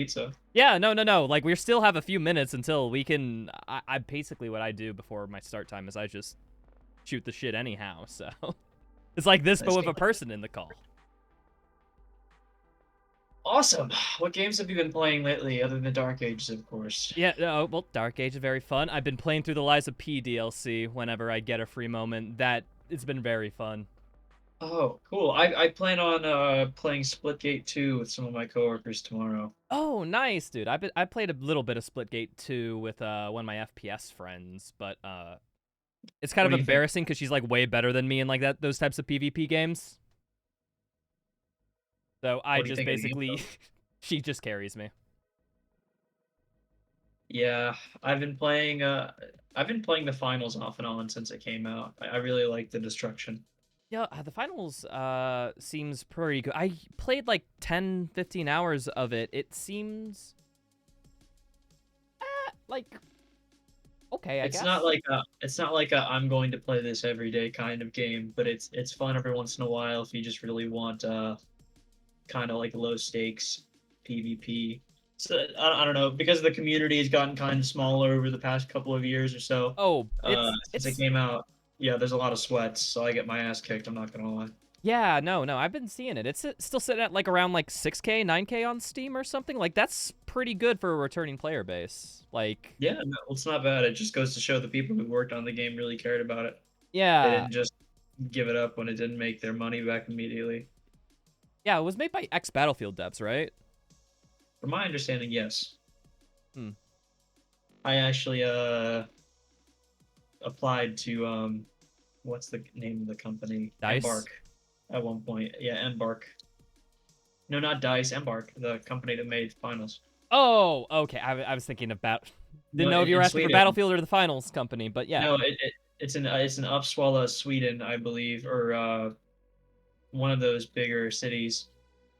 pizza. Yeah, no. Like, we still have a few minutes until we can. I basically what I do before my start time is I just shoot the shit anyhow. So it's like this, I but with see. a person in the call. Awesome. What games have you been playing lately, other than Dark Ages, of course? Yeah, no, well, Dark Age is very fun. I've been playing through the Lies of P DLC whenever I get a free moment. That it's been very fun. Oh, cool. I plan on playing Splitgate 2 with some of my coworkers tomorrow. Oh, nice, dude. I played a little bit of Splitgate 2 with one of my FPS friends, but it's kind What of do you think? embarrassing because she's like way better than me in like those types of PvP games. So I What do you just think of the game basically though? she just carries me. Yeah, I've been playing the finals off and on since it came out. I really like the destruction. Yeah, the finals seems pretty good. I played like 10, 15 hours of it. It seems like okay, I guess. It's not like a I'm going to play this every day kind of game, but it's fun every once in a while if you just really want kind of like low stakes PvP. So I don't know, because the community has gotten kind of smaller over the past couple of years or so. Oh, Since it it's came out, yeah, there's a lot of sweats, so I get my ass kicked. I'm not gonna lie. yeah, no. I've been seeing it. It's still sitting at like around like 6K, 9K on Steam or something. Like that's pretty good for a returning player base. Like Yeah, no, it's not bad. It just goes to show the people who worked on the game really cared about it. They yeah. didn't just give it up when it didn't make their money back immediately. Yeah, it was made by ex Battlefield devs, right? From my understanding, yes. Hmm. I actually applied to what's the name of the company? Dice. Embark at one point. Yeah, Embark. No, not Dice, Embark, the company that made Finals. Oh, okay. I was thinking about didn't No, know if you were in asking for Sweden. Battlefield or the Finals company, but yeah. No, it's in Uppsala, Sweden, I believe, or one of those bigger cities.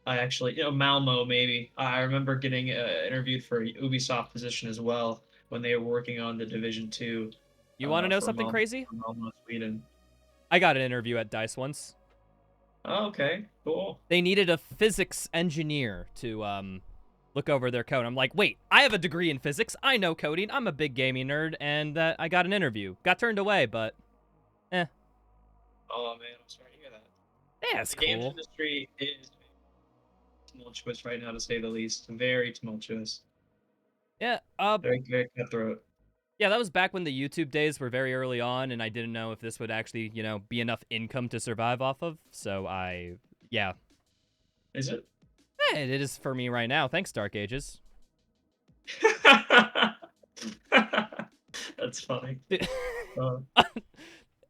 I actually, Malmo maybe. I remember getting interviewed for a Ubisoft position as well when they were working on the Division 2 You want to know for something crazy? Malmo, Sweden. I got an interview at Dice once. Oh, okay, cool. They needed a physics engineer to look over their code. I'm like, wait, I have a degree in physics. I know coding. I'm a big gaming nerd, and I got an interview. Got turned away, but eh, Oh man, I'm sorry to hear that. yeah, it's The games cool. industry is tumultuous right now, to say the least. Very tumultuous. Yeah, Very, very cutthroat. yeah, that was back when the YouTube days were very early on, and I didn't know if this would actually, be enough income to survive off of. So yeah, Is it? it is for me right now. Thanks, Dark Ages. That's funny. Uh,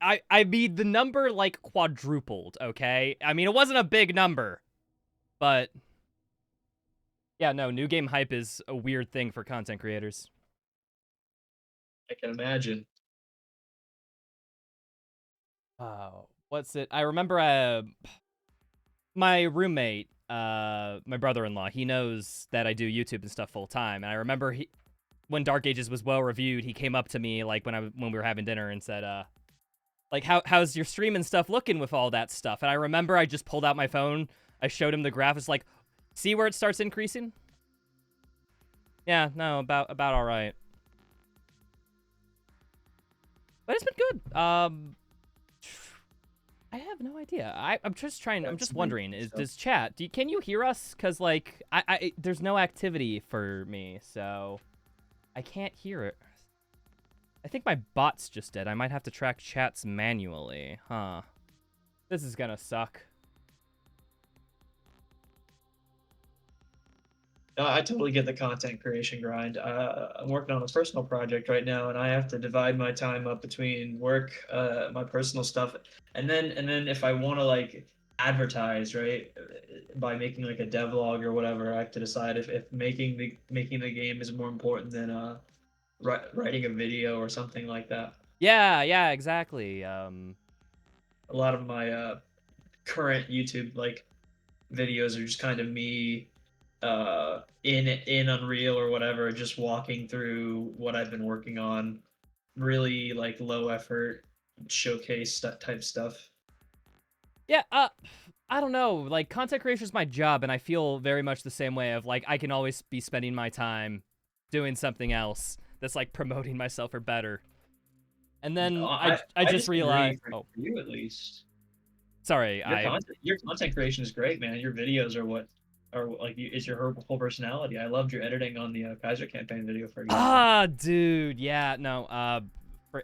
I mean, the number like quadrupled. Okay, I mean it wasn't a big number, but yeah, no, new game hype is a weird thing for content creators. I can imagine. Oh, what's it? I remember my roommate, my brother-in-law, he knows that I do YouTube and stuff full time, and I remember when Dark Ages was well reviewed, he came up to me like when we were having dinner and said, like how's your stream and stuff looking with all that stuff? And I remember I just pulled out my phone, I showed him the graph, it's like, see where it starts increasing? Yeah, no, about all right. But it's been good. I have no idea. I'm just trying. I'm That's just some wondering. stuff. Does chat? Can you hear us? Cause like there's no activity for me, so I can't hear it. I think my bot's just dead. I might have to track chats manually. Huh. This is gonna suck. No, I totally get the content creation grind. I'm working on a personal project right now, and I have to divide my time up between work, my personal stuff, and then if I want to like advertise, right, by making like a devlog or whatever, I have to decide if making the game is more important than writing a video or something like that. Yeah, exactly. A lot of my current YouTube like videos are just kind of me in Unreal or whatever, just walking through what I've been working on. Really like low effort showcase type stuff. Yeah, I don't know. Like, content creation is my job, and I feel very much the same way of, like, I can always be spending my time doing something else that's, like, promoting myself or better. And No, then I I just disagree realized, for oh, you at least. sorry, Your content creation is great, man. Your videos are what are like is your whole personality. I loved your editing on the Kaiser campaign video, for example. dude, yeah, no,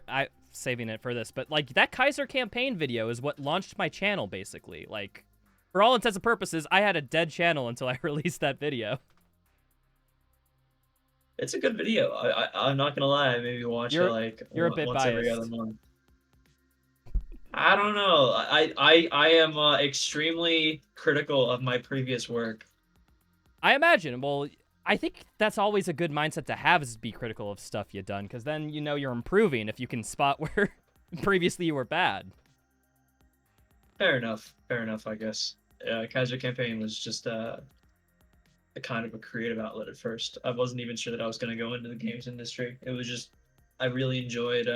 I saving it for this, but, like, that Kaiser campaign video is what launched my channel, basically. Like, for all intents and purposes, I had a dead channel until I released that video. It's a good video. I'm not gonna lie. I maybe watch it You're like you're a bit once every other biased. month. I don't know. I am extremely critical of my previous work. I imagine. Well, I think that's always a good mindset to have, is be critical of stuff you've done, because then you know you're improving if you can spot where previously you were bad. Fair enough. Fair enough, I guess. Kaiser campaign was just a kind of a creative outlet at first. I wasn't even sure that I was going to go into the games industry. It was just I really enjoyed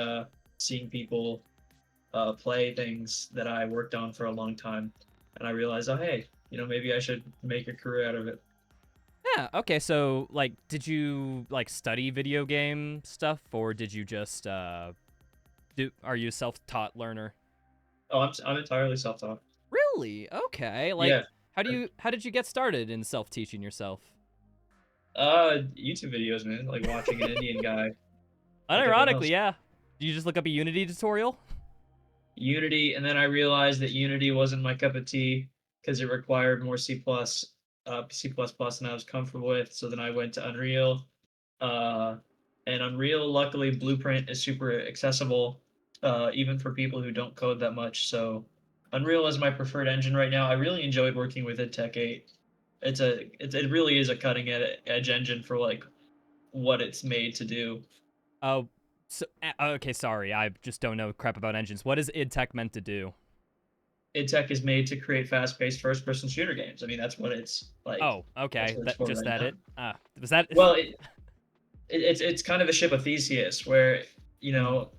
seeing people play things that I worked on for a long time, and I realized, oh hey, maybe I should make a career out of it. Yeah, okay, so, like, did you, like, study video game stuff, or did you just, are you a self-taught learner? Oh, I'm entirely self-taught. Really? Okay, Yeah. like, how did you get started in self-teaching yourself? YouTube videos, man. Like watching an Indian guy, like everyone Unironically, else. yeah. Did you just look up a Unity tutorial? Unity, and then I realized that Unity wasn't my cup of tea because it required more C++, than I was comfortable with. So then I went to Unreal, uh, and Unreal, luckily, Blueprint is super accessible, even for people who don't code that much. So Unreal is my preferred engine right now. I really enjoyed working with Tech 8. It really is a cutting edge engine for like what it's made to do. Oh, so, okay, sorry, I just don't know crap about engines. What is id Tech meant to do? Tech is made to create fast-paced first-person shooter games. I mean, that's what it's like. Oh, That's okay, what it's that for just right that now. it? Was that? Well, it's kind of a ship of Theseus, where you Hmm. know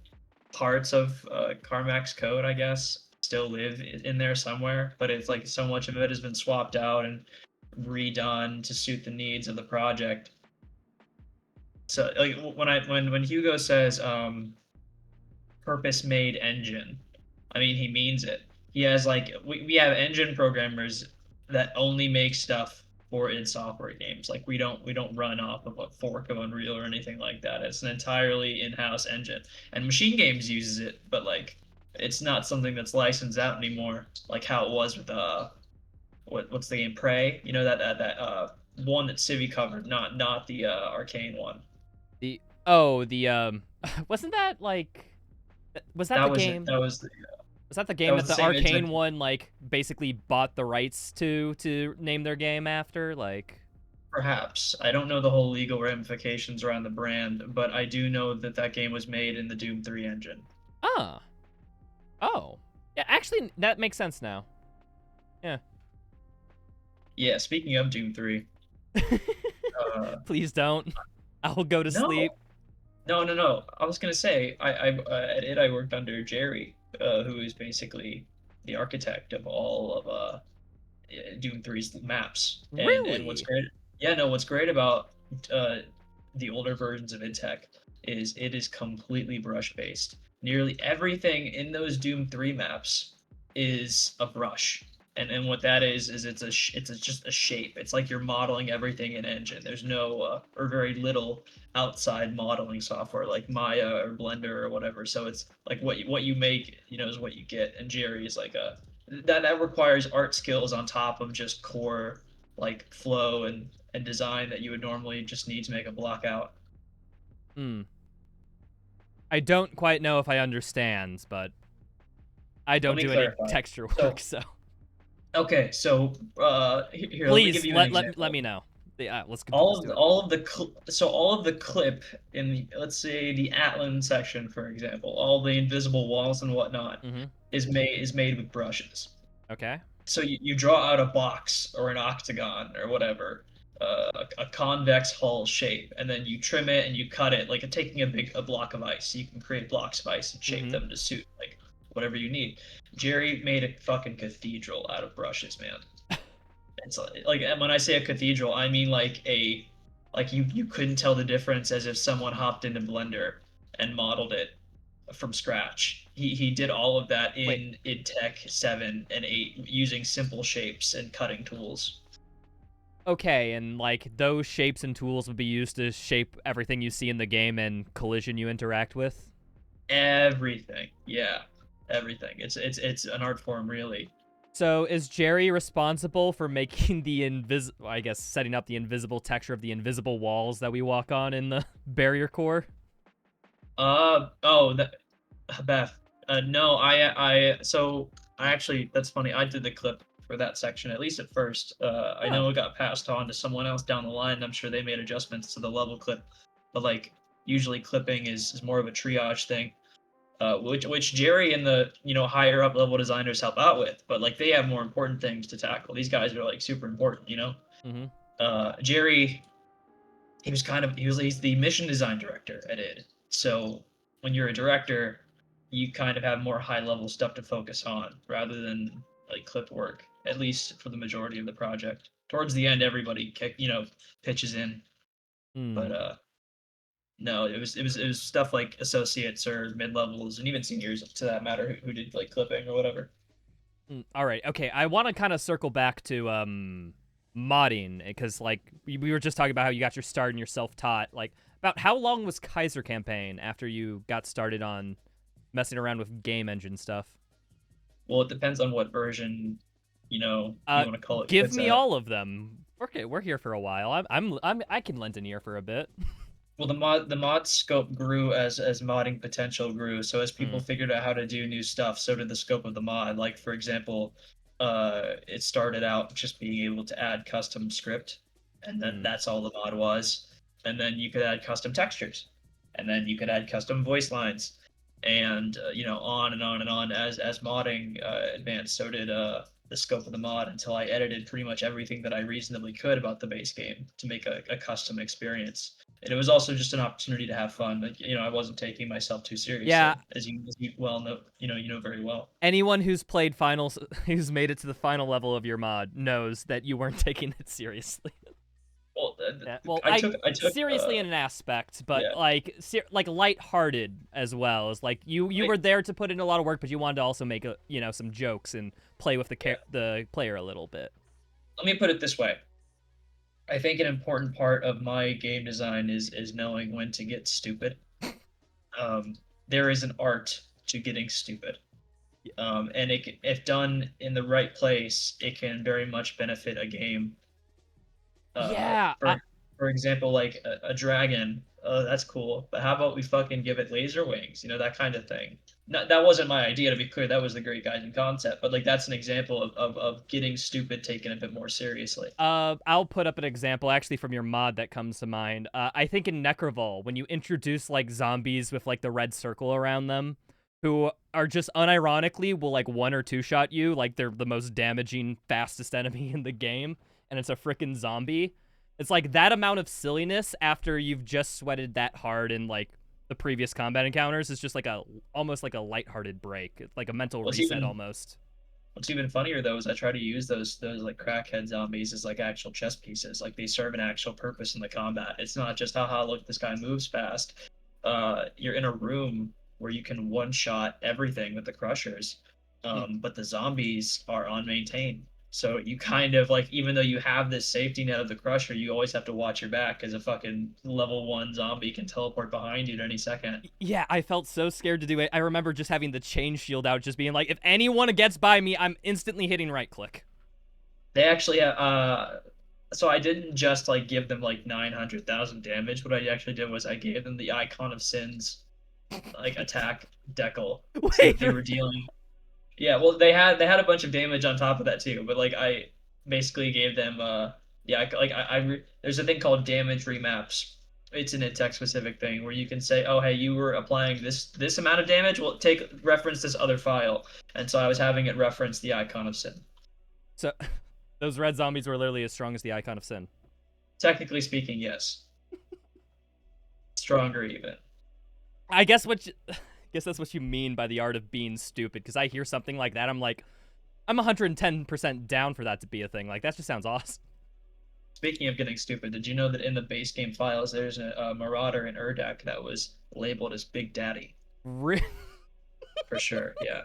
parts of Carmack's code, I guess, still live in there somewhere, but it's like so much of it has been swapped out and redone to suit the needs of the project. So, like when Hugo says purpose-made engine, I mean, he means it. He has like we have engine programmers that only make stuff for id Software games. Like we don't run off of a fork of Unreal or anything like that. It's an entirely in-house engine. And Machine Games uses it, but like it's not something that's licensed out anymore, like how it was with what's the game Prey? You know that one that Civi covered, not the Arcane one. The the wasn't that like was that That the was it. game? Was that the That game was that the the same id Tech. Arcane one like basically bought the rights to name their game after? Like, Perhaps. I don't know the whole legal ramifications around the brand, but I do know that that game was made in the Doom 3 engine. ah, oh, yeah. Actually, that makes sense now. Yeah. Yeah, speaking of Doom 3, uh, Please don't. I'll go to no, sleep. no. I was gonna say, at it I worked under Jerry, who is basically the architect of all of Doom 3's maps. And what's Really? great, yeah, no, what's great about uh, the older versions of IdTech is it is completely brush based. Nearly everything in those Doom 3 maps is a brush. And what that is just a shape. It's like you're modeling everything in Engine. There's no or very little outside modeling software like Maya or Blender or whatever. So it's like what you make, is what you get. And Jerry is like a that requires art skills on top of just core like flow and design that you would normally just need to make a block out. Hmm. I don't quite know if I understand, but I Let don't me do any clarify. texture work, So, so okay, so here, let me give please you an let example. me know. Yeah, let's do it. All of the clip in the, let's say, the Atlan section, for example, all the invisible walls and whatnot Mm-hmm. is made with brushes. Okay. So you draw out a box or an octagon or whatever, a convex hull shape, and then you trim it and you cut it like taking a block of ice. You can create blocks of ice and shape Mm-hmm. them to suit like whatever you need. Jerry made a fucking cathedral out of brushes, man. It's like and when I say a cathedral, I mean like you couldn't tell the difference as if someone hopped into Blender and modeled it from scratch. He did all of that Wait, in Tech 7 and 8 using simple shapes and cutting tools. okay, and like those shapes and tools would be used to shape everything you see in the game and collision you interact with? Everything. Yeah. Everything. It's an art form really. So is Jerry responsible for making the I guess setting up the invisible texture of the invisible walls that we walk on in the barrier core? Oh, that Beth. No, so I actually, that's funny. I did the clip for that section, at least at first. I Huh. know it got passed on to someone else down the line. I'm sure they made adjustments to the level clip, but like usually clipping is more of a triage thing, which Jerry and the higher up level designers help out with, but like they have more important things to tackle. These guys are like super important, you know. Mm-hmm. Jerry, he's the mission design director at id, so when you're a director you kind of have more high level stuff to focus on rather than like clip work, at least for the majority of the project. Towards the end everybody pitches in, Hmm. but no, it was stuff like associates or mid levels and even seniors to that matter who did like clipping or whatever. All right. Okay. I want to kind of circle back to modding because like we were just talking about how you got your start and you're self-taught. Like about how long was Kaiser campaign after you got started on messing around with game engine stuff? Well, it depends on what version you Uh, want to call it give quits me at. all of them. Okay, we're here for a while. I can lend an ear for a bit. Well, the mod scope grew as modding potential grew. So as people Hmm. figured out how to do new stuff, so did the scope of the mod. Like for example, it started out just being able to add custom script, and then Hmm. that's all the mod was. And then you could add custom textures, and then you could add custom voice lines, and on and on and on as modding advanced. So did the scope of the mod until I edited pretty much everything that I reasonably could about the base game to make a custom experience. And it was also just an opportunity to have fun. Like, I wasn't taking myself too Yeah. seriously, as you well know, you know very well. Anyone who's played finals, who's made it to the final level of your mod, knows that you weren't taking it seriously. Well, Yeah. Well, I took seriously in an aspect, but yeah. like like lighthearted as well. As like you I, were there to put in a lot of work, but you wanted to also make some jokes and play with yeah. the player a little bit. Let me put it this way. I think an important part of my game design is knowing when to get stupid. There is an art to getting stupid. And if done in the right place, it can very much benefit a game. Uh, Yeah. for example, like a dragon. That's cool. But how about we fucking give it laser wings? That kind of thing. That wasn't my idea, to be clear. That was the great guiding concept. But like that's an example of getting stupid taken a bit more seriously. I'll put up an example actually from your mod that comes to mind. I think in Necrovol, when you introduce like zombies with like the red circle around them, who are just unironically will like one or two shot you, like they're the most damaging, fastest enemy in the game, and it's a freaking zombie. It's like that amount of silliness after you've just sweated that hard in like the previous combat encounters is just like almost like a lighthearted break. It's like a mental What's reset even almost. What's even funnier though is I try to use those like crackhead zombies as like actual chess pieces. Like they serve an actual purpose in the combat. It's not just haha look this guy moves fast. You're in a room where you can one shot everything with the crushers. Hmm. But the zombies are unmaintained. So you kind of like, even though you have this safety net of the crusher, you always have to watch your back because a fucking level 1 zombie can teleport behind you at any second. Yeah, I felt so scared to do it. I remember just having the chain shield out, just being like, if anyone gets by me, I'm instantly hitting right click. They actually so I didn't just like give them like 900,000 damage. What I actually did was I gave them the Icon of Sins like attack decal, so that Wait, they were dealing. Yeah, well they had a bunch of damage on top of that too, but like I basically gave them yeah, there's a thing called damage remaps. It's an tech specific thing where you can say, "Oh, hey, you were applying this amount of damage. Well, take reference this other file." And so I was having it reference the Icon of Sin. so those red zombies were literally as strong as the Icon of Sin. Technically speaking, yes. Stronger even. I guess what Guess that's what you mean by the art of being stupid, because I hear something like that, I'm like, I'm 110% down for that to be a thing. Like, that just sounds awesome. Speaking of getting stupid, did you know that in the base game files, there's a Marauder in Urdak that was labeled as Big Daddy? For sure, yeah.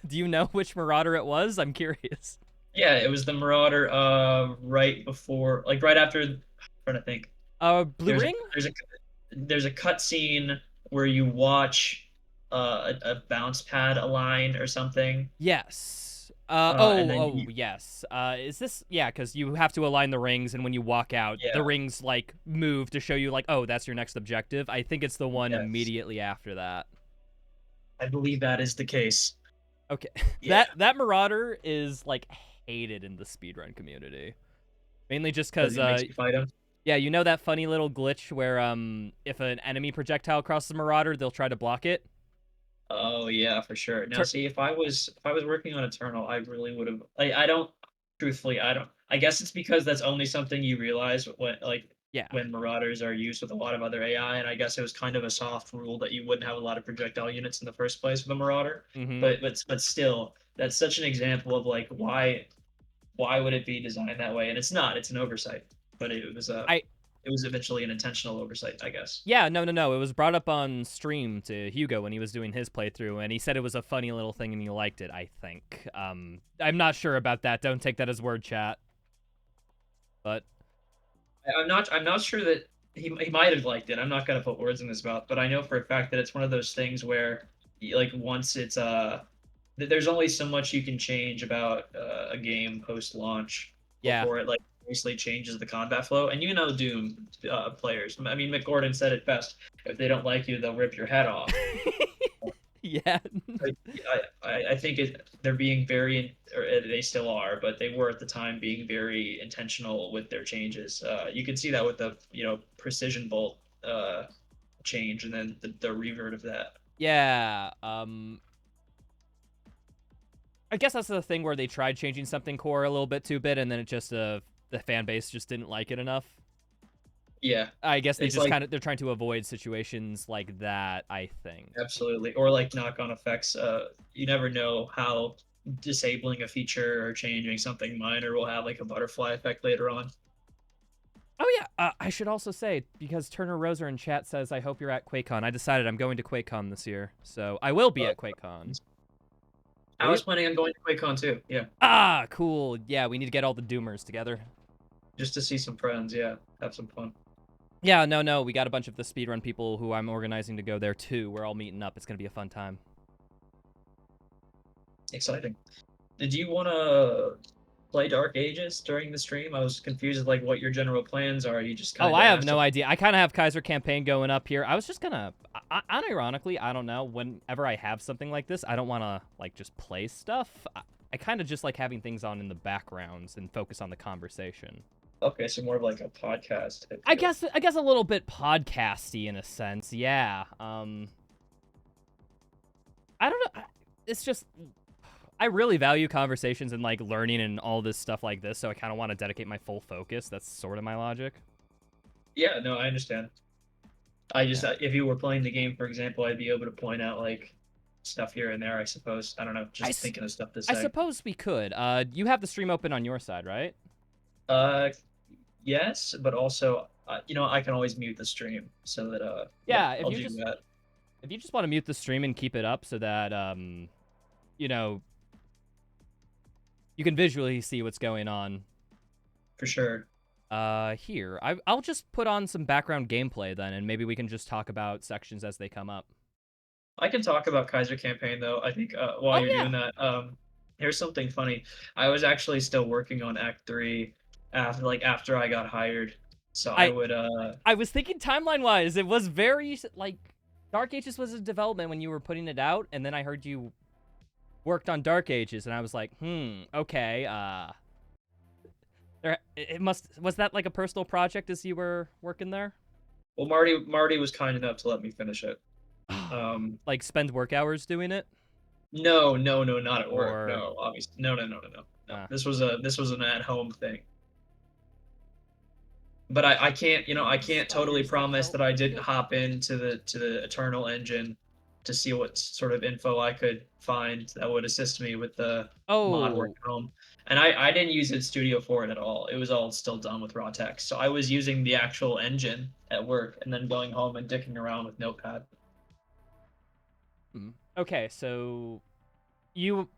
Do you know which Marauder it was? I'm curious. Yeah, it was the Marauder right before, like right after, I'm trying to think. Blue There's a Ring? there's a there's a cut scene where you watch a bounce pad align or something. Yes. And then Yes. Is this, yeah, because you have to align the rings, and when you walk out, yeah, the rings, like, move to show you, like, oh, that's your next objective. I think it's the one yes, immediately after that. I believe that is the case. Okay. Yeah. That Marauder is, like, hated in the speedrun community. Mainly just Because because, it makes you fight him. yeah, you know that funny little glitch where, if an enemy projectile crosses a Marauder, they'll try to block it? Oh yeah, for sure. Now Tur- see, if I was working on Eternal, I really would have. I don't. Truthfully, I don't. I guess it's because that's only something you realize when yeah. when Marauders are used with a lot of other AI, and I guess it was kind of a soft rule that you wouldn't have a lot of projectile units in the first place with a Marauder. Mm-hmm. But still, that's such an example of like why would it be designed that way? And it's not. It's an oversight. But I it was eventually an intentional oversight, I guess. Yeah, no. It was brought up on stream to Hugo when he was doing his playthrough, and he said it was a funny little thing and he liked it, I think. I'm not sure about that. Don't take that as word, chat. But I'm not sure that he might have liked it. I'm not gonna put words in his mouth, but I know for a fact that it's one of those things where like once it's there's only so much you can change about a game post launch yeah. before it like basically changes the combat flow. And you know Doom players. I mean, McGordon said it best. If they don't like you, they'll rip your head off. Yeah. I think they're being very, or they still are, but they were at the time being very intentional with their changes. You can see that with the precision bolt change, and then the revert of that. Yeah. I guess that's the thing where they tried changing something core a little bit too bit, and then it just the fan base just didn't like it enough. Yeah, I guess they it's just like they're trying to avoid situations like that, I think. absolutely, or like knock-on effects. You never know how disabling a feature or changing something minor will have like a butterfly effect later on. Oh yeah, I should also say, because Turner Roser in chat says, I hope you're at QuakeCon. I decided I'm going to QuakeCon this year, so I will be at QuakeCon. I was planning on going to QuakeCon too. Yeah, Ah, cool. Yeah, we need to get all the Doomers together. just to see some friends. Yeah, have some fun. Yeah, no, we got a bunch of the speedrun people who I'm organizing to go there too. We're all meeting up. It's gonna be a fun time. Exciting. Did you want to play Dark Ages during the stream? I was confused like what your general plans are. You just kind Oh, of I have asked no idea. I kind of have Kaiser campaign going up here. I was just gonna, unironically, I don't know. Whenever I have something like this, I don't want to like just play stuff. I kind of just like having things on in the backgrounds and focus on the conversation. Okay, so more of like a podcast. I guess a little bit podcasty in a sense. Yeah. I don't know. It's just I really value conversations and like learning and all this stuff like this, so I kind of want to dedicate my full focus. That's sort of my logic. Yeah, no, I understand. I just Yeah. if you were playing the game, for example, I'd be able to point out like stuff here and there. I suppose. I don't know. Just thinking of stuff to I say. suppose we could. You have the stream open on your side, right? Uh, yes, but also, I can always mute the stream so that yeah, Yeah, I'll do that. if you just want to mute the stream and keep it up so that you know, you can visually see what's going on. For sure. Here, I'll just put on some background gameplay then, and maybe we can just talk about sections as they come up. I can talk about Kaiser campaign though. I think while Oh you're yeah. doing that, here's something funny. I was actually still working on Act 3 after I got hired. So I would I was thinking timeline wise, it was very like Dark Ages was a development when you were putting it out, and then I heard you worked on Dark Ages, and I was like, okay, was that like a personal project as you were working there? well, Marty was kind enough to let me finish it. Like spend work hours doing it? No, not at work. Or No, obviously, no. uh, This was an at home thing. But I can't, I can't totally promise that I didn't hop into the Eternal engine to see what sort of info I could find that would assist me with the mod work Oh, at home. And I didn't use id Studio for it at all. It was all still done with raw text. So I was using the actual engine at work and then going home and dicking around with Notepad. okay. So you,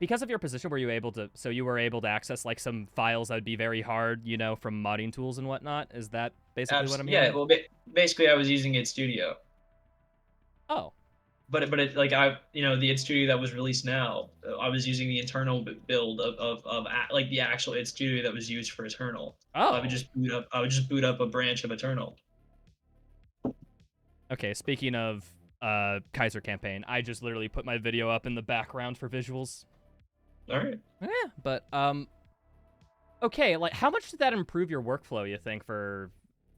because of your position, were you able to? So you were able to access like some files that would be very hard, from modding tools and whatnot. Is that basically what I'm Yeah, hearing? well, basically I was using id Studio. Oh, But like the id Studio that was released now, I was using the internal build of like the actual id Studio that was used for Eternal. So oh. I would just boot up a branch of Eternal. Okay. Speaking of Kaiser campaign, I just literally put my video up in the background for visuals. All right. Yeah, but okay, like how much did that improve your workflow, you think, for,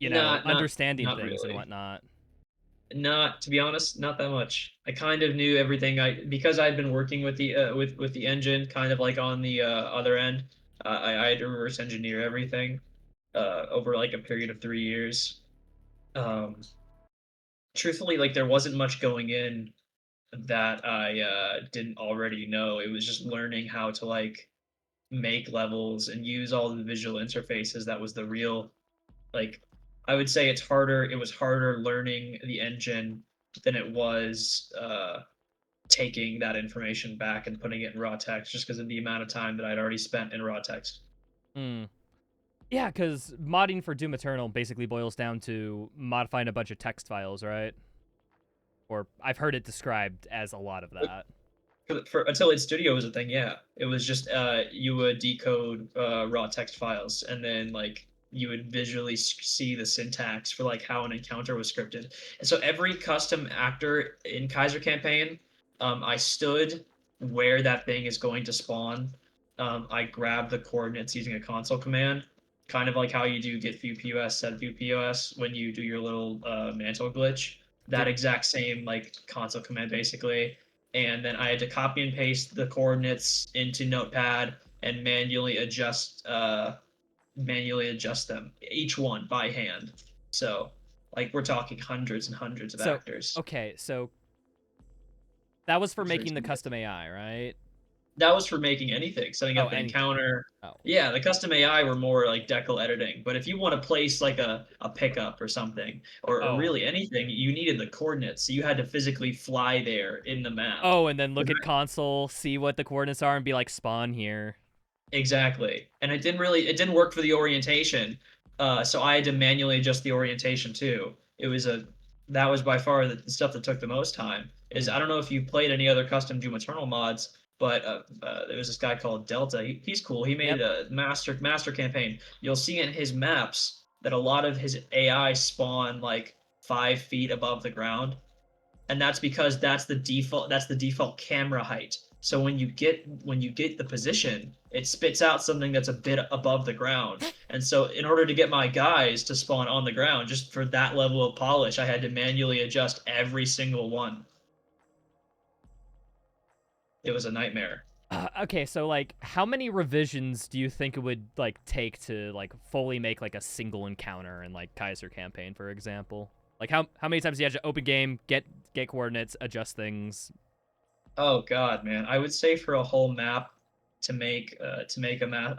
understanding Not things and really. whatnot? Not to be honest, not that much. I kind of knew everything because I'd been working with the with the engine kind of like on the other end. I had to reverse engineer everything over like a period of 3 years. Um, Truthfully, like there wasn't much going in that I didn't already know. It was just learning how to like make levels and use all the visual interfaces. That was the real like I would say it was harder learning the engine than it was taking that information back and putting it in raw text just because of the amount of time that I'd already spent in raw text. Hmm. Yeah, because modding for Doom Eternal basically boils down to modifying a bunch of text files, right? Or I've heard it described as a lot of that. Until id Studio was a thing, yeah. It was just you would decode raw text files and then like you would visually see the syntax for like how an encounter was scripted. And so every custom actor in Kaiser campaign, I stood where that thing is going to spawn. I grabbed the coordinates using a console command, kind of like how you do get view POS, set view POS when you do your little mantle glitch. That Did exact same like console command basically, and then I had to copy and paste the coordinates into Notepad and manually adjust them, each one by hand. So, like we're talking hundreds and hundreds of so actors. okay, so that was for It's very making the tedious. custom AI, right? That was for making anything, setting Oh, up an anything. encounter. Oh. Yeah, the custom AI were more like decal editing. But if you want to place like a pickup or something, or Oh. really anything, you needed the coordinates. So you had to physically fly there in the map. Oh, and then look at console, see what the coordinates are, and be like, spawn here. Exactly. And it didn't work for the orientation. So I had to manually adjust the orientation too. That was by far the stuff that took the most time. Is Hmm. I don't know if you played any other custom Doom Eternal mods, but there was this guy called Delta. He's cool. He made Yep. a master campaign. You'll see in his maps that a lot of his AI spawn like 5 feet above the ground, and that's because that's the default camera height. So when you get the position, it spits out something that's a bit above the ground. And so in order to get my guys to spawn on the ground just for that level of polish, I had to manually adjust every single one. It was a nightmare. Okay, so like, how many revisions do you think it would like take to like fully make like a single encounter in like Kaiser campaign, for example? Like, how many times do you have to open game, get coordinates, adjust things? Oh God, man. I would say for a whole map to make a map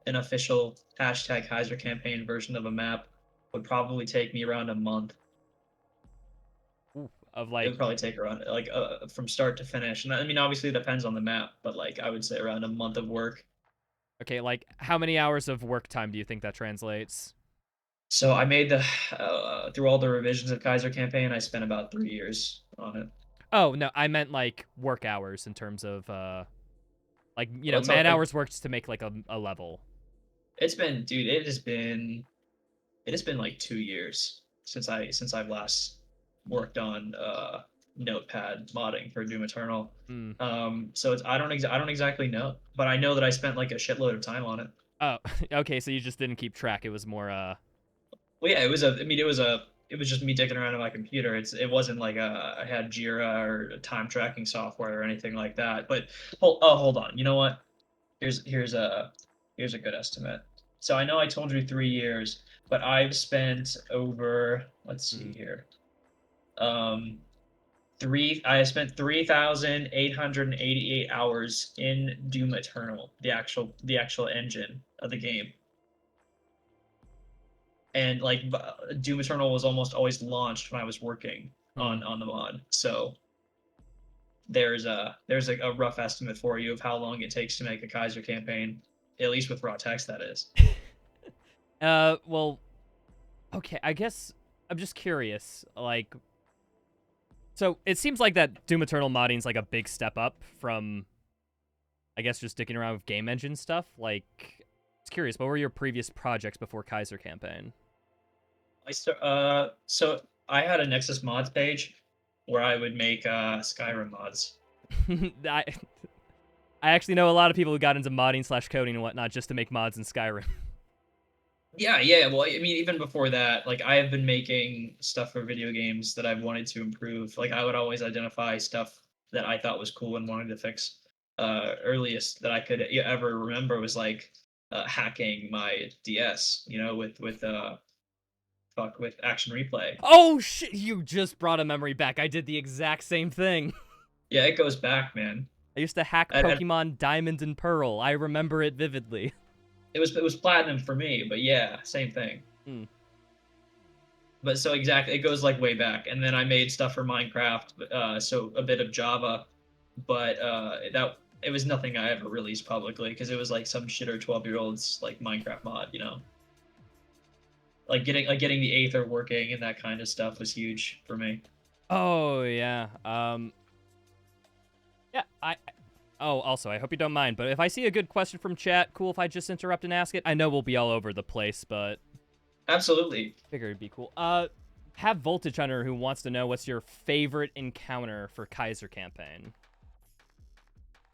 an official hashtag Kaiser campaign version of a map would probably take me around a month. Oof, of It like, would probably take around like from start to finish. And I mean, obviously, it depends on the map, but like I would say around a month of work. okay, like how many hours of work time do you think that translates? So I made the through all the revisions of Kaiser campaign, I spent about 3 years on it. Oh no, I meant like work hours in terms of like Well, that's all. man hours worked to make like a level. It's been, dude. It has been like 2 years since I've last worked on Notepad modding for Doom Eternal. Hmm. So I don't exactly know, but I know that I spent like a shitload of time on it. Oh, okay, so you just didn't keep track. It was more Well, yeah, it was just me dicking around on my computer. It wasn't like I had Jira or time tracking software or anything like that. But hold on. You know what? Here's here's a here's a good estimate. So I know I told you 3 years, but I've spent over, let's see hmm. here. Um, I spent 3,888 hours in Doom Eternal, the actual engine of the game. And like Doom Eternal was almost always launched when I was working Hmm. on the mod. So there's a rough estimate for you of how long it takes to make a Kaiser campaign, at least with raw text, that is. Well, okay, I guess I'm just curious. Like, so it seems like that Doom Eternal modding is like a big step up from, I guess, just sticking around with game engine stuff. Like, I was curious, what were your previous projects before Kaiser campaign? So I had a Nexus mods page where I would make Skyrim mods. I I actually know a lot of people who got into modding slash coding and whatnot just to make mods in Skyrim. Yeah, yeah. Well, I mean, even before that, like I have been making stuff for video games that I've wanted to improve. Like I would always identify stuff that I thought was cool and wanted to fix. Earliest that I could ever remember was like hacking my DS, with Action Replay. Oh shit! You just brought a memory back. I did the exact same thing. Yeah, it goes back, man. I used to hack And Pokemon Diamond and Pearl. I remember it vividly. it was platinum for me, but yeah, same thing. Hmm. But so exactly, it goes like way back. And then I made stuff for Minecraft, so a bit of Java, but that it was nothing I ever released publicly because it was like some shitter 12-year-olds like Minecraft mod. Like getting the Aether working and that kind of stuff was huge for me. Oh yeah. Yeah. Oh, also, I hope you don't mind, but if I see a good question from chat, cool if I just interrupt and ask it. I know we'll be all over the place, but Absolutely. figure it'd be cool. Have Voltage Hunter who wants to know what's your favorite encounter for Kaiser campaign.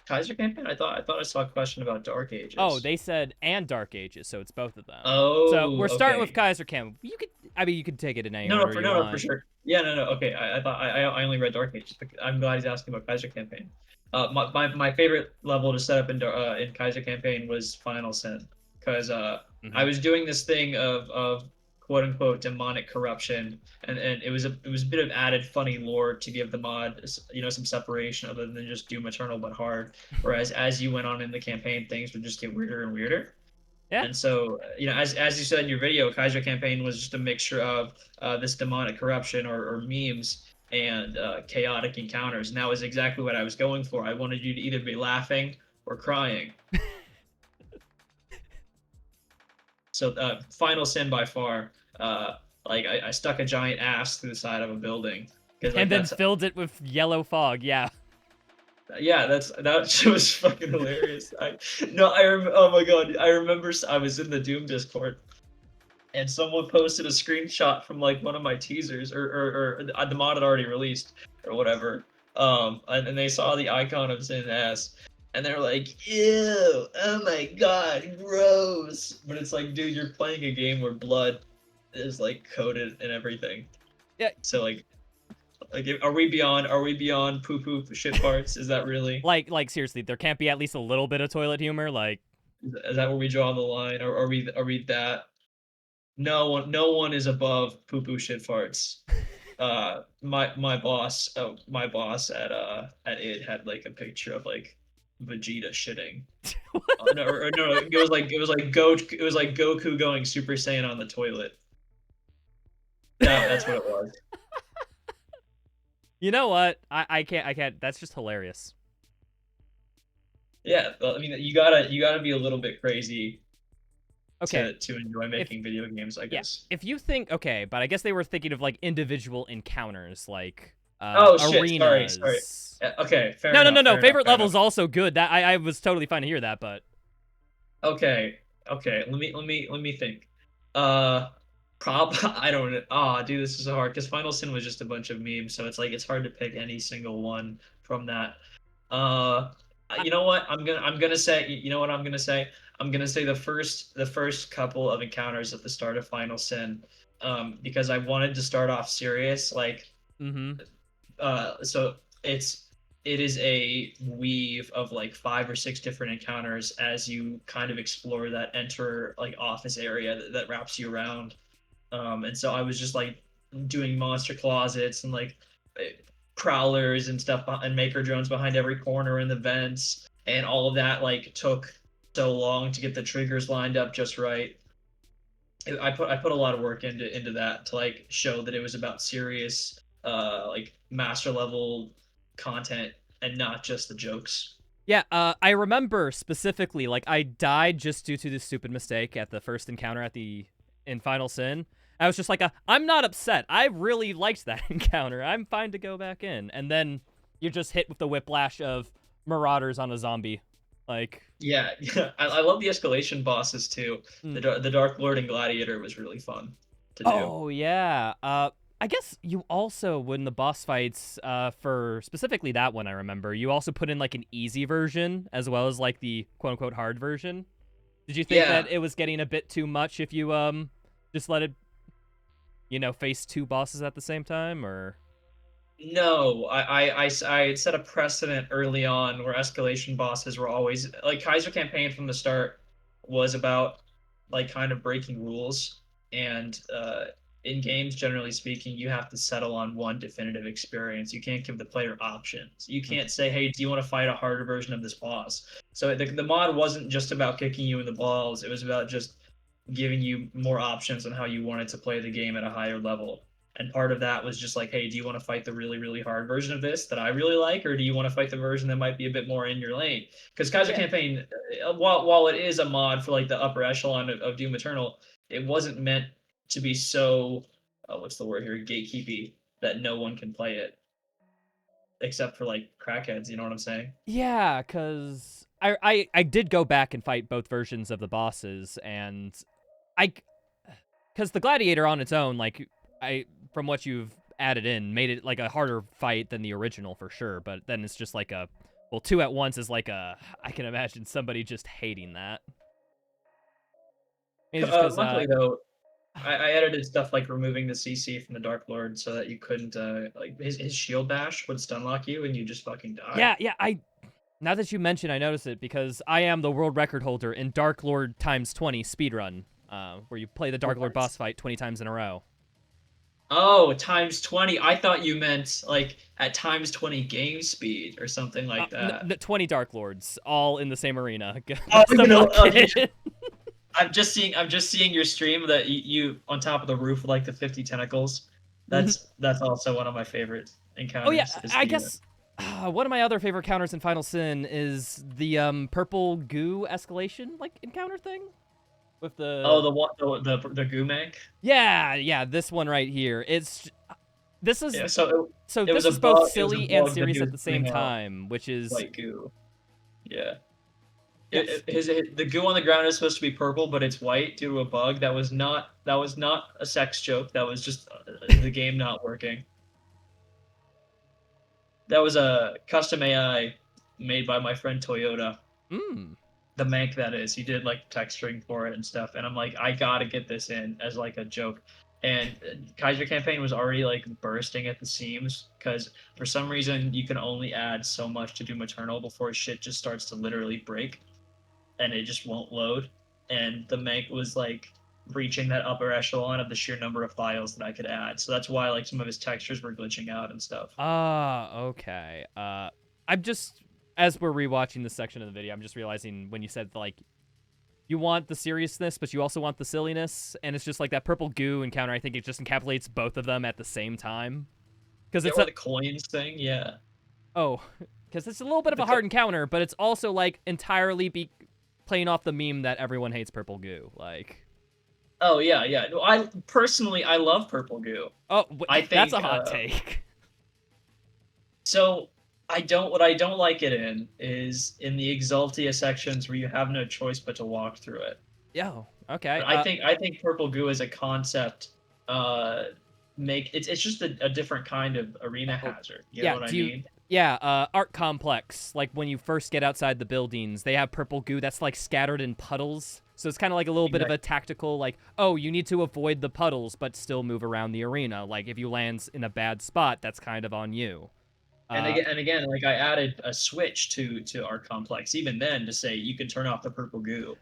Kaiser campaign? I thought I saw a question about Dark Oh, Ages. they said and Dark Ages, so it's both of them. So Oh, we're starting with okay. Kaiser campaign. You could take it in any No, no, order for you no, no, for want. sure. Yeah, no, no. Okay, I thought I only read Dark Ages. I'm glad he's asking about Kaiser campaign. My favorite level to set up in Kaiser campaign was Final Sin, because I Mm-hmm. was doing this thing of quote unquote demonic corruption, and it was a bit of added funny lore to give the mod some separation other than just Doom Eternal but hard. Whereas as you went on in the campaign, things would just get weirder and weirder. Yeah. And so, as you said in your video, Kaiser campaign was just a mixture of this demonic corruption or memes and chaotic encounters. And that was exactly what I was going for. I wanted you to either be laughing or crying. So, Final Sin by far, like I stuck a giant ass through the side of a building because And like then that's filled it with yellow fog. Yeah. yeah, that shit was fucking hilarious. Oh my god, I remember I was in the Doom Discord and someone posted a screenshot from like one of my teasers or the mod had already released or whatever, and they saw the icon of Zen S and they're like, ew, oh my god, gross. But it's like, dude, you're playing a game where blood is like coated and everything. Yeah. So like are we beyond poo poo shit parts? Is that really, Like seriously, there can't be at least a little bit of toilet humor. Like, is that where we draw the line, or are we that? No one is above poo poo shit farts. My boss at it had like a picture of like Vegeta shitting. No, or no, it was like Goku going Super Saiyan on the toilet. That's what it was. you know what? I can't. That's just hilarious. Yeah, well, I mean, you gotta be a little bit crazy Okay. to enjoy If making video games, I Yeah, guess. if you think okay, but I guess they were thinking of like individual encounters, like Oh shit, sorry. arenas. Okay, fair No, no, no, enough, no. fair enough, Favorite fair level enough. is also good. That I was totally fine to hear that, but Okay, okay. Let me think. Uh, I don't know. Ah, dude, this is so hard because Final Sin was just a bunch of memes, so it's like it's hard to pick any single one from that. Uh, I, you know what? I'm gonna say. You know what I'm gonna say? I'm gonna say the first couple of encounters at the start of Final Sin, because I wanted to start off serious, like mm-hmm. so it is a weave of like 5 or 6 different encounters as you kind of explore that enter like office area that wraps you around. And so I was just like doing monster closets and like prowlers and stuff and maker drones behind every corner in the vents, and all of that like took so long to get the triggers lined up just right. I put a lot of work into that to like show that it was about serious like master level content and not just the jokes. Yeah, I remember specifically, like, I died just due to this stupid mistake at the first encounter in Final Sin. I was just like, I'm not upset. I really liked that encounter. I'm fine to go back in. And then you're just hit with the whiplash of marauders on a zombie. Like, Yeah, yeah. I love the escalation bosses too. mm. The Dark Lord and Gladiator was really fun to do. Oh yeah. I guess you also, when the boss fights, for specifically that one, I remember you also put in like an easy version as well as like the quote unquote hard version. Did you think Yeah. that it was getting a bit too much if you just let it, face two bosses at the same time, or? No, I set a precedent early on where escalation bosses were always like Kaiser campaign from the start was about like kind of breaking rules, and in games generally speaking you have to settle on one definitive experience. You can't give the player options. You Mm. can't say, hey, do you want to fight a harder version of this boss? So the mod wasn't just about kicking you in the balls, it was about just giving you more options on how you wanted to play the game at a higher level. And part of that was just like, hey, do you want to fight the really, really hard version of this that I really like, or do you want to fight the version that might be a bit more in your lane? Because Kaiser Yeah. Campaign, while it is a mod for like the upper echelon of Doom Eternal, it wasn't meant to be so, what's the word here, gatekeepy, that no one can play it except for like crackheads. You know what I'm saying? Yeah, because I did go back and fight both versions of the bosses, and I, because the Gladiator on its own, like, from what you've added in, made it like a harder fight than the original for sure. But then it's just like well, two at once is like I can imagine somebody just hating that. Maybe just because Luckily though, I edited stuff like removing the CC from the Dark Lord so that you couldn't like his shield bash would stun lock you and you just fucking die. yeah, now that you mention, I notice it because I am the world record holder in Dark Lord times 20 speedrun, where you play the Dark Lord What? boss fight 20 times in a row. Oh, times 20. I thought you meant like at times 20 game speed or something like that. 20 Dark Lords, all in the same arena. Oh, Stun lock okay. it. I'm just seeing your stream that you on top of the roof with like the 50 tentacles. That's also one of my favorite Oh yeah, encounters is I the guess one of my other favorite counters in Final Sin is the purple goo escalation like encounter thing with oh the the Gumek. yeah, this one right here. This is Yeah, so so it was this a is both bug. It was a silly and bug that he serious was at the same putting out time, which is white goo. Yeah. yes. The goo on the ground is supposed to be purple, but it's white due to a bug. That was not a sex joke. That was just the game not working. That was a custom AI made by my friend Toyota. Mm. The Mank that is. He did like texturing for it and stuff, and I'm like, I gotta get this in as like a joke. And Kaiser campaign was already like bursting at the seams because for some reason you can only add so much to Doom Eternal before shit just starts to literally break and it just won't load. And the Mank was like reaching that upper echelon of the sheer number of files that I could add. So that's why like some of his textures were glitching out and stuff. Ah, okay. I'm just as we're rewatching this section of the video, I'm just realizing when you said like you want the seriousness, but you also want the silliness, and it's just like that purple goo encounter. I think it just encapsulates both of them at the same time because Yeah, it's or a the coins thing, yeah. oh, because it's a little bit of The a hard encounter, but it's also like entirely be playing off the meme that everyone hates purple goo. Like, Oh yeah, yeah. No, I personally I love purple goo. oh, I that's a think hot take. so. I don't. What I don't like it in is in the Exaltia sections where you have no choice but to walk through it. Yo, okay. But I think purple goo as a concept, uh, it's just a different kind of arena Oh, hazard. You know yeah. what I Do you? mean? Yeah, art complex. Like when you first get outside the buildings, they have purple goo that's like scattered in puddles. So it's kind of like a little bit of Exactly. a tactical, like, oh, you need to avoid the puddles but still move around the arena. Like if you land in a bad spot, that's kind of on you. And Uh, again, like I added a switch to our complex even then to say you can turn off the purple goo.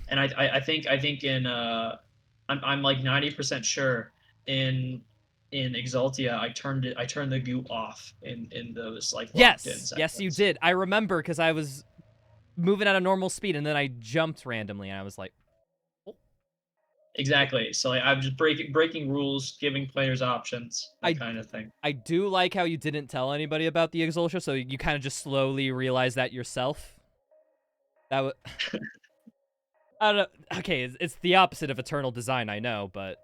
And I think in I'm like 90% sure in in Exaltia, I turned the goo off in those like locked in Yes, you segments. did. I remember because I was moving at a normal speed and then I jumped randomly and I was like, oh. Exactly. So like I'm just breaking rules, giving players options, that I kind of thing. I do like how you didn't tell anybody about the Exultia, so you kind of just slowly realize that yourself. That was I don't know. Okay, it's the opposite of Eternal Design, I know, but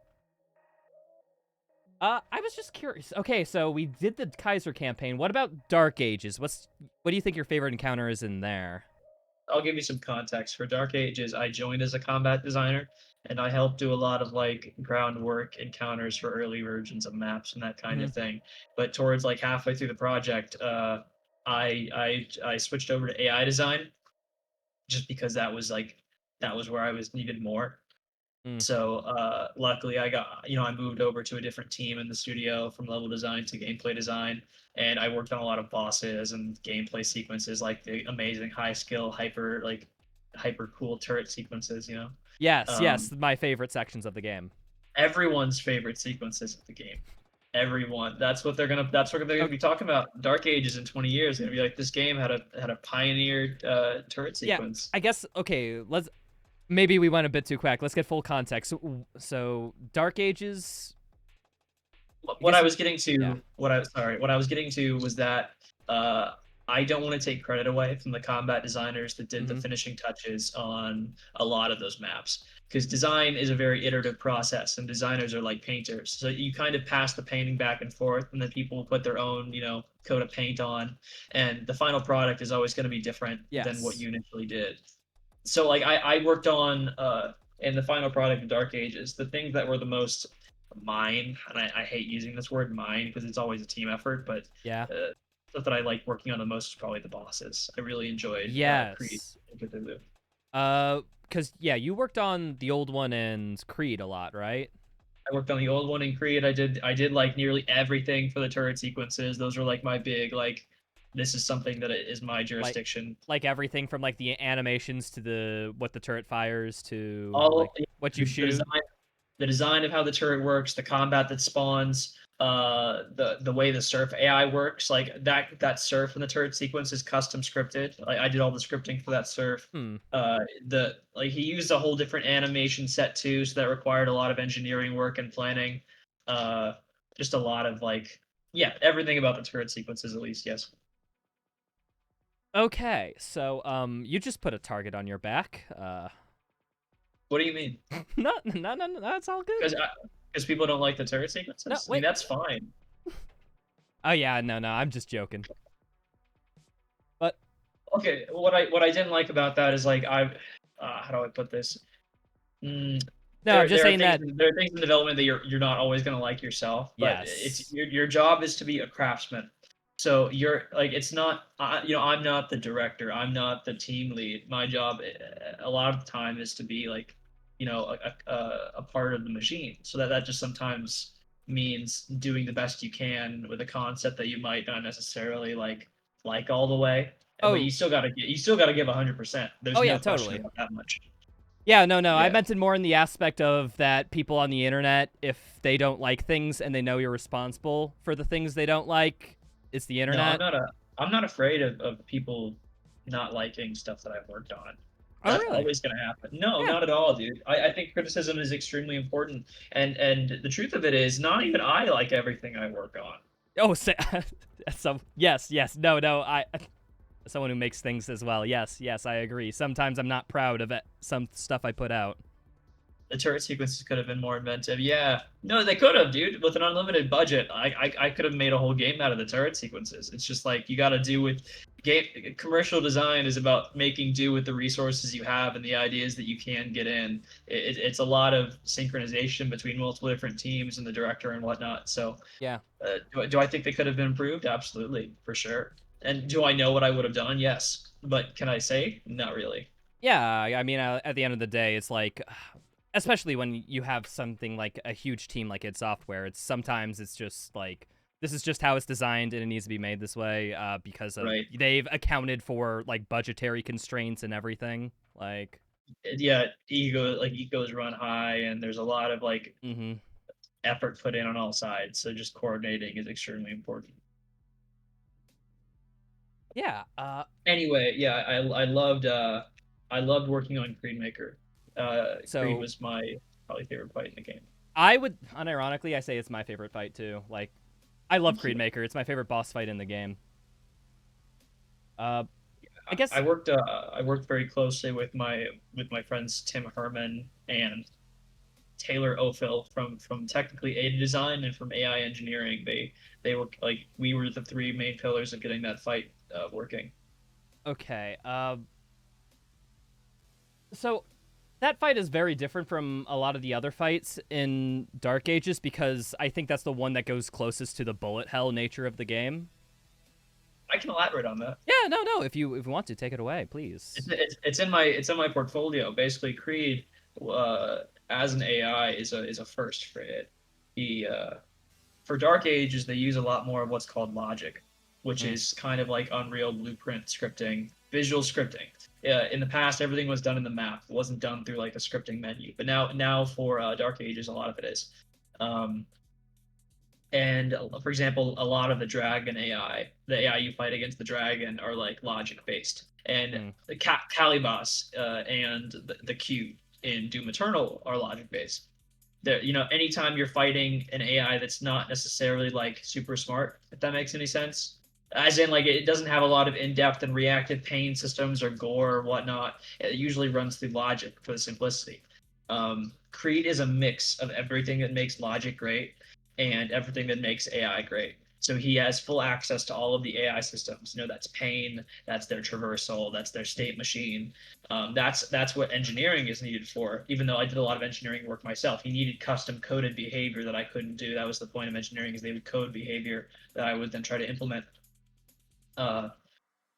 I was just curious. Okay, so we did the Kaiser campaign. What about Dark Ages? What do you think your favorite encounter is in there? I'll give you some context. For Dark Ages, I joined as a combat designer, and I helped do a lot of like groundwork encounters for early versions of maps and that kind Hmm. of thing. But towards like halfway through the project, I switched over to AI design just because that was where I was needed more. Mm. So luckily, I moved over to a different team in the studio from level design to gameplay design, and I worked on a lot of bosses and gameplay sequences, like the amazing high skill hyper cool turret sequences. Yes, Um, my favorite sections of the game. Everyone's favorite sequences of the game. Everyone. That's what they're gonna Okay, be talking about. Dark Ages in 20 years. They're gonna be like, this game had a pioneered turret yeah, sequence. I guess okay. Maybe we went a bit too quick. Let's get full context. So Dark Ages. I What guess I you. was getting Yeah. to, what I was getting to was that uh, I don't want to take credit away from the combat designers that did the Hmm. finishing touches on a lot of those maps. Because design is a very iterative process, and designers are like painters. So you kind of pass the painting back and forth, and then people will put their own, coat of paint on, and the final product is always going to be different than what Yes. you initially did. So like I worked on in the final product of Dark Ages, the things that were the most mine, and I hate using this word mine because it's always a team effort, but Yeah. stuff that I like working on the most is probably the bosses. I really enjoyed Creed Yes. and Cthulhu. Because yeah, you worked on the old one and Creed a lot, right? I worked on the old one in Creed. I did like nearly everything for the turret sequences. Those were like my big like this is something that is my Like, jurisdiction. like everything from like the animations to the what the turret fires to like All what you the shoot. design of how the turret works, the combat that spawns, the way the surf AI works, like that surf in the turret sequence is custom scripted. Like I did all the scripting for that surf. Hmm. The like he used a whole different animation set too, so that required a lot of engineering work and planning. Uh, just a lot of like yeah, everything about the turret sequences at least, yes. Okay, so you just put a target on your back. What do you mean? No, that's all good. Because people don't like the turret No, sequences? I mean, wait. that's fine. Oh yeah, no, I'm just joking. But Okay, what I didn't like about that is like how do I put this? Mm, no, I'm just there are saying things that there are things in development that you're not always gonna like yourself, but it's yes. your job is to be a craftsman. So you're like it's not I'm not the director, I'm not the team lead. My job a lot of the time is to be like a part of the machine. So that just sometimes means doing the best you can with a concept that you might not necessarily like all the way. But Oh, you still gotta give 100%. oh There's yeah, no question totally. about that much. Yeah, no. I Yeah. meant it more in the aspect of that people on the internet, if they don't like things and they know you're responsible for the things they don't like, it's the No, internet. I'm not afraid of people not liking stuff that I've worked on. Oh, That's really? always gonna happen. No, Yeah. not at all, dude. I think criticism is extremely important. And the truth of it is not even I like everything I work on. Oh, so yes. No. I someone who makes things as well. Yes, I agree. Sometimes I'm not proud of it, some stuff I put out. The turret sequences could have been more inventive. Yeah. No, they could have, dude. With an unlimited budget, I could have made a whole game out of the turret sequences. It's just like you got to do with game commercial design is about making do with the resources you have and the ideas that you can get in. It's a lot of synchronization between multiple different teams and the director and whatnot. So, Yeah. do I think they could have been improved? Absolutely, for sure. And do I know what I would have done? Yes. But can I say? Not really. Yeah, I mean, at the end of the day, it's like, especially when you have something like a huge team like id Software, it's just like this is just how it's designed and it needs to be made this way because of Right. they've accounted for like budgetary constraints and everything. Like, Yeah, egos run high, and there's a lot of like mm-hmm. effort put in on all sides. So just coordinating is extremely important. Yeah. Anyway, yeah, I loved working on Creed Maker. Creed So was my probably favorite fight in the game. I would, unironically, I say it's my favorite fight too. Like, I love Creed Maker. It's my favorite boss fight in the game. Uh, I guess I worked very closely with my friends Tim Herman and Taylor Ophil from technically Ada Design and from AI engineering. They were like we were the three main pillars of getting that fight working. okay. So that fight is very different from a lot of the other fights in Dark Ages because I think that's the one that goes closest to the bullet hell nature of the game. I can elaborate on that. Yeah, no. If you want to take it away, please. It's in my portfolio. Basically, Creed as an AI is a first for it. He For Dark Ages they use a lot more of what's called logic, which Mm, is kind of like Unreal Blueprint scripting, visual scripting. In the past, everything was done in the map. It wasn't done through like a scripting menu. But now for Dark Ages, a lot of it is. Um, and for example, a lot of the dragon AI, the AI you fight against the dragon, are like logic based. And mm, the Calibos and the Q in Doom Eternal are logic based. There, anytime you're fighting an AI that's not necessarily like super smart, if that makes any sense. As in, like, it doesn't have a lot of in-depth and reactive pain systems or gore or whatnot. It usually runs through logic for the simplicity. Creed is a mix of everything that makes logic great and everything that makes AI great. So he has full access to all of the AI systems. That's pain, that's their traversal, that's their state machine. That's what engineering is needed for. Even though I did a lot of engineering work myself, he needed custom coded behavior that I couldn't do. That was the point of engineering, is they would code behavior that I would then try to implement. Uh,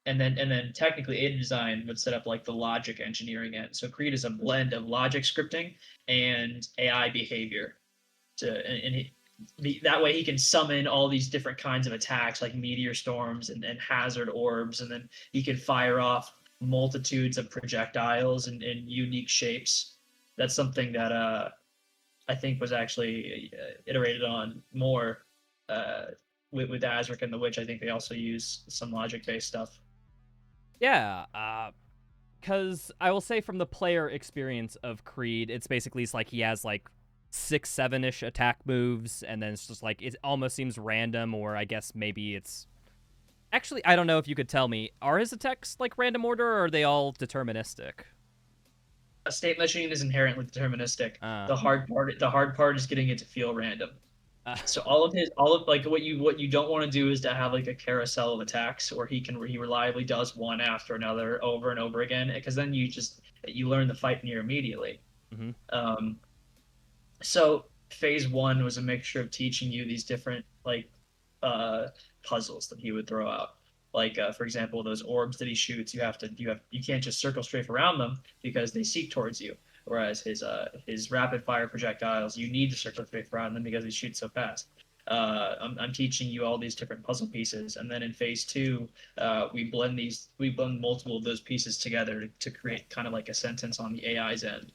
and then technically Ada Design would set up like the logic engineering end. So Creed is a blend of logic scripting and AI behavior that way he can summon all these different kinds of attacks like meteor storms and hazard orbs, and then he can fire off multitudes of projectiles in unique shapes. That's something that I think was actually iterated on more uh, with Azric and the Witch. I think they also use some logic based stuff. yeah. Because I will say from the player experience of Creed, it's like he has like 6, 7-ish attack moves, and then it's just like it almost seems random, or I guess maybe it's actually I don't know if you could tell me, are his attacks like random order, or are they all deterministic? A state machine is inherently deterministic. Uh, The hard part is getting it to feel random. uh So all of like what you don't want to do is to have like a carousel of attacks where he reliably does one after another over and over again, because then you learn the fight near immediately. mm-hmm. Um, so phase one was a mixture of teaching you these different like uh, puzzles that he would throw out. Like for example, those orbs that he shoots, you can't just circle strafe around them because they seek towards you. Whereas his rapid fire projectiles, you need to circle strafe around them because he shoots so fast. I'm teaching you all these different puzzle pieces, and then in phase two, we blend multiple of those pieces together to create kind of like a sentence on the AI's end.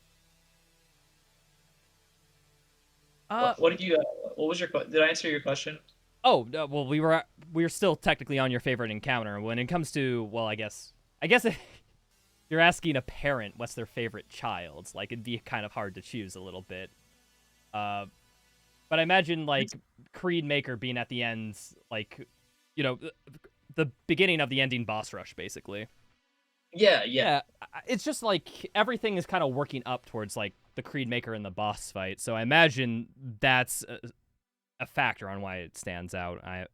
uh What did you? What was your? Did I answer your question? oh no, well we were still technically on your favorite encounter when it comes to, well, I guess if you're asking a parent what's their favorite child, like it'd be kind of hard to choose a little bit. Uh, but I imagine like Creed Maker being at the end, like you know, the beginning of the ending boss rush, basically. Yeah, yeah. Yeah, it's just like everything is kind of working up towards like the Creed Maker and the boss fight. So I imagine that's a factor on why it stands out. I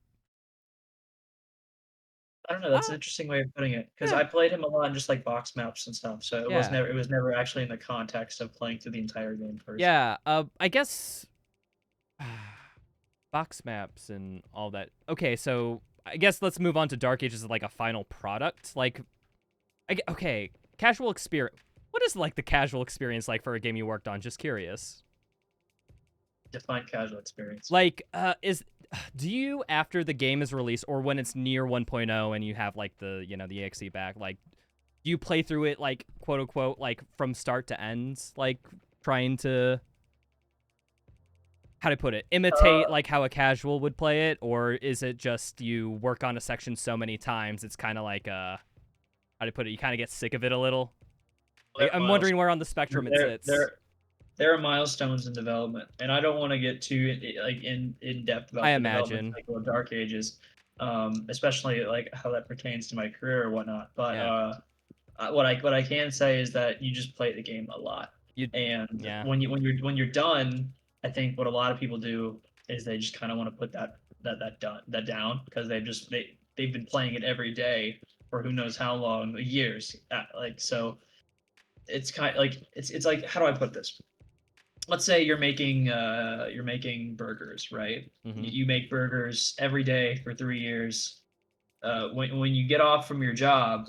don't know. That's an Ah, interesting way of putting it because yeah, I played him a lot in just like box maps and stuff. So yeah, it was never actually in the context of playing through the entire game first. yeah. I guess box maps and all that. Okay, so I guess let's move on to Dark Ages as like a final product. Like, okay, casual experience. What is like the casual experience like for a game you worked on? Just curious. Define casual experience. Like, is do you after the game is released or when it's near 1.0 and you have like the EXE back, like do you play through it like quote unquote like from start to end, like trying to how to put it, Uh, imitate like how a casual would play it, or is it just you work on a section so many times it's kind of like how to put it, you kind of get sick of it a little? Like, they're I'm wondering where milestones. on the spectrum it They're sits. they're there are milestones in development, and I don't want to get too in depth I about the development imagine. cycle of Dark Ages, especially like how that pertains to my career or whatnot. But Yeah. what I can say is that you just play the game a lot, You. and Yeah. when you're done, I think what a lot of people do is they just kind of want to put that down because they've been playing it every day for who knows how long, years. Like so, it's kind like it's like how do I put this? Let's say you're making burgers, right? Mm-hmm. You make burgers every day for 3 years. When you get off from your job,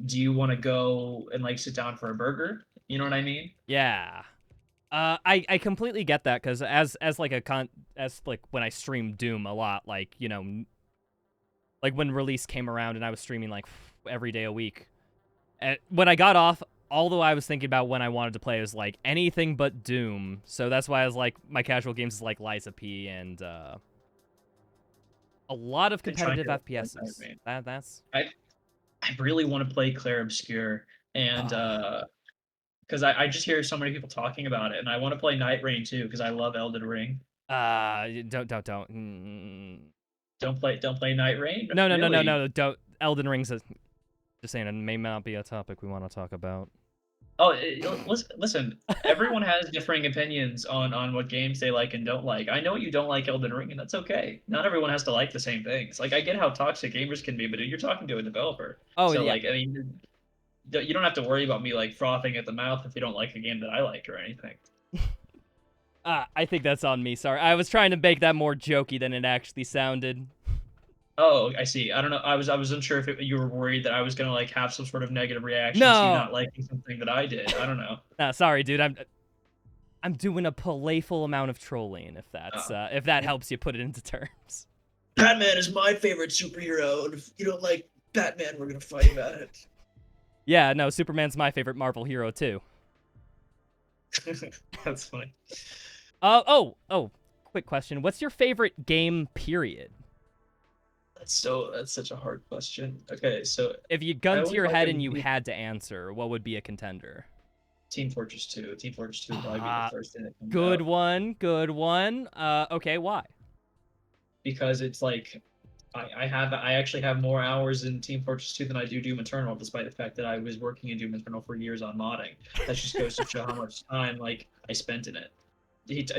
do you want to go and like sit down for a burger? You know what I mean? Yeah. I completely get that because as like as like when I stream Doom a lot, like like when release came around and I was streaming like every day a week. And when I got off, although I was thinking about when I wanted to play, it was like anything but Doom. So that's why I was like my casual games is like Liza P and a lot of Been trying competitive to like that, FPSs. man. That's I really want to play Clair Obscur and because I just hear so many people talking about it, and I want to play Night Rain too because I love Elden Ring. don't. Don't play Night Rain, No, really? no, don't. Elden Ring's just saying it may not be a topic we want to talk about. Oh, listen. Everyone has differing opinions on what games they like and don't like. I know you don't like Elden Ring, and that's okay. Not everyone has to like the same things. Like I get how toxic gamers can be, but you're talking to a developer, Oh so yeah. like I mean, you don't have to worry about me like frothing at the mouth if you don't like a game that I like or anything. I think that's on me. Sorry, I was trying to make that more jokey than it actually sounded. Oh, I see. I don't know. I was unsure if you were worried that I was gonna like have some sort of negative reaction to you No, not liking something that I did. I don't know. sorry, dude. I'm doing a playful amount of trolling. If that Well, helps you put it into terms. Batman is my favorite superhero, and if you don't like Batman, we're gonna fight about it. Yeah, no, Superman's my favorite Marvel hero too. That's funny. Oh. Quick question. What's your favorite game? Period. That's such a hard question. Okay, so If you I gun to always your like head a and you had to answer, what would be a contender? Team Fortress 2. Team Fortress 2 would probably be the Ah, first thing that comes good out one. Good one. Okay, why? because it's like I actually have more hours in Team Fortress 2 than I do Doom Eternal, despite the fact that I was working in Doom Eternal for years on modding. That just goes to show how much time like I spent in it.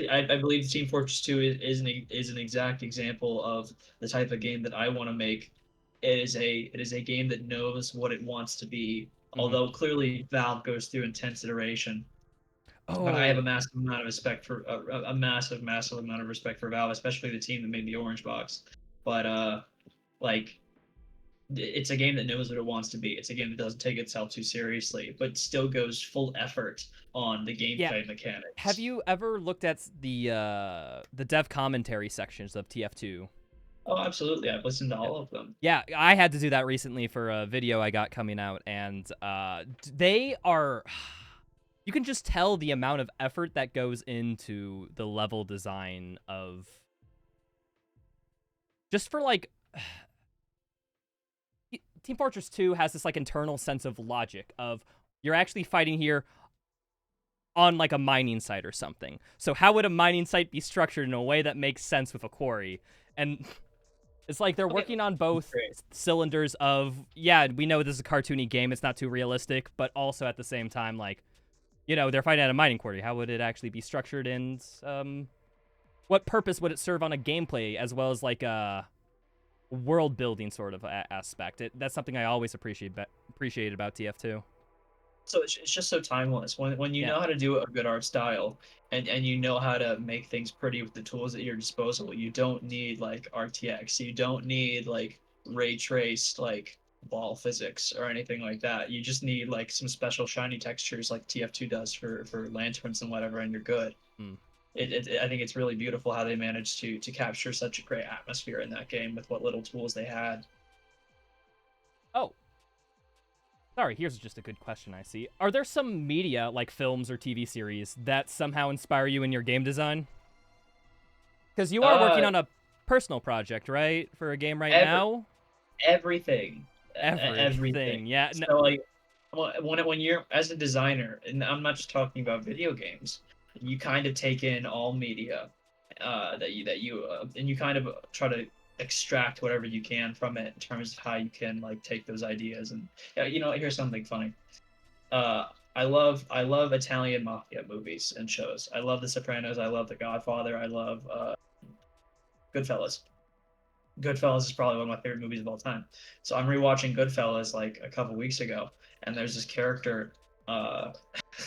I believe Team Fortress 2 is an exact example of the type of game that I want to make. It is a game that knows what it wants to be, Hmm. although clearly Valve goes through intense iteration. But I have a Oh, massive amount of respect for a massive amount of respect for Valve, especially the team that made the Orange Box. But like it's a game that knows what it wants to be. It's a game that doesn't take itself too seriously, but still goes full effort on the yeah. gameplay Have mechanics. you ever looked at the dev commentary sections of TF2? Oh, absolutely. I've listened to Yeah. all of them. Yeah, I had to do that recently for a video I got coming out, and they are. You can just tell the amount of effort that goes into the level design of just for like Team Fortress 2 has this like internal sense of logic of you're actually fighting here on like a mining site or something. So how would a mining site be structured in a way that makes sense with a quarry? And it's like they're Okay, working on both great. cylinders of, yeah, we know this is a cartoony game, it's not too realistic, but also at the same time, like, they're fighting at a mining quarry. How would it actually be structured, and what purpose would it serve on a gameplay as well as like a world building sort of aspect? That's something I always appreciate about TF2. So it's just so timeless when you Yeah. know how to do a good art style and you know how to make things pretty with the tools at your disposal. You don't need like RTX. You don't need like ray traced like ball physics or anything like that. You just need like some special shiny textures like TF2 does for lanterns and whatever, and you're good. Hmm. I think it's really beautiful how they managed to capture such a great atmosphere in that game with what little tools they had. Oh, sorry, here's just a good question I see. Are there some media, like films or TV series, that somehow inspire you in your game design? Because you are working Uh, on a personal project, right? For a game right every, now? everything, everything. Everything. Yeah. No, So like, when you're as a designer, and I'm not just talking about video games, you kind of take in all media, and you kind of try to extract whatever you can from it in terms of how you can like take those ideas and here's something funny. Uh, I love Italian mafia movies and shows. I love The Sopranos. I love The Godfather. I love Goodfellas. Goodfellas is probably one of my favorite movies of all time. So I'm rewatching Goodfellas like a couple weeks ago, and there's this character. Uh,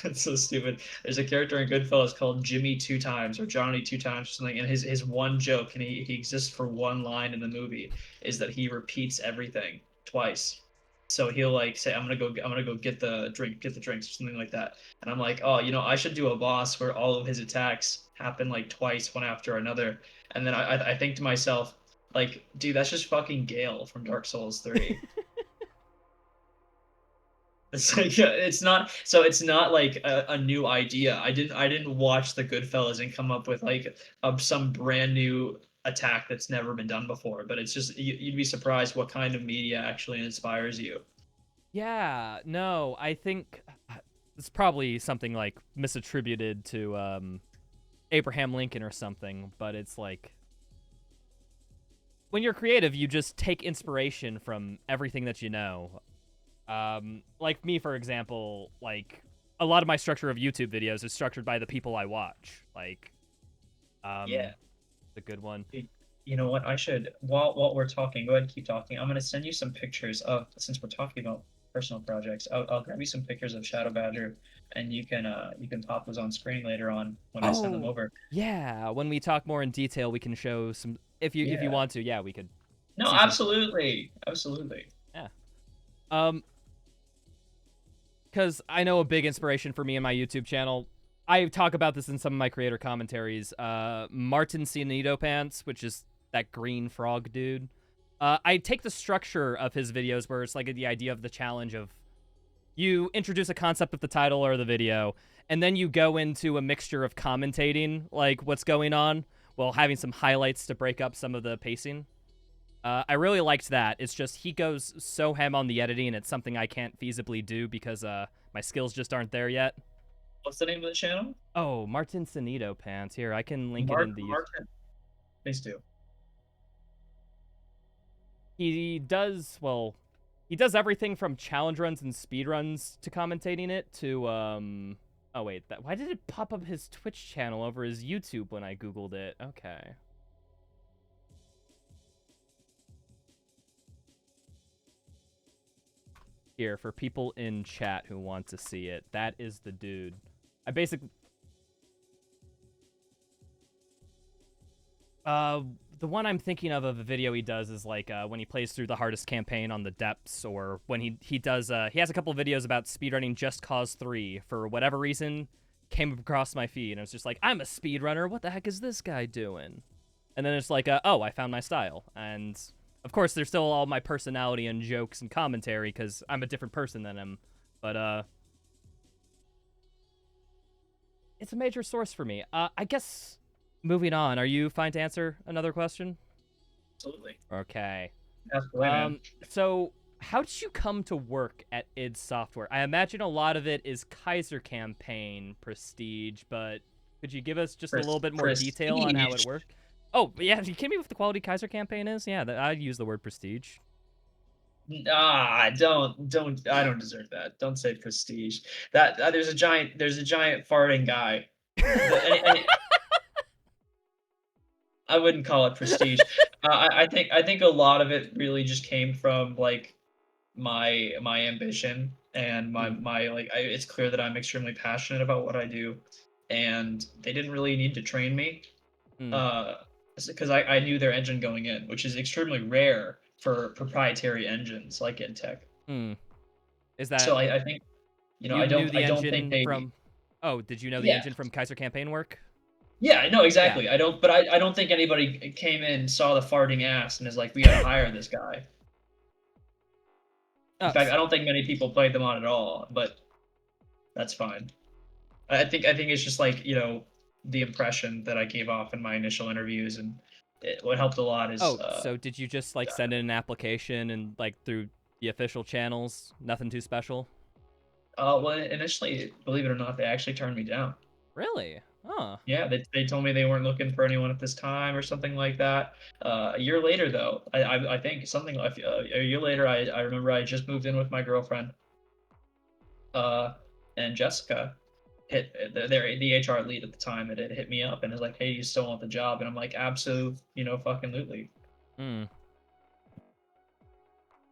it's so stupid. There's a character in Goodfellas called Jimmy Two Times or Johnny Two Times or something, and his one joke, and he exists for one line in the movie, is that he repeats everything twice. So he'll like say, I'm gonna go get the drinks," or something like that. And I'm like, oh, I should do a boss where all of his attacks happen like twice, one after another. And then I think to myself, like, dude, that's just fucking Gale from Dark Souls 3. It's like it's not like a new idea. I didn't watch the Goodfellas and come up with like some brand new attack that's never been done before. But it's just you'd be surprised what kind of media actually inspires you. yeah. No, I think it's probably something like misattributed to Abraham Lincoln or something, but it's like when you're creative, you just take inspiration from everything that you know. Like me, for example, like a lot of my structure of YouTube videos is structured by the people I watch. Like, Yeah. the good one. You know what? I should while we're talking, go ahead and keep talking. I'm gonna send you some pictures of since we're talking about personal projects. I'll grab you some pictures of Shadow Badger, and you can pop those on screen later on when I send them Oh, over. yeah. When we talk more in detail, we can show some. If you Yeah. want to, yeah, we could No, see some. absolutely, absolutely. Yeah. Um, because I know a big inspiration for me and my YouTube channel. I talk about this in some of my creator commentaries. Martin Cianito Pants, which is that green frog dude. I take the structure of his videos where it's like the idea of the challenge of you introduce a concept of the title or the video, and then you go into a mixture of commentating, like what's going on, while having some highlights to break up some of the pacing. I really liked that. It's just he goes so ham on the editing, it's something I can't feasibly do because my skills just aren't there yet. What's the name of the channel? Oh, Martin Cianito Pants. Here, I can link it Mark in the. Martin. Please do. He does well. He does everything from challenge runs and speed runs to commentating it to Oh wait, why did it pop up his Twitch channel over his YouTube when I googled it? Okay. Here for people in chat who want to see it. That is the dude. I basically the one I'm thinking of a video he does is like when he plays through the hardest campaign on the depths, or when he does he has a couple of videos about speedrunning Just Cause 3 for whatever reason came across my feed and I was just like, I'm a speedrunner, what the heck is this guy doing? And then it's like oh, I found my style. And of course there's still all my personality and jokes and commentary because I'm a different person than him, but it's a major source for me. I guess moving on, are you fine to answer another question? Absolutely. Okay. Ask away, man. So how did you come to work at id Software? I imagine a lot of it is Kaiser campaign prestige, but could you give us just a little bit more detail on how it worked? Oh, yeah, you kidding me with the quality Kaiser campaign is? Yeah, I'd use the word prestige. Don't. I don't deserve that. Don't say prestige. That there's a giant farting guy. I wouldn't call it prestige. I think a lot of it really just came from like my ambition and my like. It's clear that I'm extremely passionate about what I do, and they didn't really need to train me, Mm. uh, because I knew their engine going in, which is extremely rare for proprietary engines like InTech. Mm. Is that So I think you knew I the don't think engine they. from? Oh, did you know the Yeah. engine from Kaiser campaign work? Yeah, no, Yeah. exactly. I don't think anybody came in, saw the farting ass, and is like, we gotta hire this guy. In Oh, fact, I don't think many people played them on at all, but that's fine. I think it's just like, the impression that I gave off in my initial interviews, and what helped a lot is Oh, so did you just like send in an application and like through the official channels? Nothing too special? well, initially, believe it or not, they actually turned me down. Really? Huh. Yeah, they told me they weren't looking for anyone at this time or something like that. A year later, though, I think something like a year later, I remember I just moved in with my girlfriend, uh, and Jessica hit the HR lead at the time, and it hit me up and is like, "Hey, you still want the job?" And I'm like, "Absolute, fucking lutely." Hmm. Oh,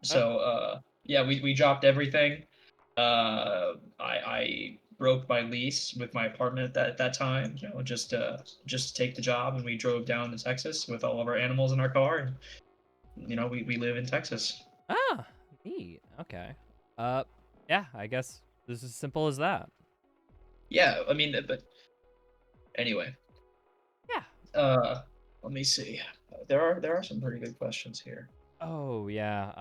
So yeah, we dropped everything. I broke my lease with my apartment at that time, just to take the job, and we drove down to Texas with all of our animals in our car, and we live in Texas. ah, neat. Okay. Uh, yeah, I guess this is as simple as that. Yeah, I mean, but anyway, Yeah. uh, let me see. There are some pretty good questions here. Oh, yeah.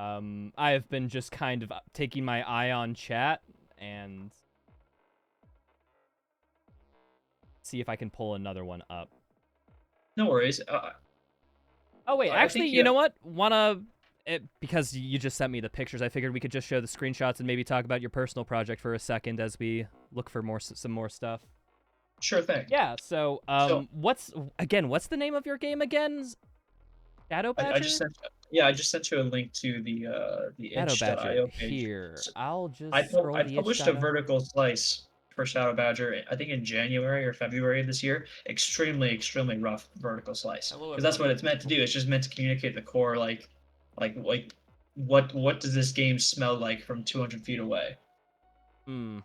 I have been just kind of taking my eye on chat and see if I can pull another one up. No worries. Oh, wait, I actually, think you know what? Because you just sent me the pictures, I figured we could just show the screenshots and maybe talk about your personal project for a second as we look for some more stuff. sure thing. Yeah, so, So what's the name of your game again? Shadow I just Badger? sent I just sent you a link to the Shadow Badger. itch.io page. Here. I'll I just pu- scroll I the published a itch.io. vertical slice for Shadow Badger, I think in January or February of this year. Extremely rough vertical slice Hello, because that's what everybody. it's meant to do. It's just meant to communicate the core, like what does this game smell like from 200 feet away? Hmm.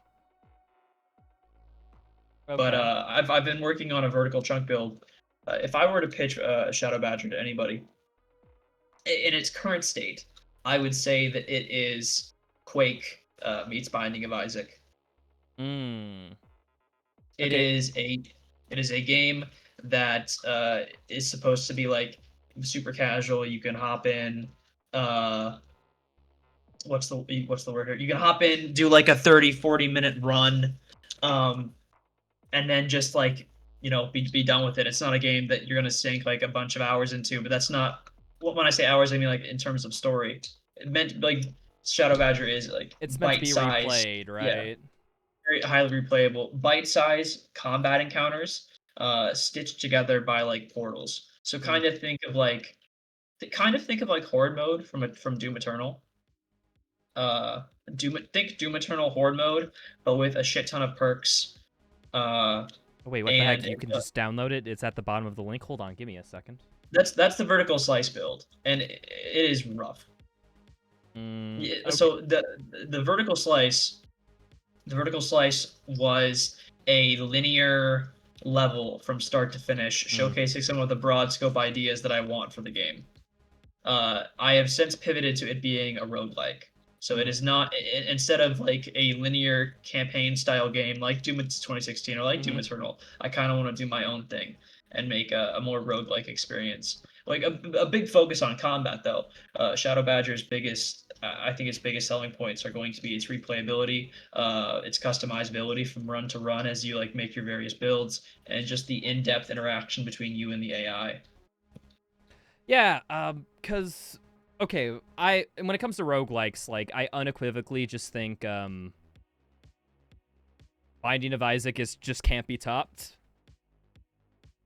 But Okay. I've been working on a vertical chunk build. If I were to pitch Shadow Badger to anybody in its current state, I would say that it is Quake meets Binding of Isaac. Hmm. It Okay. is a it is a game that is supposed to be like super casual. You can hop in. Uh, what's the word here? You can hop in, do like a 30-40 minute run, um, and then just like be done with it. It's not a game that you're gonna sink like a bunch of hours into. But that's not when I say hours, I mean like in terms of story. It meant like Shadow Badger is like It's meant to bite be size. replayed, Yeah, right? very highly replayable, bite-sized combat encounters, stitched together by like portals. So Hmm. kind of think of like horde mode from Doom Eternal. Doom Eternal horde mode, but with a shit ton of perks. Uh, Oh, wait, what the heck? and You can just download it? It's at the bottom of the link. Hold on, give me a second. that's the vertical slice build, and it is rough. Mm, Yeah, okay. so the vertical slice The vertical slice was a linear level from start to finish, Mm, showcasing some of the broad scope ideas that I want for the game. I have since pivoted to it being a roguelike. So it mm, is not, instead of like a linear campaign style game like Doom 2016 or like Doom mm-hmm. Eternal, I kind of want to do my own thing and make a more roguelike experience. Like a big focus on combat though. Shadow Badger's I think its biggest selling points are going to be its replayability, its customizability from run to run as you like make your various builds, and just the in-depth interaction between you and the AI. Yeah, cause okay, when it comes to roguelikes, like I unequivocally just think Binding of Isaac is just can't be topped.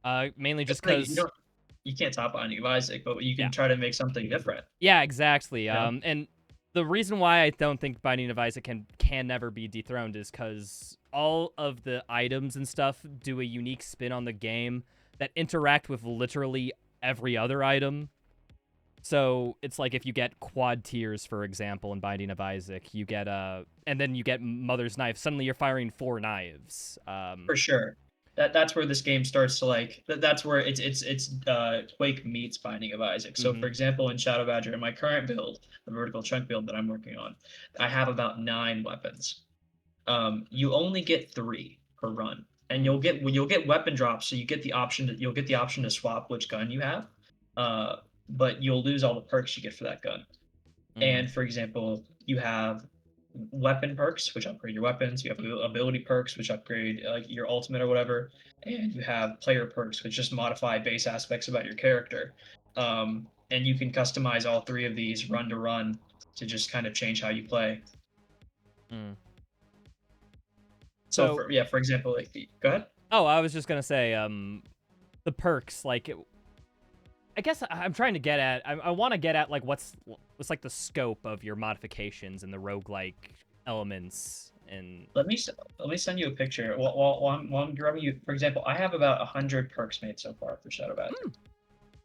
Mainly That's just the thing, cause you can't top Binding of Isaac, but you yeah. can try to make something different. Yeah, exactly. You know, And the reason why I don't think Binding of Isaac can never be dethroned is because all of the items and stuff do a unique spin on the game that interact with literally every other item. So it's like if you get quad tiers, for example, in Binding of Isaac, you get and then you get Mother's Knife. Suddenly you're firing 4 knives. for sure. That's where this game starts to like. That's where it's Quake meets Binding of Isaac. So Mm-hmm. for example, in Shadow Badger, in my current build, the vertical chunk build that I'm working on, I have about 9 weapons. You only get 3 per run, and Mm, you'll get weapon drops. So you'll get the option to swap which gun you have, uh, but you'll lose all the perks you get for that gun. mm, And for example, you have weapon perks, which upgrade your weapons. You have ability perks, which upgrade like your ultimate or whatever, and you have player perks, which just modify base aspects about your character. And you can customize all three of these run to run to just kind of change how you play. Mm. So So, for yeah, for example, like go ahead. oh, I was just gonna say, the perks, like, I guess I'm trying to get at, I want to get at, like, what's like the scope of your modifications and the roguelike elements, and Let me send you a picture. While I'm grabbing you, for example, I have about 100 perks made so far for Shadow Badger.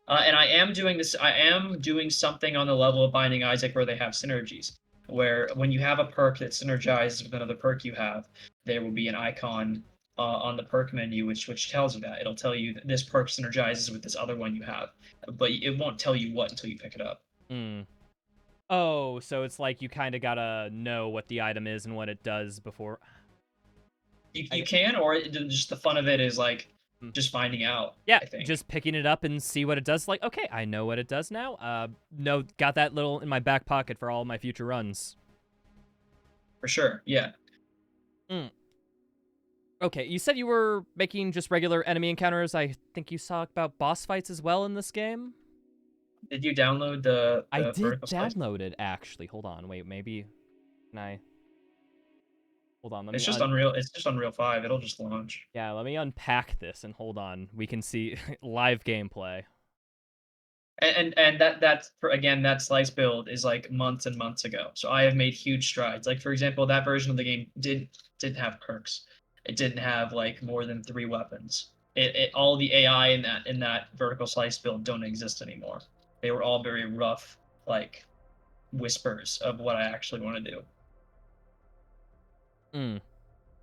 And I am doing this. I am doing something on the level of Binding Isaac where they have synergies. Where when you have a perk that synergizes with another perk you have, there will be an icon on the perk menu which tells you that. It'll tell you that this perk synergizes with this other one you have, but it won't tell you what until you pick it up. mm. Oh, so it's like you kind of gotta know what the item is and what it does before. You can, or just the fun of it is like Mm. just finding out. Yeah, I think just picking it up and see what it does. Like, okay, I know what it does now. No, got that little in my back pocket for all my future runs. for sure. Yeah. Mm. Okay, you said you were making just regular enemy encounters. I think you saw about boss fights as well in this game. Did you download the I did vertical slice? download it, actually. Hold on, wait, maybe... Can I... Hold on, let It's me just Unreal. It's just Unreal 5. It'll just launch. Yeah, let me unpack this, and hold on. We can see live gameplay. And that's for again that slice build is like months and months ago. So I have made huge strides. Like for example, that version of the game didn't have perks. It didn't have like more than 3 weapons. It all the AI in that vertical slice build don't exist anymore. They were all very rough, like whispers of what I actually want to do. Mm.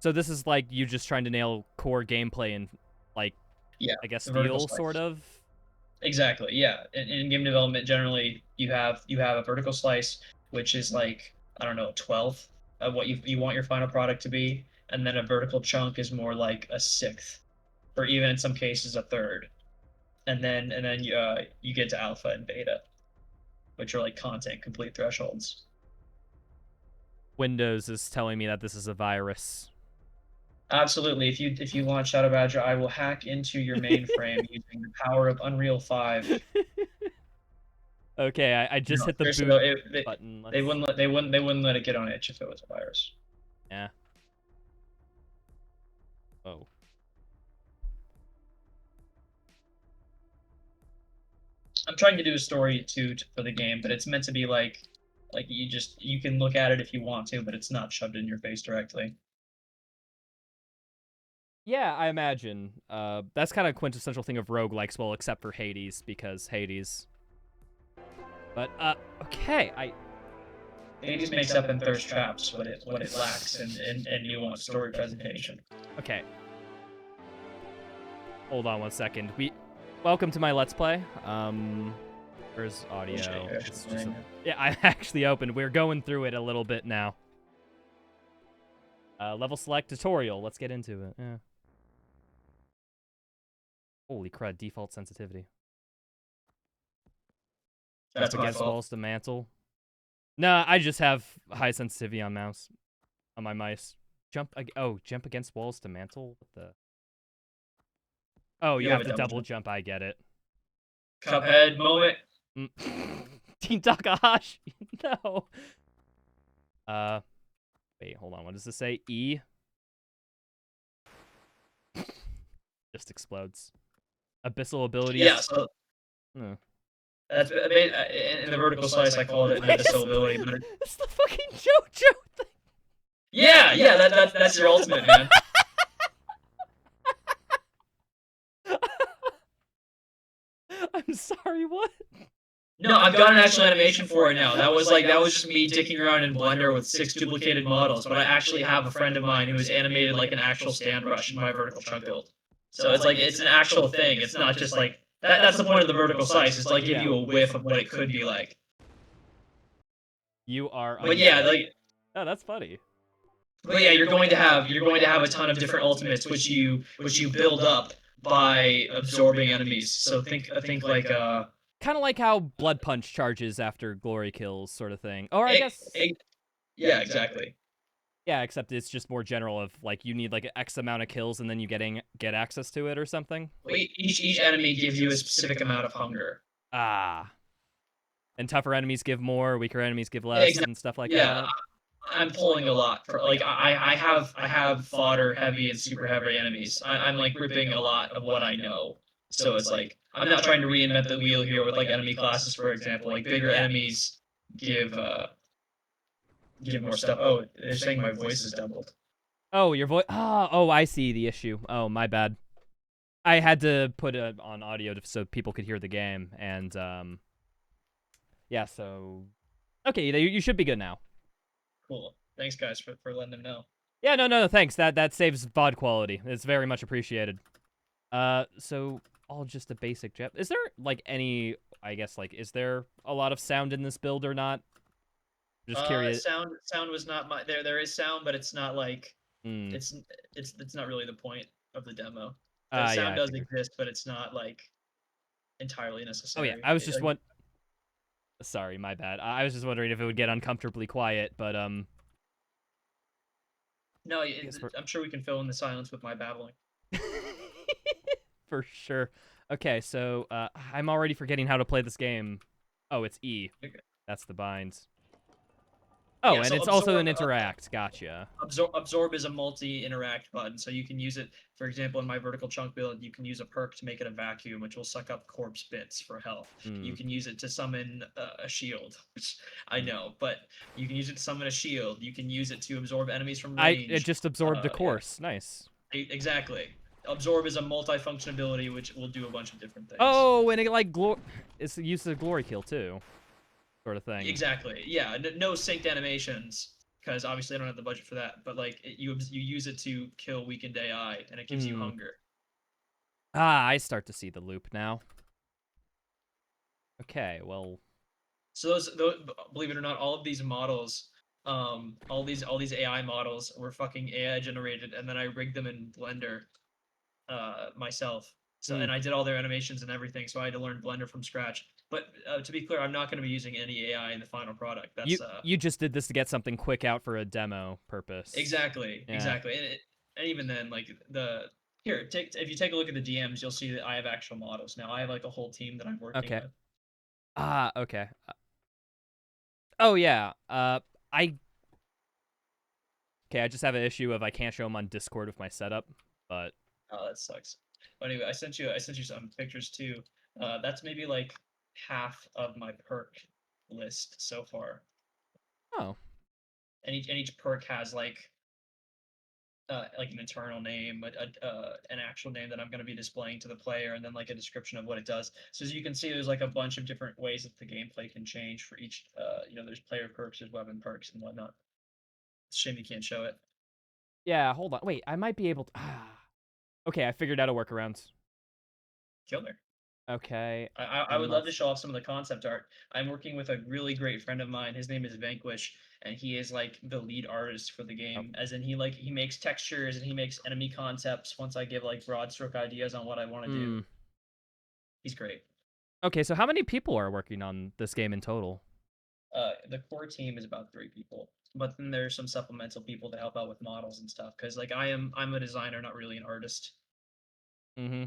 So this is like you just trying to nail core gameplay and, like, Yeah, I guess the vertical feel, sort slice. of? Exactly. Yeah. In game development, generally you have a vertical slice, which is like I don't know, 12th of what you want your final product to be, and then a vertical chunk is more like a sixth, or even in some cases a third, and then you get to alpha and beta, which are like content complete thresholds. Windows is telling me that this is a virus. Absolutely. If you launch Shadow Badger, I will hack into your mainframe using the power of Unreal 5. Okay, I just No, hit the seriously boot though, button. they Let's... wouldn't they wouldn't let it get on itch if it was a virus. Yeah. Oh. I'm trying to do a story too for the game, but it's meant to be like you can look at it if you want to, but it's not shoved in your face directly. Yeah, I imagine. That's kind of quintessential thing of roguelikes, well, except for Hades, because Hades. But, okay, Hades makes up in thirst traps what it lacks and you want story presentation. okay. Hold on one second. Welcome to my Let's Play. Where's audio? It's just yeah, I actually opened. We're going through it a little bit now. Level select tutorial. Let's get into it. Yeah. Holy crud, default sensitivity. That's Jump my against fault. walls to mantle. Nah, I just have high sensitivity on my mice. Jump against walls to mantle? What the? Oh, you have to double jump. I get it. Cuphead moment. Team Takahashi. No. Wait, hold on. What does this say? E? Just explodes. Abyssal abilities. Yeah, so that's in the vertical slice. I called it an abyssal ability, but it's the fucking JoJo thing. Yeah, that's your ultimate, man. I'm sorry, what? No, I've got an actual animation for it now. That was just me dicking around in Blender with 6 duplicated models, but I actually have a friend of mine who has animated like an actual stand rush in my vertical chunk build. So it's like it's an actual thing. It's not just like that's the point of the vertical slice, is to like give you a whiff of what it could be like. You are But yeah, like oh, that's funny. but yeah, you're going to have a ton of different ultimates which you build up by absorbing enemies. So think like kind of like how Blood Punch charges after glory kills, sort of thing. Or I guess Yeah, exactly. Yeah, except it's just more general of like you need like X amount of kills and then you get access to it or something. Each enemy gives you a specific amount of hunger. Ah, and tougher enemies give more, weaker enemies give less, Exactly. and stuff like Yeah, that. I'm pulling a lot for like I have fodder heavy and super heavy enemies. I'm like ripping a lot of what I know. So it's like I'm not trying to reinvent the wheel here with like enemy classes, for example. Like bigger Yeah. enemies give give more stuff. Oh, they're saying my voice is doubled. Oh, your voice. Oh, I see the issue. Oh, my bad. I had to put it on audio so people could hear the game, and yeah. So okay, you should be good now. Cool. Thanks guys for letting them know. Yeah, no, thanks. That saves VOD quality. It's very much appreciated. So all just a basic jet. Is there like any? I guess like, is there a lot of sound in this build or not? Just curious. Sound was not my there. There is sound, but it's not like Hmm. it's it's not really the point of the demo. The Yeah, sound I does figured. exist, but it's not like entirely Oh yeah, necessary. I was just one. Sorry, my bad. I was just wondering if it would get uncomfortably quiet, but No, I guess I'm sure we can fill in the silence with my babbling. for sure. Okay, so I'm already forgetting how to play this game. Oh, it's E. Okay. That's the bind. Oh, Yeah, and so it's also an interact. Gotcha. absorb is a multi-interact button, so you can use it. For example, in my vertical chunk build, you can use a perk to make it a vacuum, which will suck up corpse bits for health. Hmm. You can use it to summon a shield, which I know, but you can use it to summon a shield. You can use it to absorb enemies from It range. just absorbed a Yeah, course. Nice. exactly. Absorb is a multi-function ability, which will do a bunch of different things. Oh, and it like it's the use of glory kill too, sort of thing. Exactly. Yeah. No synced animations because obviously I don't have the budget for that. But like you use it to kill weakened AI and it gives you Hmm. hunger. Ah, I start to see the loop now. Okay, well. So those believe it or not, all of these models, all these AI models were fucking AI generated, and then I rigged them in Blender, myself. So Hmm. and I did all their animations and everything. So I had to learn Blender from scratch. But to be clear, I'm not going to be using any AI in the final product. You That's you just did this to get something quick out for a demo purpose. Exactly, Yeah. exactly. And even then, like here, take if you take a look at the DMs, you'll see that I have actual models now. I have like a whole team that I'm working Okay. with. Ah, okay. Oh yeah. I okay. I just have an issue of I can't show them on Discord with my setup, but Oh, that sucks. But anyway, I sent you some pictures too. That's maybe like half of my perk list so far. oh, And each perk has like an internal name, an actual name that I'm going to be displaying to the player, and then like a description of what it does. So as you can see, there's like a bunch of different ways that the gameplay can change for each. There's player perks, there's weapon perks, and whatnot. It's a shame you can't show it. yeah. Hold on. Wait, I might be able to. Okay, I figured out a workaround. Killer. Okay, I I would love to must. show off some of the concept art. I'm working with a really great friend of mine. His name is Vanquish, and he is like the lead artist for the Oh. game. As in, he makes textures and he makes enemy concepts. Once I give like broad stroke ideas on what I want to do, Hmm. he's great. Okay, so how many people are working on this game in total? The core team is about 3 people, but then there's some supplemental people to help out with models and stuff. Because like I'm a designer, not really an artist. Mm-hmm.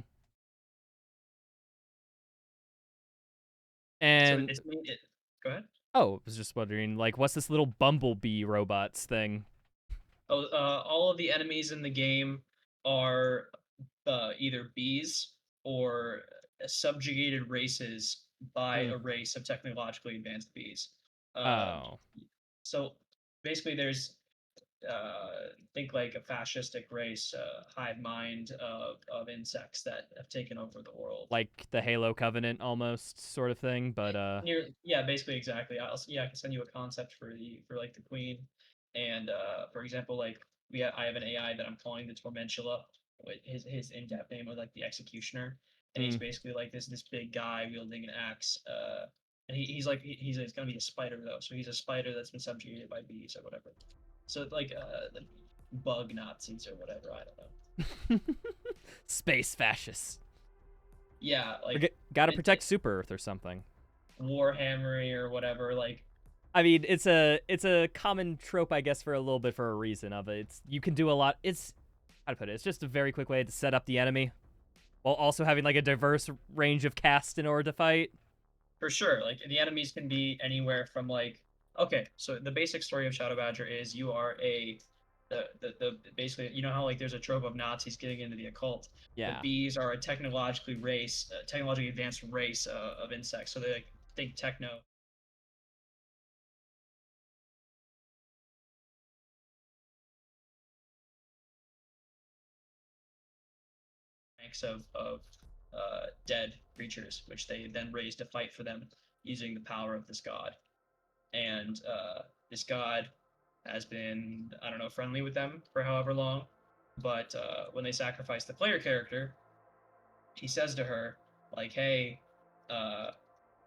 So And it's me. Go ahead. oh, I was just wondering, like, what's this little bumblebee robots thing? Oh, all of the enemies in the game are either bees or subjugated races by Hmm. a race of technologically advanced bees. Um, Oh, so basically, there's think like a fascistic race, hive mind of insects that have taken over the world. like the Halo Covenant almost sort of thing, but Yeah, basically exactly. Yeah, I can send you a concept for like the queen, and for example, like I have an AI that I'm calling the Tormentula. His in-depth name was like the Executioner, and he's hmm. basically like this big guy wielding an axe. And he's gonna be a spider though, so he's a spider that's been subjugated by bees or whatever. So like bug Nazis or whatever. I don't know. Space fascists. Yeah, like Gotta it protect Super Earth or something. Warhammery or whatever. Like I mean, it's a common trope, I guess, for a little bit for a reason of it. You can do a lot. It's how to put it. It's just a very quick way to set up the enemy while also having like a diverse range of cast in order to fight. For sure. Like the enemies can be anywhere from like okay, so the basic story of Shadow Badger is you are a the basically you know how like there's a trope of Nazis getting into the occult. The Yeah. bees are a technologically advanced race of insects. So they like think techno ranks of dead creatures, which they then raise to fight for them using the power of this god. And this god has been, I don't know, friendly with them for however long. But when they sacrifice the player character, he says to her, like, "Hey, uh,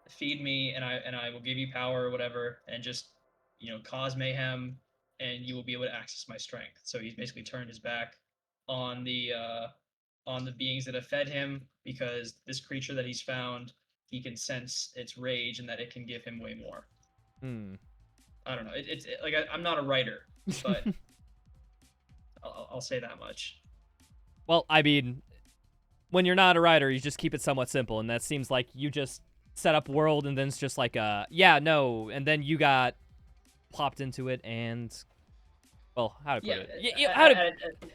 feed me, and I will give you power or whatever, and just cause mayhem, and you will be able to access my strength." So he's basically turned his back on the beings that have fed him because this creature that he's found, he can sense its rage and that it can give him way more. Hmm. I don't know. Like I'm not a writer, but I'll say that much. Well, I mean, when you're not a writer, you just keep it somewhat simple, and that seems like you just set up world, and then it's just like, yeah, no, and then you got plopped into it, and well, how to put Yeah, it? How to? at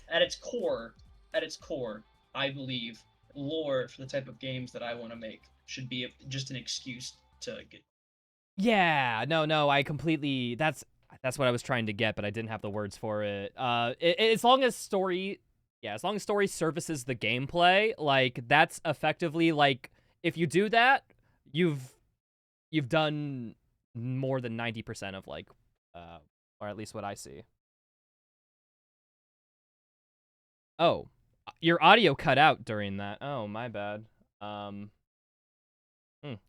at its core, I believe lore for the type of games that I want to make should be just an excuse to get. Yeah, no, I completely. That's what I was trying to get, but I didn't have the words for it. As long as story, yeah, as long as story services the gameplay, like that's effectively like if you do that, you've you've done more than 90% of like, or at least what I see. Oh, your audio cut out during that. Oh, my bad. Um,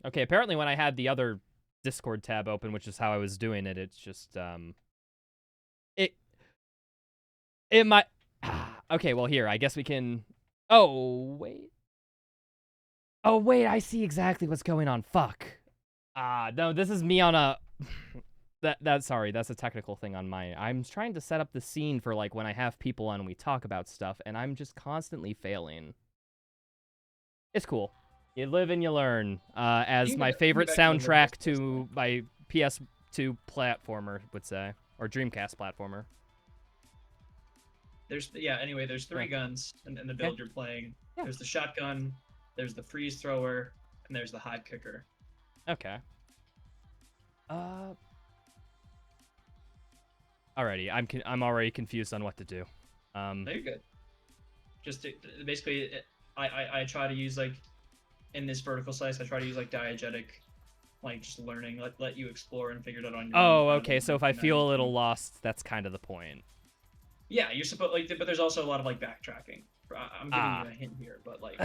okay, apparently when I had the other Discord tab open, which is how I was doing it, it's just it it might. Okay, well here, I guess we can. Oh wait. Oh wait, I see exactly what's going on. Fuck. No, this is me on a. Sorry, that's a technical thing on my. I'm trying to set up the scene for like when I have people on and we talk about stuff, and I'm just constantly failing. It's cool. You live and you learn. As my favorite soundtrack to my PS2 platformer would say, or Dreamcast platformer. Anyway, there's three guns in the build you're playing. Yeah. There's the shotgun, there's the freeze thrower, and there's the hive kicker. Okay. Alrighty, I'm already confused on what to do. No, you're good. Basically, I try to use like in this vertical slice, I try to use like diegetic, like just learning, let you explore and figure it out on your own. Oh, okay. So if I feel a little lost, that's kind of the point. Yeah, you're supposed like, but there's also a lot of like backtracking. I'm giving you a hint here, but like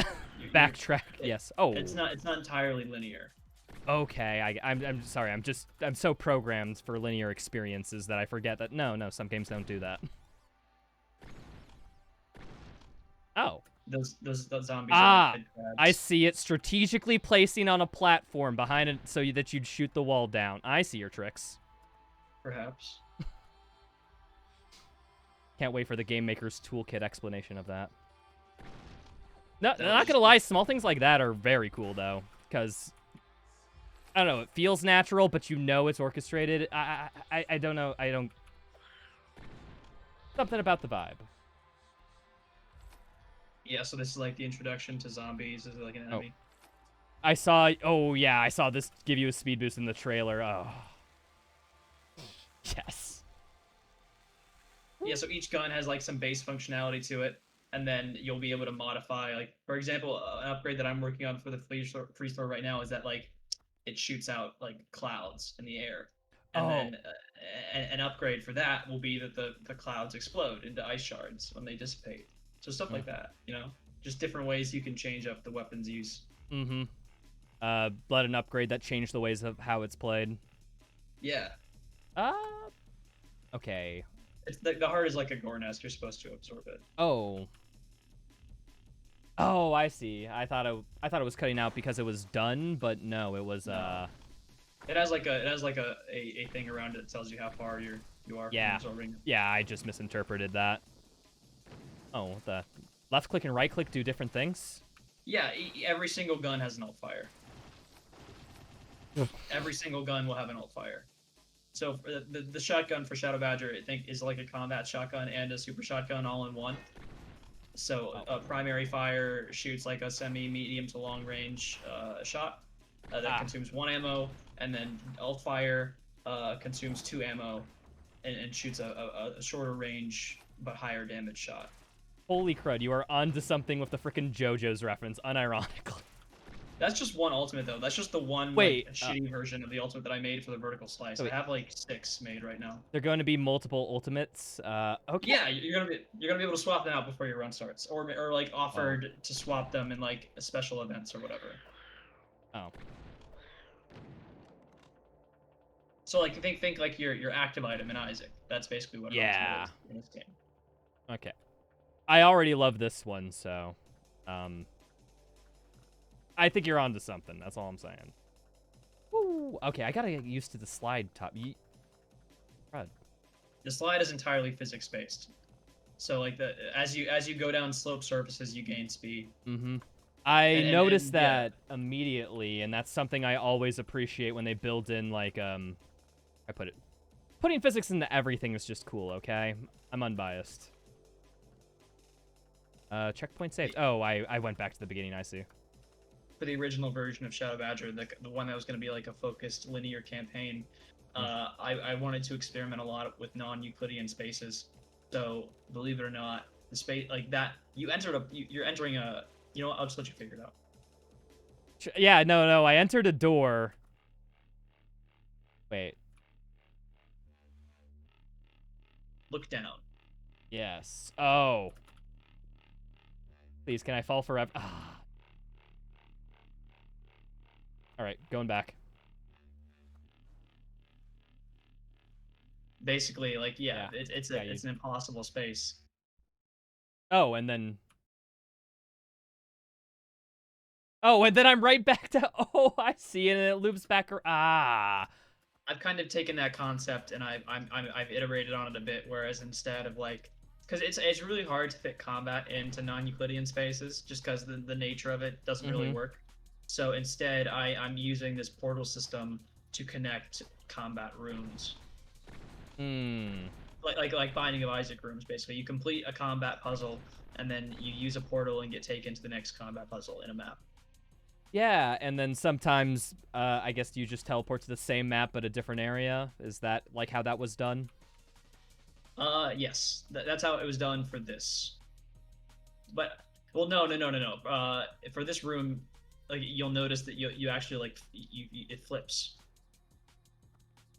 backtrack. Yes. Oh, it's not entirely linear. Okay, I'm sorry. I'm so programmed for linear experiences that I forget that no, some games don't do that. Oh. Those zombies. Ah, are like I see it strategically placing on a platform behind it so that you'd shoot the wall down. I see your tricks. Perhaps. Can't wait for the game maker's toolkit explanation of that. No, not gonna lie, small things like that are very cool though, because I don't know, it feels natural, but you know it's orchestrated. I don't know, something about the vibe. Yeah, so this is like the introduction to zombies. This is like an enemy. I saw this give you a speed boost in the trailer. Oh. Yes. Yeah, so each gun has like some base functionality to it, and then you'll be able to modify, like, for example, an upgrade that I'm working on for the freeze throw right now is that like it shoots out like clouds in the air. And then an upgrade for that will be that the clouds explode into ice shards when they dissipate. So stuff like that, just different ways you can change up the weapon's use. Mm-hmm. Let an upgrade that changed the ways of how it's played. Yeah. Okay. It's the heart is like a gore nest. You're supposed to absorb it. Oh, I see. I thought it was cutting out because it was done, but no, it was It has like a thing around it that tells you how far you are from Yeah. absorbing. Yeah, I just misinterpreted that. Oh, what the? Left click and right click do different things? Yeah, every single gun has an alt fire. Every single gun will have an alt fire. So the shotgun for Shadow Badger, I think, is like a combat shotgun and a super shotgun all in one. So Oh. primary fire shoots like a medium to long range shot that consumes 1 ammo, and then alt fire consumes 2 ammo and shoots a shorter range but higher damage shot. Holy crud, you are onto something with the frickin' JoJo's reference, unironically. That's just one ultimate though. That's just the one Wait, like shitty version of the ultimate that I made for the vertical slice. wait. I have like 6 made right now. They're going to be multiple ultimates. Okay. Yeah, you're gonna be able to swap them out before your run starts, or like Oh. offered to swap them in like special events or whatever. Oh. So like think like your active item in Isaac. That's basically what an ultimate Yeah. is in this game. Okay. I already love this one, so I think you're onto something. That's all I'm saying. Woo. Okay, I gotta get used to the slide top. Crud. The slide is entirely physics based. So like as you go down slope surfaces, you gain speed. Mm-hmm. I noticed yeah. that immediately, and that's something I always appreciate when they build in like I put it. Putting physics into everything is just cool, okay? I'm unbiased. Checkpoint saved. Oh, I went back to the beginning, I see. For the original version of Shadow Badger, the one that was going to be like a focused linear campaign, I wanted to experiment a lot with non-Euclidean spaces. So believe it or not, the space like that you're entering a, you know what, I'll just let you figure it out. Yeah, no, I entered a door. Wait. Look down. Yes. Oh. Please, can I fall forever? Ah. All right, going back. Basically, like Yeah. it's Yeah, an impossible space. Oh, and then. Oh, and then I'm right back to. Oh, I see, and it loops back. Ah. I've kind of taken that concept and I've iterated on it a bit. Whereas instead of like, because it's really hard to fit combat into non-Euclidean spaces, just because the nature of it doesn't really work. So instead, I'm using this portal system to connect combat rooms. Hmm. Like Binding of Isaac rooms, basically. You complete a combat puzzle, and then you use a portal and get taken to the next combat puzzle in a map. Yeah, and then sometimes, I guess you just teleport to the same map but a different area. Is that like how that was done? Yes, that's how it was done for this. But well, no. For this room, like you'll notice that you actually like it flips.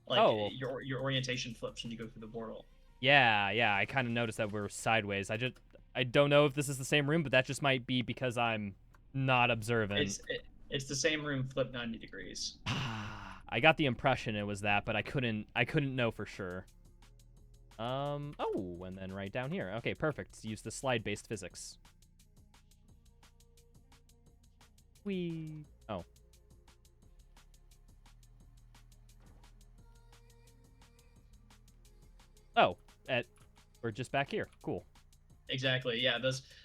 Like Oh. your orientation flips when you go through the portal. Yeah, I kind of noticed that we're sideways. I don't know if this is the same room, but that just might be because I'm not observant. It's the same room flipped 90 degrees. I got the impression it was that, but I couldn't know for sure. Oh, and then right down here. Okay, perfect. Use the slide-based physics. Whee. Oh. Oh, we're just back here. Cool. Exactly. Yeah,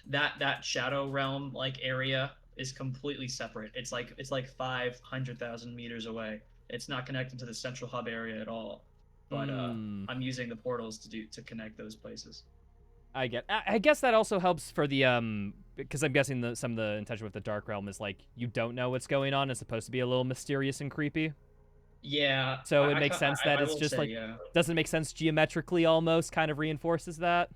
that shadow realm like area is completely separate. It's like 500,000 meters away. It's not connected to the central hub area at all. But I'm using the portals to connect those places. I guess that also helps for the because I'm guessing some of the intention with the Dark Realm is like you don't know what's going on. It's supposed to be a little mysterious and creepy. Yeah, So it makes sense that I it's will just say, like yeah, doesn't make sense geometrically almost kind of reinforces that.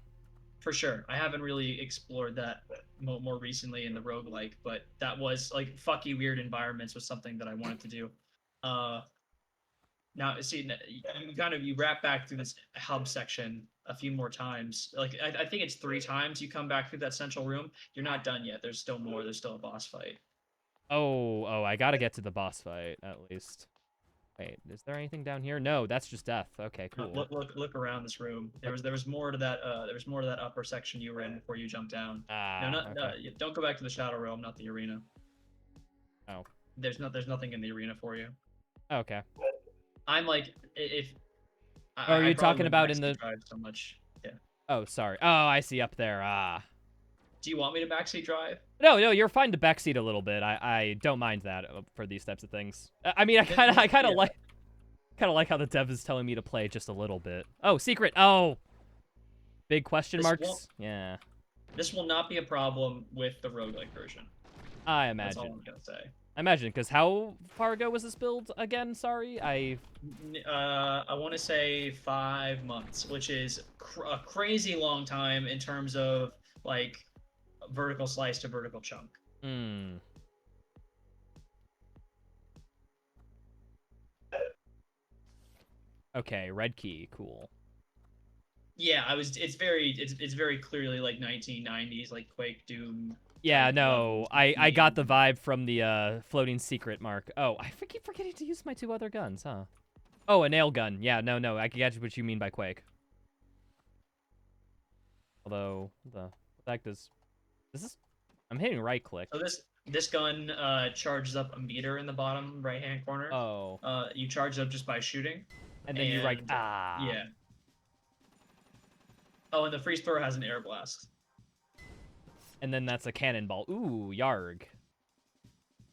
for sure. I haven't really explored that more recently in the roguelike, but that was like fucky weird environments was something that I wanted to do. Uh, Now, see, you wrap back through this hub section a few more times. Like I think it's 3 times you come back through that central room. You're not done yet. There's still more. There's still a boss fight. Oh, I gotta get to the boss fight at least. Wait, is there anything down here? No, that's just death. Okay, cool. Look around this room. There was more to that. There was more to that upper section you were in before you jumped down. No, no. Okay. Don't go back to the shadow realm, not the arena. Oh. There's nothing in the arena for you. Okay. I'm like, if Or are I you probably talking wouldn't about in backseat the? drive so much. Yeah. Oh, sorry. Oh, I see up there. Ah. Do you want me to backseat drive? No, no, you're fine to backseat a little bit. I don't mind that for these types of things. I mean, I kind of Yeah. like how the dev is telling me to play just a little bit. Oh, secret. Oh, big question This won't. marks. Yeah, This will not be a problem with the roguelike version. I That's all imagine. I'm gonna say. I imagine, because how far ago was this build again? Sorry, I want to say 5 months, which is a crazy long time in terms of like vertical slice to vertical chunk. Hmm. Okay, red key, cool. Yeah, I was. It's very clearly like 1990s, like Quake, Doom Yeah, type no, levels. I got the vibe from the floating secret mark. Oh, I keep forgetting to use my 2 other guns, huh? Oh, a nail gun. Yeah, no, I get what you mean by Quake. Although, the fact is, this is, I'm hitting right click. So this gun charges up a meter in the bottom right hand corner. Oh, You charge it up just by shooting, and then you and yeah. Oh, and the freeze thrower has an air blast. and then that's a cannonball. Ooh, yarg.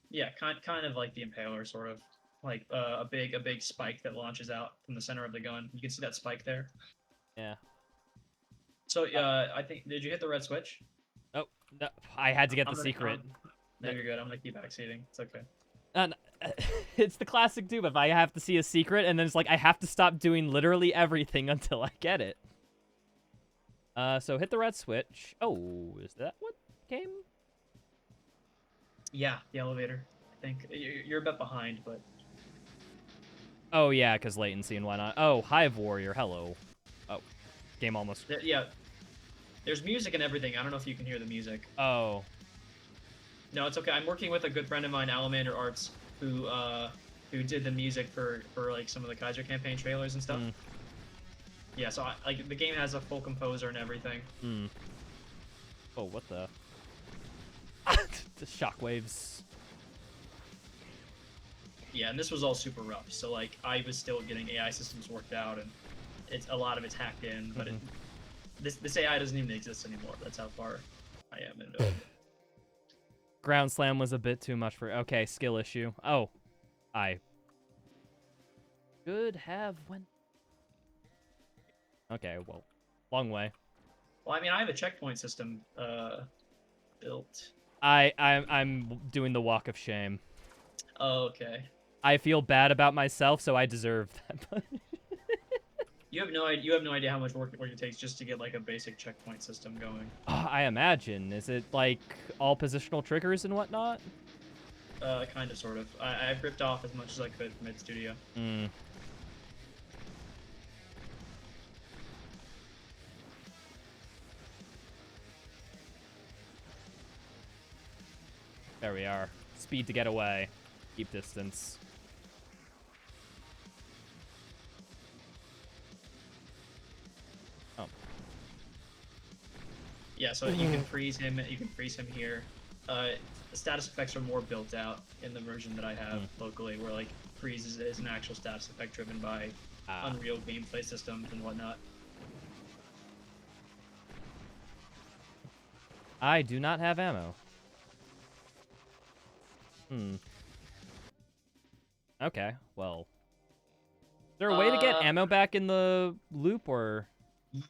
Yeah, kind of like the impaler, sort of like a big spike that launches out from the center of the gun. You can see that spike there. Yeah. So I think did you hit the red switch? Oh, no, I had to get I'm the gonna, secret. no, you're good. I'm gonna keep backseating. It's okay. And it's the classic Doom. If I have to see a secret, and then it's like I have to stop doing literally everything until I get it. So hit the red switch. Oh, is that what came? Yeah, the elevator. I think you're a bit behind, but Oh yeah, because latency and whatnot. Oh, Hive Warrior. Hello. Oh, game almost. yeah. There's music and everything. I don't know if you can hear the music. Oh. No, it's okay. I'm working with a good friend of mine, Alamander Arts, who did the music for like some of the Kaiser campaign trailers and stuff. Mm. Yeah, so like the game has a full composer and everything. Hmm. Oh, what the? The shockwaves. Yeah, and this was all super rough. So like I was still getting AI systems worked out, and a lot of it's hacked in. But this AI doesn't even exist anymore. That's how far I am into it. Ground slam was a bit too much for. Okay, skill issue. Oh, I should have went. Okay, well, long way. Well, I mean, I have a checkpoint system built. I'm doing the walk of shame. Oh, okay. I feel bad about myself, so I deserve that. You have no idea. You have no idea how much work it takes just to get like a basic checkpoint system going. I imagine. Is it like all positional triggers and whatnot? Kind of, sort of. I've ripped off as much as I could from id Studio. Hmm. There we are. Speed to get away. Keep distance. Oh. Yeah, so you can freeze him. You can freeze him here. The status effects are more built out in the version that I have locally, where like freeze is an actual status effect driven by Unreal gameplay systems and whatnot. I do not have ammo. Okay, well. Is there a way to get ammo back in the loop, or?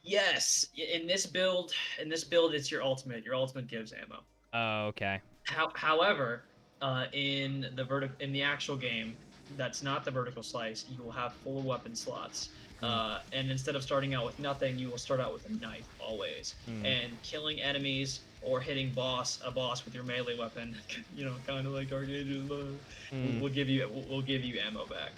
Yes, in this build, it's your ultimate. Your ultimate gives ammo. Oh, okay. However, in the actual game, that's not the vertical slice. You will have full weapon slots. And instead of starting out with nothing, you will start out with a knife always. And killing enemies or hitting a boss with your melee weapon, kind of like Dark Ages, will give you ammo back.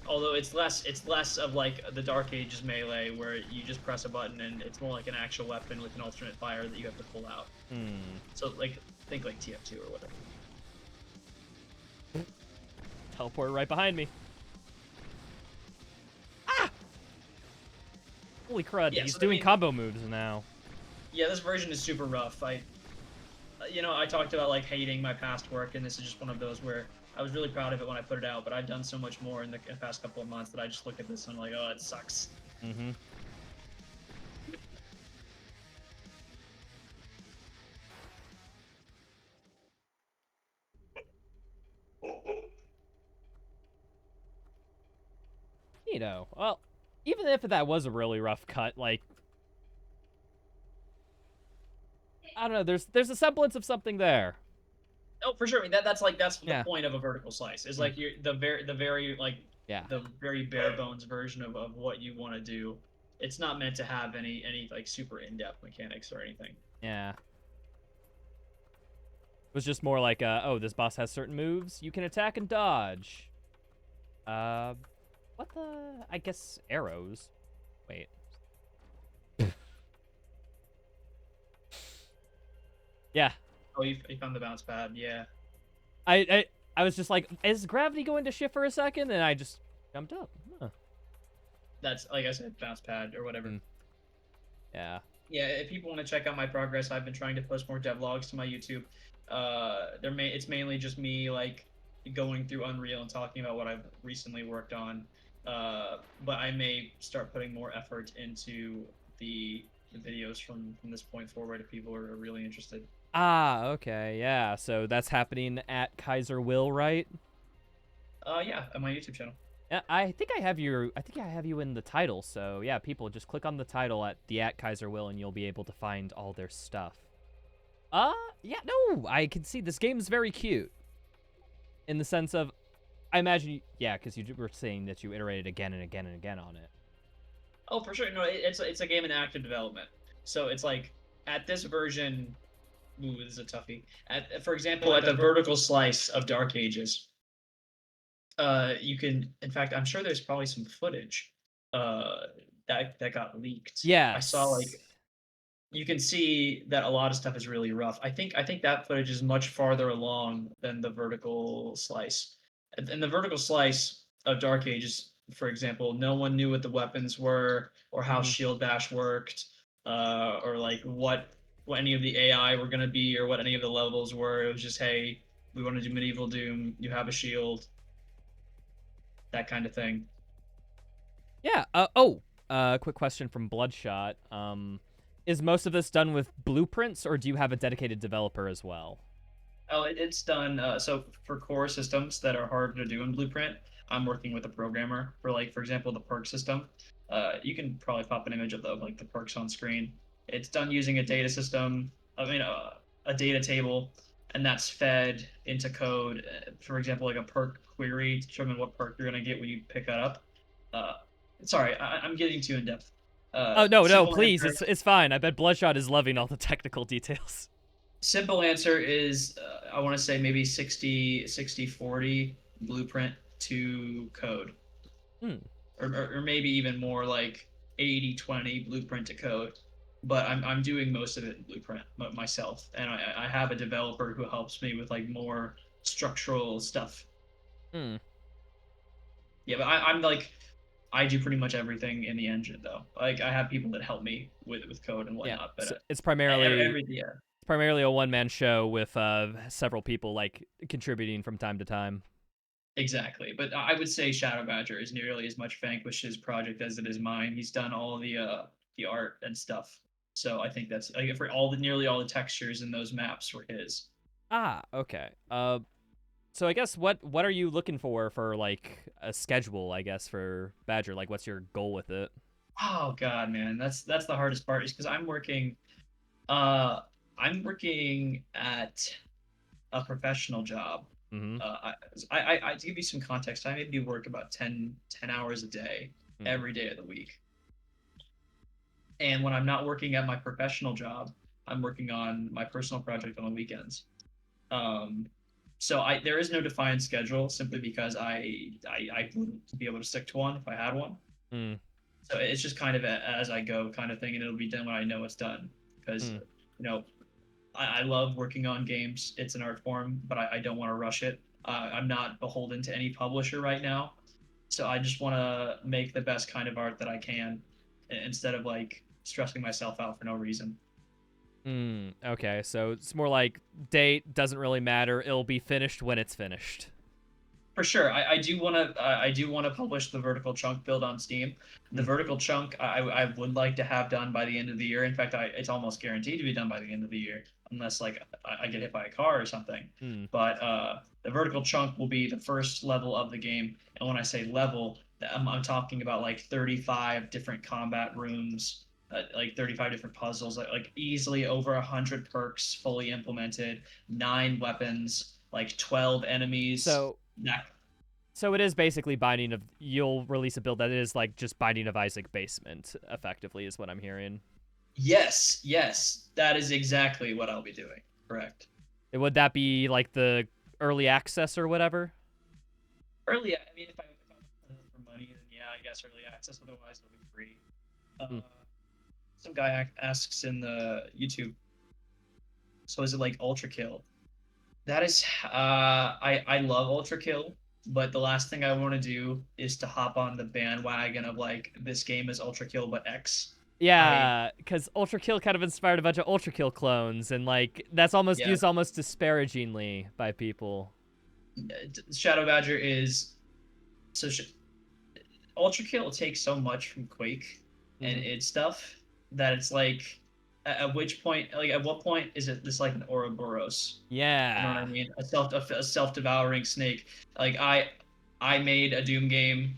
Although it's less of like the Dark Ages melee where you just press a button, and it's more like an actual weapon with an alternate fire that you have to pull out. So like think like TF2 or whatever. Teleport right behind me. Holy crud, Yeah, he's so doing combo moves now. Yeah, this version is super rough. I talked about like hating my past work, and this is just one of those where I was really proud of it when I put it out, but I've done so much more in the past couple of months that I just look at this and I'm like, oh, it sucks. Mm-hmm. You know, well, even if that was a really rough cut, like, I don't know, there's a semblance of something there. Oh, for sure. I mean, that's the Yeah. point of a vertical slice. Is Mm. like you're the very like Yeah. the very bare bones version of what you want to do. It's not meant to have any like super in-depth mechanics or anything. Yeah. It was just more like, oh, this boss has certain moves. You can attack and dodge. Uh, what the? I guess arrows. Wait. Yeah. Oh, you found the bounce pad. Yeah. I was just like, is gravity going to shift for a second? And I just jumped up. Huh. That's like I said, bounce pad or whatever. Mm. Yeah. Yeah, if people want to check out my progress, I've been trying to post more devlogs to my YouTube. It's mainly just me like going through Unreal and talking about what I've recently worked on. But I may start putting more effort into the videos from this point forward if people are really interested. Ah, okay, yeah. So that's happening at Kaiser Will, right? Yeah, on my YouTube channel. Yeah, I think I have you in the title. So yeah, people just click on the title at Kaiser Will, and you'll be able to find all their stuff. Yeah, no, I can see this game is very cute. In the sense of, I imagine, yeah, because you were saying that you iterated again and again and again on it. Oh, for sure. No, it's a game in active development. So it's like at this version. Ooh, this is a toughie. For example, at the vertical slice of Dark Ages, you can. In fact, I'm sure there's probably some footage that got leaked. I saw Yes. like you can see that a lot of stuff is really rough. I think that footage is much farther along than the vertical slice. In the vertical slice of Dark Ages, for example, no one knew what the weapons were or how Mm-hmm. shield bash worked, or like what any of the AI were gonna be or what any of the levels were. It was just, hey, we want to do medieval doom. You have a shield, that kind of thing. Yeah. Quick question from Bloodshot. Is most of this done with blueprints, or do you have a dedicated developer as well? Oh, it's done. So for core systems that are hard to do in Blueprint, I'm working with a programmer for like, for example, the perk system. You can probably pop an image of the perks on screen. It's done using a data system. I mean, a data table, and that's fed into code. For example, like a perk query to determine what perk you're gonna get when you pick that up. Uh, Sorry, I'm getting too in depth. Oh no, no, Simple please, answer. it's fine. I bet Bloodshot is loving all the technical details. Simple answer is I want to say maybe 40 blueprint to code, Hmm. or maybe even more like 80-20 blueprint to code. But I'm doing most of it in blueprint myself, and I have a developer who helps me with like more structural stuff. Hmm. Yeah, but I'm like I do pretty much everything in the engine though. Like I have people that help me with code and Yeah. whatnot, but So it's primarily yeah. it's primarily a one-man show with several people like contributing from time to time. Exactly, but I would say Shadow Badger is nearly as much Vanquish's project as it is mine. He's done all the art and stuff, so I think that's like for nearly all the textures in those maps were his. Ah, okay. So I guess what are you looking for like a schedule? I guess for Badger, like what's your goal with it? Oh God, man, that's the hardest part is because uh I'm working at a professional job. Mm-hmm. To give you some context, I maybe work about 10 hours a day Hmm. every day of the week. And when I'm not working at my professional job, I'm working on my personal project on the weekends. Um, so there is no defined schedule simply because I wouldn't be able to stick to one if I had one. Hmm. So it's just kind of as I go kind of thing, and it'll be done when I know it's done. Because Hmm. I love working on games. It's an art form, but I don't want to rush it. I'm not beholden to any publisher right now, so I just want to make the best kind of art that I can, instead of like stressing myself out for no reason. Okay, so it's more like date doesn't really matter. It'll be finished when it's finished. For sure, I do want to publish the vertical chunk build on Steam. The Mm. vertical chunk I would like to have done by the end of the year. In fact, it's almost guaranteed to be done by the end of the year, unless like I get hit by a car or something. Mm. But the vertical chunk will be the first level of the game, and when I say level, I'm talking about like 35 different combat rooms, like 35 different puzzles, like easily over 100 perks fully implemented, 9 weapons, like 12 enemies. So That So it is basically Binding of. You'll release a build that is like just Binding of Isaac basement, effectively, is what I'm hearing. Yes, yes, that is exactly what I'll be doing. Correct. Would that be like the early access or whatever? Early, I mean, if I'm for money, then yeah, I guess early access. Otherwise, it'll be free. Hmm. Some guy asks in the YouTube, so is it like Ultra Kill? That is, I love Ultra Kill, but the last thing I want to do is to hop on the bandwagon of like this game is Ultra Kill but X. I Yeah, because Ultra Kill kind of inspired a bunch of Ultra Kill clones, and like that's almost Yeah, used almost disparagingly by people. Shadow Badger is so Ultra Kill takes so much from Quake and Mm. id stuff that it's like, at which point, like at what point is it this like an Ouroboros? You know what I Yeah, mean? A self devouring snake. Like I made a Doom game.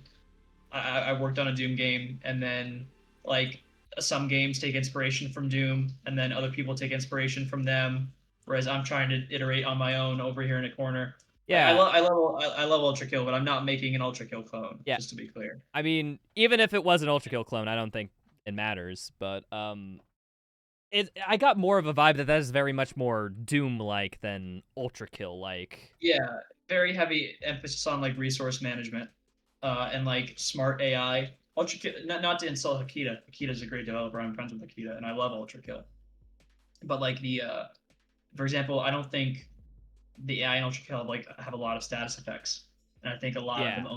I worked on a Doom game, and then like some games take inspiration from Doom, and then other people take inspiration from them. Whereas I'm trying to iterate on my own over here in a corner. Like yeah, I love Ultra Kill, but I'm not making an Ultra Kill clone. yeah. Just to be clear. I mean, even if it was an Ultra Kill clone, I don't think it matters. But I got more of a vibe that is very much more Doom like than Ultra Kill like. Yeah, very heavy emphasis on like resource management, and like smart AI. Ultra Kill, not to insult Akita. Akita's a great developer. I'm friends with Akita, and I love Ultra Kill. But like for example, I don't think the AI in Ultra Kill have a lot of status effects, and I think a lot of Yeah, them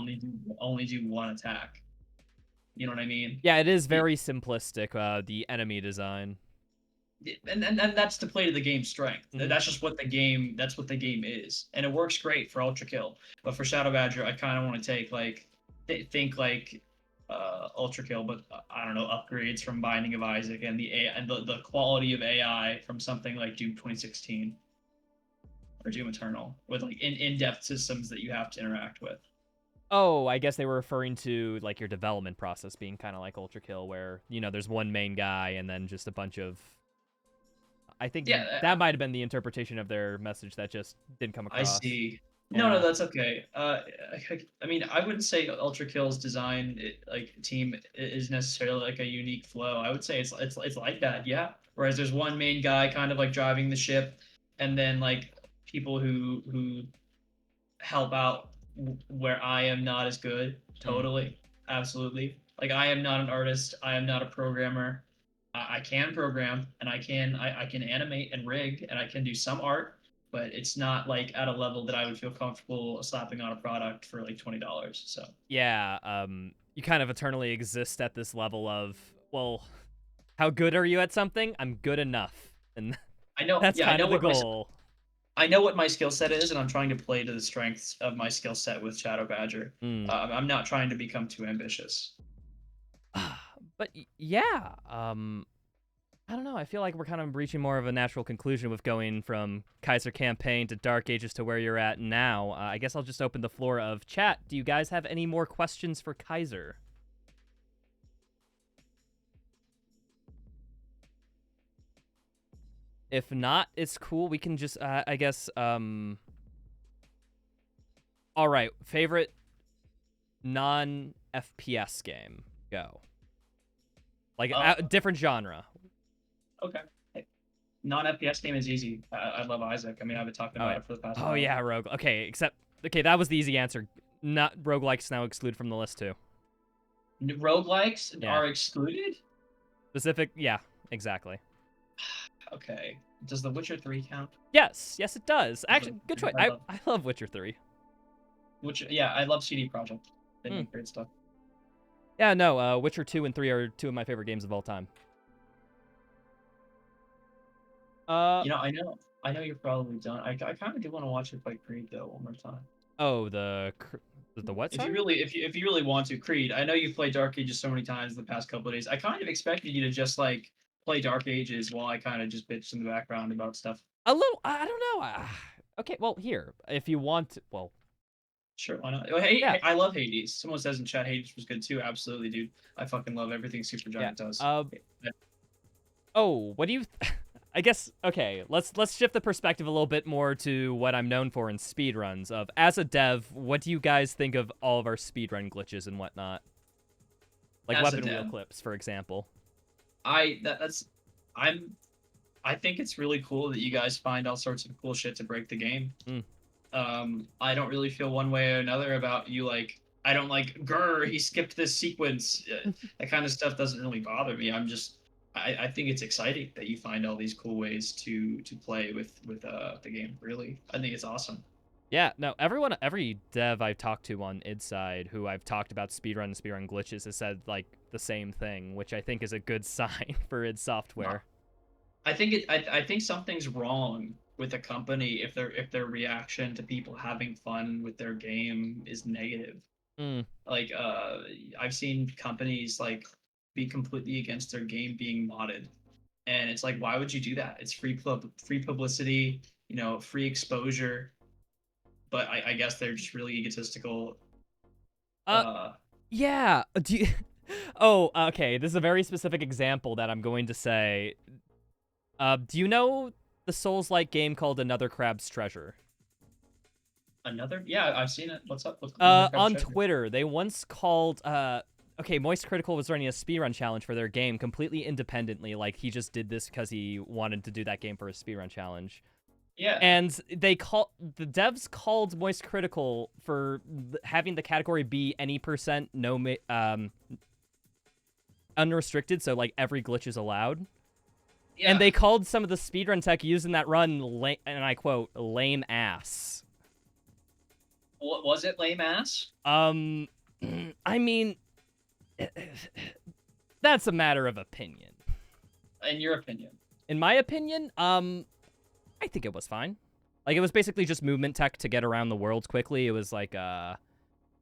only do one attack. You know what I mean? yeah. It is very simplistic. The enemy design. And that's to play to the game's strength. Mm-hmm. That's what the game is, and it works great for Ultra Kill. But for Shadow Badger, I kind of want to take like think like Ultra Kill, but I don't know, upgrades from Binding of Isaac and the AI and the quality of AI from something like Doom 2016 or Doom Eternal, with like in-depth systems that you have to interact with. Oh, I guess they were referring to like your development process being kind of like Ultra Kill, where there's one main guy and then just a bunch of. I think Yeah, that might have been the interpretation of their message that just didn't come I across. see. No, Yeah. that's okay. I mean, I wouldn't say Ultra Kill's design like team is necessarily like a unique flow. I would say it's like that, yeah. Whereas there's one main guy kind of like driving the ship, and then like people who help out where I am not as good. Mm. Totally, absolutely. Like I am not an artist. I am not a programmer. I can program and I can animate and rig and I can do some art, but it's not like at a level that I would feel comfortable slapping on a product for like $20. So Yeah. You kind of eternally exist at this level of, well, how good are you at something? I'm good enough, and I know, that's yeah, kind of the goal. I know what my skill set is, and I'm trying to play to the strengths of my skill set with Shadow Badger. Mm. I'm not trying to become too ambitious. But yeah. I don't know. I feel like we're kind of reaching more of a natural conclusion with going from Kaiser campaign to Dark Ages to where you're at now. I guess I'll just open the floor of chat. Do you guys have any more questions for Kaiser? If not, it's cool. We can just, I guess, all right. Favorite non FPS game? Go. Like Uh, a different genre. okay. Non-FPS game is easy. I love Isaac. I mean, I've been talking Oh, about yeah. it for the past Oh, hour. yeah, Rogue. Okay, okay, that was the easy answer. Not roguelikes now excluded from the list, too. Roguelikes Yeah. are excluded? Specific, yeah, exactly. Okay. Does The Witcher 3 count? Yes, it does. Actually, good choice. I I love I love Witcher 3. yeah, I love CD Projekt. They Hmm. make great stuff. Yeah, no, Witcher 2 and 3 are two of my favorite games of all time. Uh, I know you're probably done. I kind of do want to watch it fight Creed though one more time. Oh, the what? If you Sorry. really if you really want to, Creed. I know you've played Dark Ages so many times the past couple of days. I kind of expected you to just like play Dark Ages while I kind of just bitched in the background about stuff. A little. I don't know. Okay. Well, here, if you want. Well, Sure, why not? Oh, hey, yeah, hey, I love Hades. Someone says in chat Hades was good too. Absolutely, dude. I fucking love everything yeah. Supergiant does. Oh, what do you? I guess okay. Let's shift the perspective a little bit more to what I'm known for in speedruns. Of as a dev, what do you guys think of all of our speedrun glitches and whatnot? Like As a weapon wheel dev, clips, for example. that's I'm I think it's really cool that you guys find all sorts of cool shit to break the game. Mm. I don't really feel one way or another about you. Like, I don't like, grr, he skipped this sequence. That kind of stuff doesn't really bother me. I think it's exciting that you find all these cool ways to play with the game. Really, I think it's awesome. Yeah, no, every dev I've talked to on id side who I've talked about speedrun and speedrun glitches has said like the same thing, which I think is a good sign for id Software. I think something's wrong with a company if their reaction to people having fun with their game is negative. Mm. Like I've seen companies like be completely against their game being modded, and it's like, why would you do that? It's free publicity, free exposure. But I guess they're just really egotistical. Uh, uh yeah. Do you... Oh, okay. This is a very specific example that I'm going to say. Do you know the Souls-like game called Another Crab's Treasure? Another, yeah, I've seen it. What's up? What's Another Crab's On Treasure? Twitter, they once called okay, Moist Critical was running a speedrun challenge for their game completely independently. Like he just did this because he wanted to do that game for a speedrun challenge. Yeah. And the devs called Moist Critical for having the category be any percent no unrestricted, so like every glitch is allowed. Yeah. And they called some of the speedrun tech using that run, and I quote, lame ass. What was it, lame ass? I mean, that's a matter of opinion. In your opinion? In my opinion, I think it was fine. Like, it was basically just movement tech to get around the world quickly. It was like, how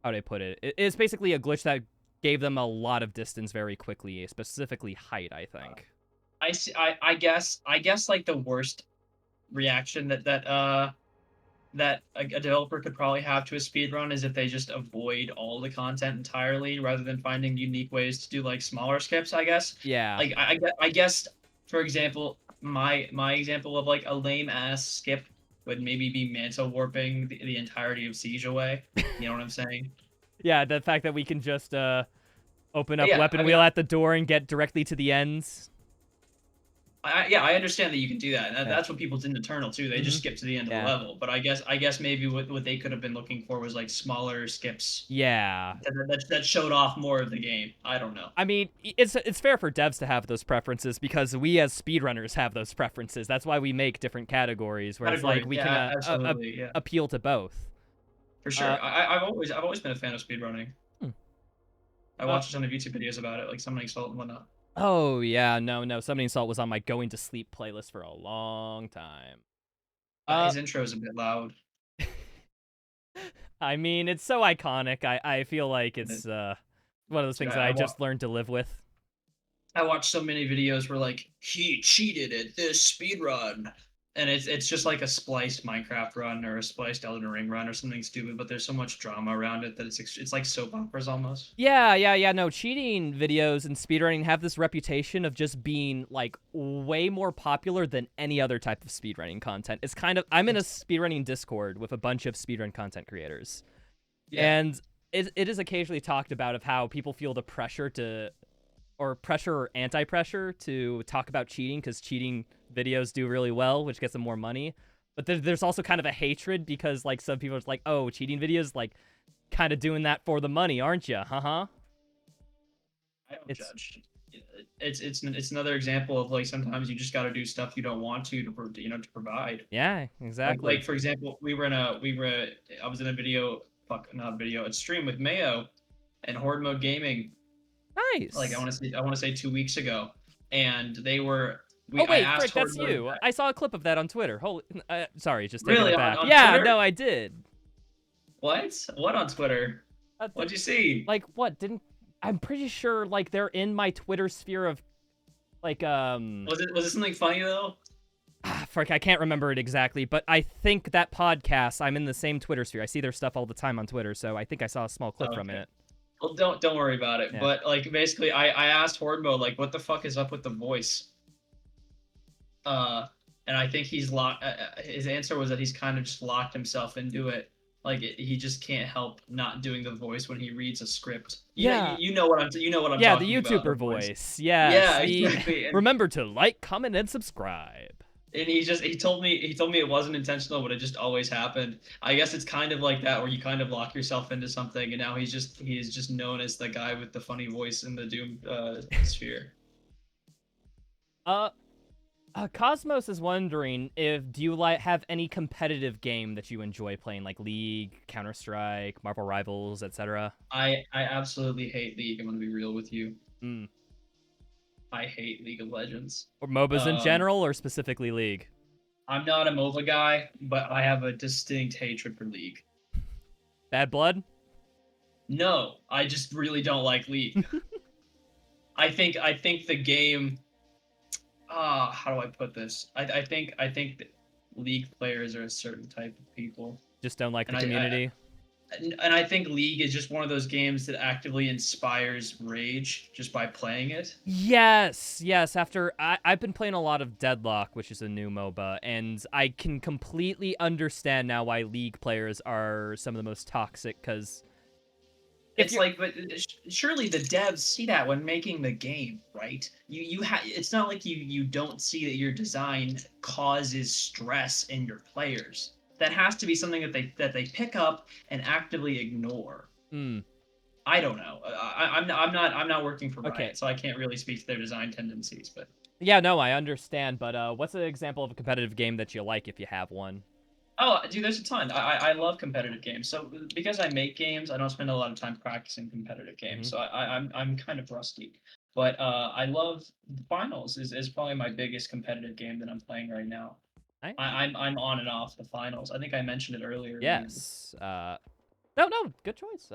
do I put it? It's basically a glitch that gave them a lot of distance very quickly, specifically height, I think. I see. I guess like the worst reaction that a developer could probably have to a speed run is if they just avoid all the content entirely rather than finding unique ways to do like smaller skips. I guess. Yeah. Like I guess, for example, my example of like a lame ass skip would maybe be mantle warping the entirety of Siege away. You know what I'm saying? Yeah, the fact that we can just open up Yeah, weapon I mean, wheel at the door and get directly to the ends. yeah, I understand that you can do that. And Yeah. that's what people did in Eternal too. They just skipped to the end of the level. But I guess maybe what they could have been looking for was like smaller skips. Yeah. That showed off more of the game. I don't know. I mean, it's fair for devs to have those preferences because we as speedrunners have those preferences. That's why we make different categories where it's like we can appeal to both. For sure. I've always been a fan of speedrunning. I watched a ton of YouTube videos about it, like Summoning Salt and whatnot. Oh yeah, no. Summoning Salt was on my going to sleep playlist for a long time. His intro is a bit loud. I mean, it's so iconic. I feel like it's one of those things that I just learned to live with. I watched so many videos where like he cheated at this speed run, and it's just like a spliced Minecraft run or a spliced Elden Ring run or something stupid, but there's so much drama around it that it's like soap operas almost. Yeah. No, cheating videos and speedrunning have this reputation of just being like way more popular than any other type of speedrunning content. It's kind of I'm in a speedrunning Discord with a bunch of speedrun content creators, and it is occasionally talked about of how people feel the pressure to, or pressure or anti-pressure to talk about cheating because cheating videos do really well, which gets them more money. But there's also kind of a hatred because like some people are like, oh, cheating videos, like kind of doing that for the money, aren't you? I don't judge. It's another example of like sometimes you just got to do stuff you don't want to provide. Yeah, exactly. Like for example, I was in a video, a stream with Mayo and Horde Mode Gaming. Nice. Like I want to say 2 weeks ago, and they were. Oh wait, Frick, that's you. I saw a clip of that on Twitter. Holy, sorry, just taking really it back. on yeah, Twitter? no, I did. What? What on Twitter? What'd you see? Like what? I'm pretty sure like they're in my Twitter sphere of like Was it something funny though? frick, I can't remember it exactly, but I think that podcast, I'm in the same Twitter sphere. I see their stuff all the time on Twitter, so I think I saw a small clip Oh, from okay. it. Well, don't worry about it. Yeah. But like basically, I asked Horde Mode like, what the fuck is up with the voice? Uh, and I think he's locked. His answer was that he's kind of just locked himself into it. Like he just can't help not doing the voice when he reads a script. Yeah. You know what I'm Yeah, the talking about. The YouTuber voice. voice. Yes. Yeah, The exactly. remember to like, comment, and subscribe. And he told me it wasn't intentional, but it just always happened. I guess it's kind of like that where you kind of lock yourself into something, and now he is just known as the guy with the funny voice in the Doom sphere. Uh Cosmos is wondering if do you have any competitive game that you enjoy playing, like League, Counter-Strike, Marvel Rivals, etc. I absolutely hate League. I'm gonna be real with you. Mm. I hate League of Legends. Or MOBAs in Um, general, or specifically League? I'm not a MOBA guy, but I have a distinct hatred for League. Bad blood? No, I just really don't like League. I think the game. How do I put this? I think that League players are a certain type of people, Just don't like the and community? and I think League is just one of those games that actively inspires rage just by playing it. Yes, yes. After I've been playing a lot of Deadlock, which is a new MOBA, and I can completely understand now why League players are some of the most toxic. Because It's like, but surely the devs see that when making the game, right? It's not like you don't see that your design causes stress in your players. That has to be something that they pick up and actively ignore. I don't know. I'm not working for Okay. Riot, so I can't really speak to their design tendencies. But Yeah, no, I understand. But what's an example of a competitive game that you like if you have one? oh, dude, there's a ton. I love competitive games. So because I make games, I don't spend a lot of time practicing competitive games. So I'm kind of rusty. But I love the finals is probably my biggest competitive game that I'm playing right now. I I'm on and off the finals. I think I mentioned it earlier. yes. No, good choice.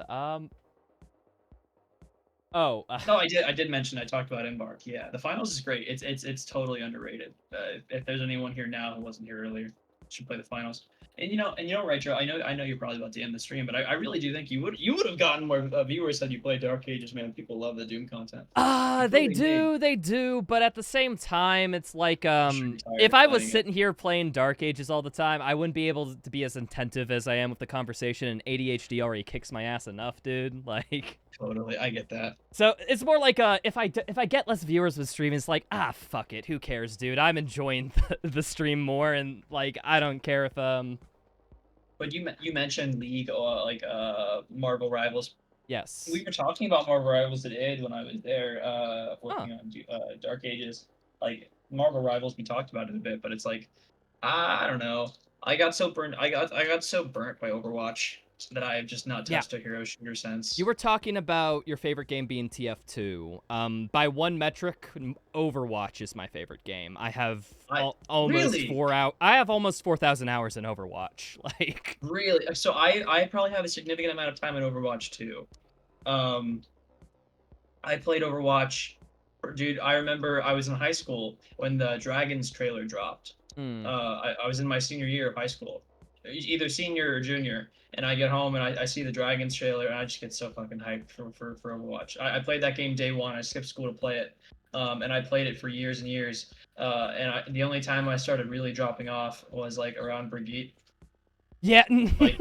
Oh. No, I did mention I talked about Embark. Yeah, the finals is great. It's totally underrated. If there's anyone here now who wasn't here earlier, should play the finals. And right, Joe. I know you're probably about to end the stream, but I really do think you would have gotten more viewers had you played Dark Ages, man. People love the Doom content. They Completely do, but at the same time, it's like, sure you're tired if of I was playing it. sitting here playing Dark Ages all the time, I wouldn't be able to be as attentive as I am with the conversation, and ADHD already kicks my ass enough, dude. Like, Totally, I get that. so it's more like, if I get less viewers with stream, it's like, fuck it, who cares, dude? I'm enjoying the stream more, and, like, I don't care if, But you mentioned League or like Marvel Rivals. yes. We were talking about Marvel Rivals at id when I was there Huh. working on Dark Ages. Like Marvel Rivals, we talked about it a bit, but it's like I don't know. I got so burnt. I got so burnt by Overwatch that I have just not Yeah. touched a hero shooter since. You were talking about your favorite game being TF2. By one metric, Overwatch is my favorite game. I have almost Really, 4 hours. I have almost 4,000 hours in Overwatch. Like, really. So I probably have a significant amount of time in Overwatch too. Um, I played Overwatch, dude. I remember I was in high school when the Dragons trailer dropped. I was in my senior year of high school, either senior or junior, and I get home and I see the Dragons trailer and I just get so fucking hyped for Overwatch. I played that game day one. I skipped school to play it, and I played it for years and years. The only time I started really dropping off was like around Brigitte. yeah, Like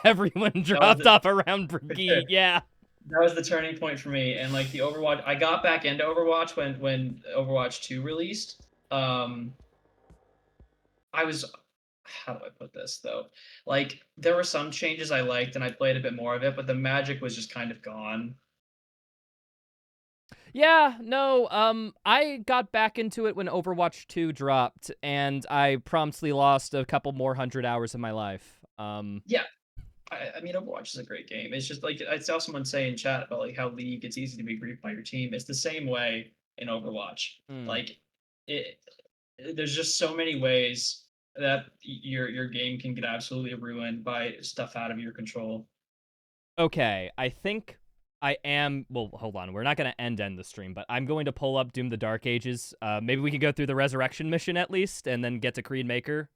everyone dropped off around Brigitte. Yeah. that was the turning point for me. And like the Overwatch, I got back into Overwatch when Overwatch 2 released. I was, how do I put this though? Like there were some changes I liked and I played a bit more of it, but the magic was just kind of gone. Yeah, no, I got back into it when Overwatch 2 dropped, and I promptly lost a couple more 100 hours of my life. Yeah, I mean Overwatch is a great game. It's just like I saw someone say in chat about like how League it's easy to be griefed by your team. It's the same way in Overwatch. Hmm. Like it, there's just so many ways your game can get absolutely ruined by stuff out of your control. Okay, I think I am. Well, hold on. We're not going to end the stream, but I'm going to pull up Doom the Dark Ages. Maybe we can go through the Resurrection mission at least, and then get to Creed Maker.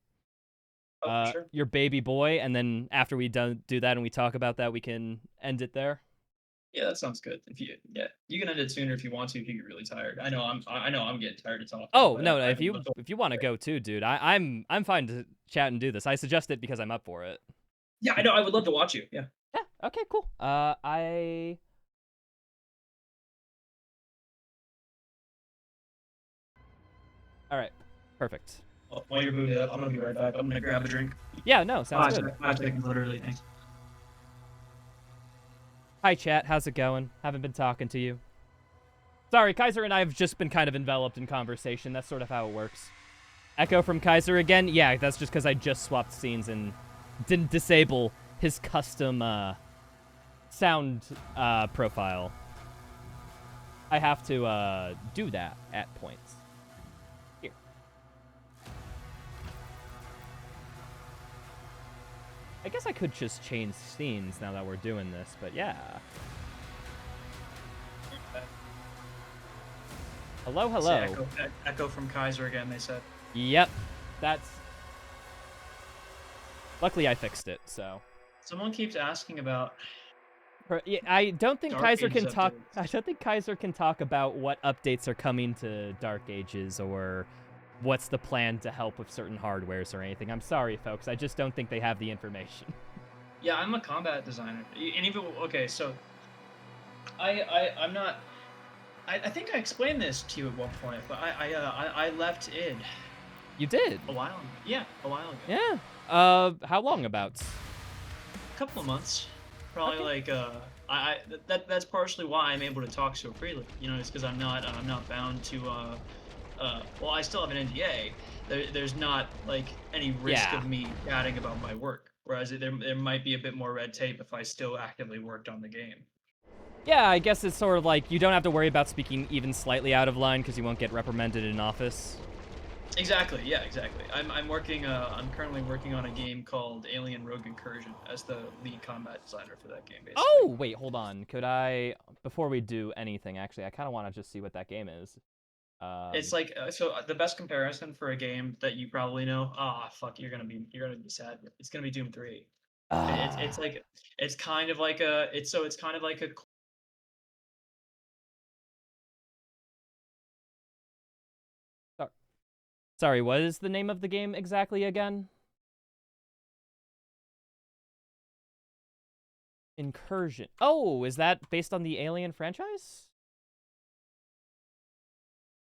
Oh, for sure. Your baby boy, and then after we do that and we talk about that, we can end it there. Yeah, that sounds good. If you you can end it sooner if you want to if you get really tired. I know I'm getting tired of talking. Oh But no, I if would love you want to go too, dude, I'm fine to chat and do this. I suggest it because I'm up for it. yeah, I know. I would love to watch you. Yeah. Yeah. Okay. Cool. All right. Perfect. Well, while you're moving it up, I'm gonna be right back. I'm gonna grab a drink. Yeah. No. Sounds good. 5 seconds, literally. Thanks. Hi, chat. How's it going? Haven't been talking to you. Sorry, Kaiser and I have just been kind of enveloped in conversation. That's sort of how it works. Echo from Kaiser again? Yeah, that's just because I just swapped scenes and didn't disable his custom sound profile. I have to do that at points. Here. I guess I could just change scenes now that we're doing this, but yeah. Hello, hello. Echo from Kaiser again, they said. Yep. That's... Luckily, I fixed it, so... Someone keeps asking about... Yeah, I don't think Dark Kaiser Ages can talk... updates. I don't think Kaiser can talk about what updates are coming to Dark Ages or what's the plan to help with certain hardwares or anything. I'm sorry, folks. I just don't think they have the information. Yeah, I'm a combat designer. And even... Okay, so... I'm not... I think I explained this to you at one point, but I left id. You did? A while ago. Yeah, a while ago. Yeah. How long about? A couple of months. Probably okay. That's partially why I'm able to talk so freely. You know, it's because I'm not bound to well, I still have an NDA. There's not like any risk of me chatting about my work. Whereas there might be a bit more red tape if I still actively worked on the game. Yeah, I guess it's sort of like you don't have to worry about speaking even slightly out of line because you won't get reprimanded in office. Exactly. Yeah. Exactly. I'm working. I'm currently working on a game called Alien Rogue Incursion as the lead combat designer for that game. Basically. Oh wait, hold on. Could I? Before we do anything, actually, I kind of want to just see what that game is. It's like so the best comparison for a game that you probably know. Ah, fuck, you're gonna be sad. It's gonna be Doom 3. It's like it's kind of like a it's kind of like a Sorry, what is the name of the game exactly again? Incursion. Oh, is that based on the Alien franchise?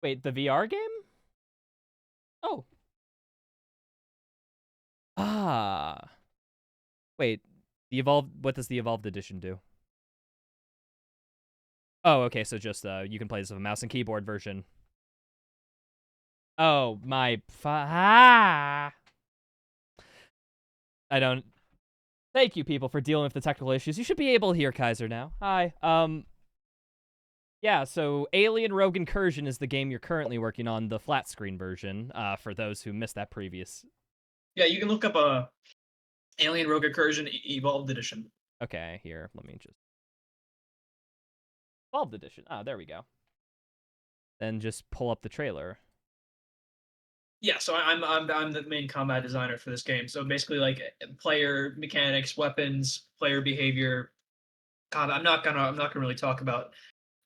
Wait, the VR game? Oh. Ah. Wait, the Evolved... What does the Evolved Edition do? Oh, okay, so just, you can play this with a mouse and keyboard version. Oh, my... I don't... Thank you, people, for dealing with the technical issues. You should be able to hear Kaiser now. Hi. Yeah, so Alien Rogue Incursion is the game you're currently working on, the flat screen version, for those who missed that previous. Yeah, you can look up Alien Rogue Incursion Evolved Edition. Okay, here, let me just... Evolved Edition. Ah, there we go. Then just pull up the trailer. Yeah, so I'm the main combat designer for this game. So basically, like player mechanics, weapons, player behavior. God, I'm not gonna really talk about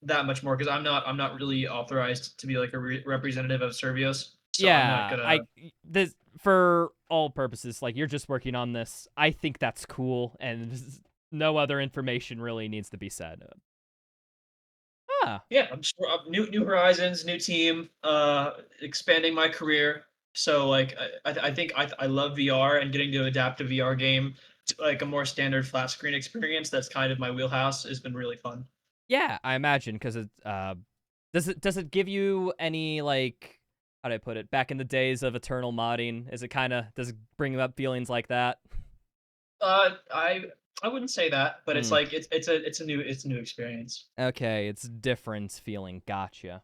that much more because I'm not really authorized to be like a representative of Servios. So Yeah, I'm not gonna. this for all purposes, like you're just working on this. I think that's cool, and no other information really needs to be said. Yeah, I'm just new horizons, new team, expanding my career. So like I think I love VR and getting to adapt a VR game to like a more standard flat screen experience. That's kind of my wheelhouse. Has been really fun. Yeah, I imagine because it does it give you any like how do I put it back in the days of eternal modding? Is it does it bring up feelings like that? I wouldn't say that, but it's like it's a new experience. Okay, it's different feeling. Gotcha.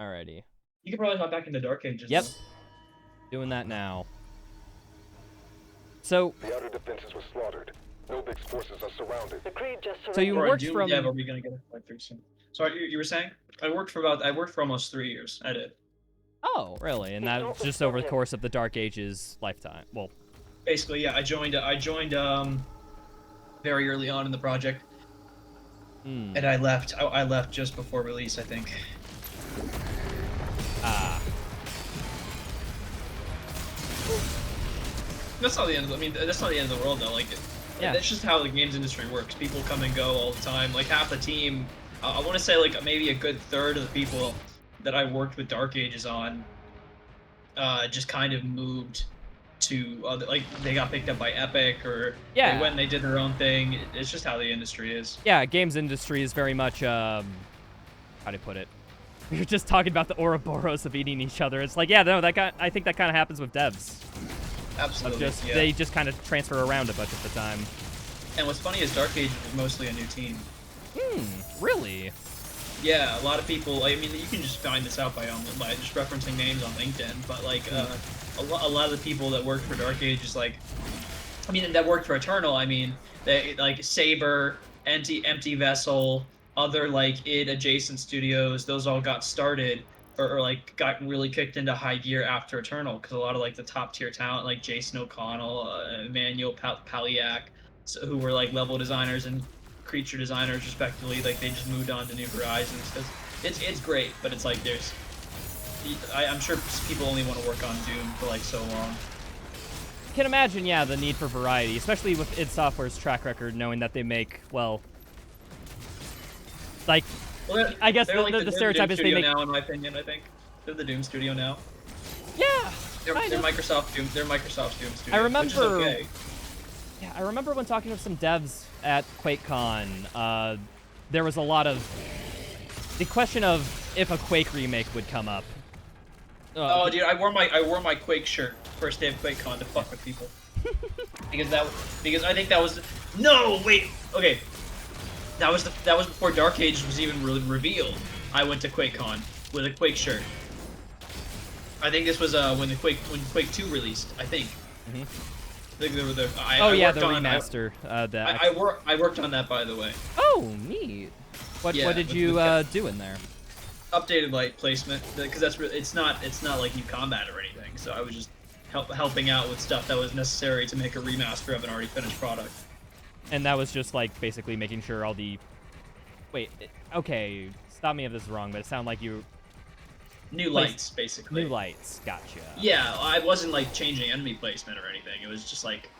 Alrighty. You could probably hop back into Dark Ages. Yep. Though. Doing that now. So The outer defenses were slaughtered. Nobig's forces are surrounded. The Creed just So you For a worked Doom from. dev, are we gonna get a playthrough soon? Sorry, you were saying? I worked for almost 3 years. I did. Oh, really? And It's that not just over the responsive. course of the Dark Ages lifetime. Well, Basically, yeah. I joined very early on in the project, hmm. and I left. I left just before release, I think. Ah. That's not the end. I mean, that's not the end of the world, though. Like, Yeah. that's just how the games industry works. People come and go all the time. Like half the team, I want to say like maybe a good third of the people that I worked with Dark Ages on, just kind of moved to other, like they got picked up by Epic or Yeah. they went and they did their own thing. It's just how the industry is. Yeah, games industry is very much, how do you put it? You're just talking about the Ouroboros of eating each other. It's like, yeah, no, I think that kind of happens with devs. Absolutely. Yeah. They just kind of transfer around a bunch of the time. And what's funny is Dark Ages is mostly a new team. Really? Yeah, a lot of people. I mean, you can just find this out by just referencing names on LinkedIn. But like, a lot of the people that worked for Dark Ages, like, I mean, that worked for Eternal. I mean, they like Saber, Empty Vessel, other like id adjacent studios. Those all got started or like got really kicked into high gear after Eternal because a lot of like the top tier talent, like Jason O'Connell, Emmanuel Paliak, so, who were like level designers and creature designers respectively, like they just moved on to New Horizons because it's great, but it's like I'm sure people only want to work on Doom for like so long. Can imagine, yeah, the need for variety, especially with id Software's track record, knowing that they make, well, like, Well, I guess they're like the stereotype Doom is they studio make. now, in my opinion. I think they're the Doom studio now. Yeah. They're kind of. Microsoft Doom. They're Microsoft Doom studio. I remember. Which is okay. Yeah, I remember when talking with some devs at QuakeCon, there was a lot of the question of if a Quake remake would come up. Oh, dude, I wore my Quake shirt first day of QuakeCon to fuck with people. because I think that was no wait okay. That was before Dark Age was even revealed. I went to QuakeCon with a Quake shirt. I think this was when Quake 2 released. I think. Mm-hmm. I think they were the. The remaster. I worked on that, by the way. Oh, neat. What did you do in there? Updated light placement because that's it's not like new combat or anything. So I was just helping out with stuff that was necessary to make a remaster of an already finished product. And that was just like basically making sure all the. Wait, okay. Stop me if this is wrong, but it sounded like you. New lights, basically. New lights, gotcha. Yeah, I wasn't like changing enemy placement or anything. It was just like,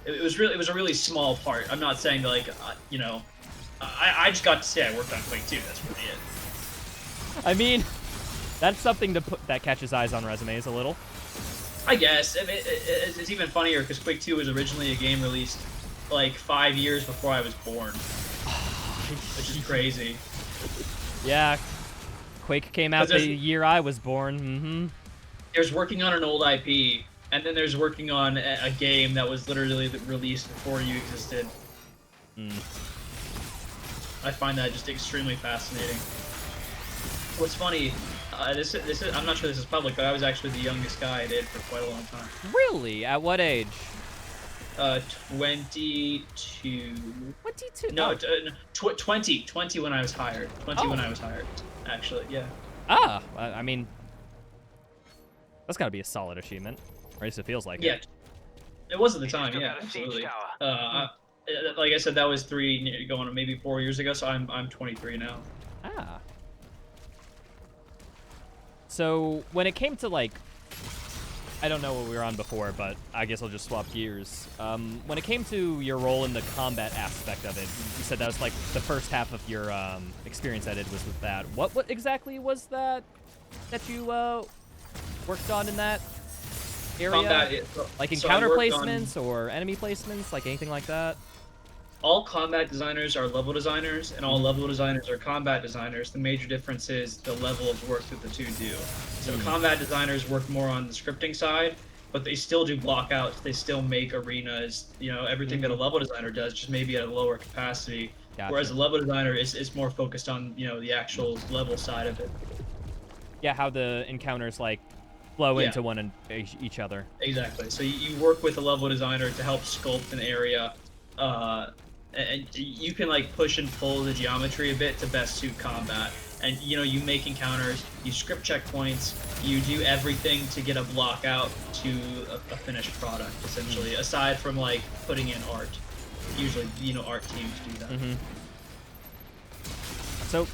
it was a really small part. I'm not saying that like, you know, I just got to say I worked on Quake 2. That's really it. I mean, that's something to put that catches eyes on resumes a little. I guess. I mean, it's even funnier because Quake 2 was originally a game released like 5 years before I was born, which is crazy. Yeah. Quake came out the year I was born. Mm-hmm. There's working on an old IP, and then there's working on a game that was literally released before you existed. I find that just extremely fascinating. What's funny, this is I'm not sure this is public, but I was actually the youngest guy at id for quite a long time. Really? At what age? 22. 22? No, 20 when I was hired. 20 when I was hired, actually, yeah. Ah, I mean, that's got to be a solid achievement. Or at least it feels like it. It was at the time, yeah, absolutely. Like I said, that was going on maybe 4 years ago, so I'm 23 now. Ah. So when it came to like, I don't know what we were on before, but I guess I'll just swap gears. When it came to your role in the combat aspect of it, you said that was like the first half of your experience at it was with that. What exactly was that you worked on in that area? Combat, like encounter placements or enemy placements, like anything like that? All combat designers are level designers, and all level designers are combat designers. The major difference is the level of work that the two do. So combat designers work more on the scripting side, but they still do blockouts. They still make arenas, you know, everything that a level designer does, just maybe at a lower capacity. Gotcha. Whereas a level designer is more focused on, you know, the actual level side of it. Yeah, how the encounters like flow Yeah. into one and each other. Exactly. So you work with a level designer to help sculpt an area, and you can like push and pull the geometry a bit to best suit combat. And you make encounters, you script checkpoints, you do everything to get a block out to a finished product, essentially. Aside from like putting in art, usually art teams do that. So,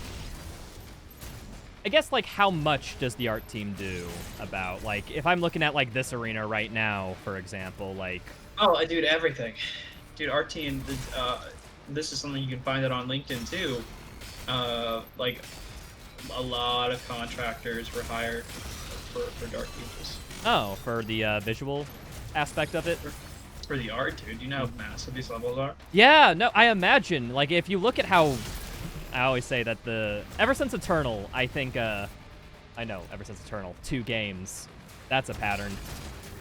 I guess, like, how much does the art team do about, like, if I'm looking at, like, this arena right now, for example, like... Oh, dude, everything. Dude, art team, this is something you can find it on LinkedIn, too. Like, a lot of contractors were hired for Dark Ages. Oh, for the visual aspect of it? For the art, dude. You know how massive these levels are? Yeah, no, I imagine. Like, if you look at how... I always say that ever since Eternal, I think, I know, ever since Eternal, 2 games, that's a pattern.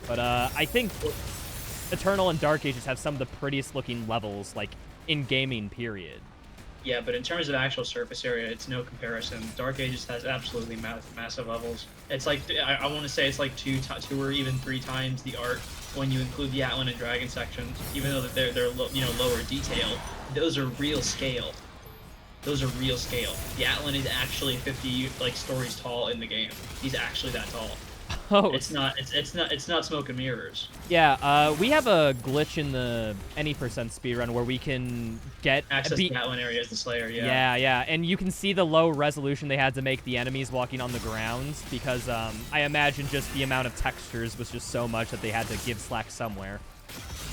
But, I think Eternal and Dark Ages have some of the prettiest looking levels, like, in gaming, period. Yeah, but in terms of actual surface area, it's no comparison. Dark Ages has absolutely massive levels. It's like, I want to say it's like 2 or even 3 times the art when you include the Atlan and Dragon sections, even though they're lower detail. Those are real scale. Those are real scale. The Atlan is actually 50 stories tall in the game. He's actually that tall. Oh, it's not smoke and mirrors. Yeah, we have a glitch in the any % speedrun where we can get access the Atlan area as the Slayer. Yeah, and you can see the low resolution they had to make the enemies walking on the ground because I imagine just the amount of textures was just so much that they had to give slack somewhere.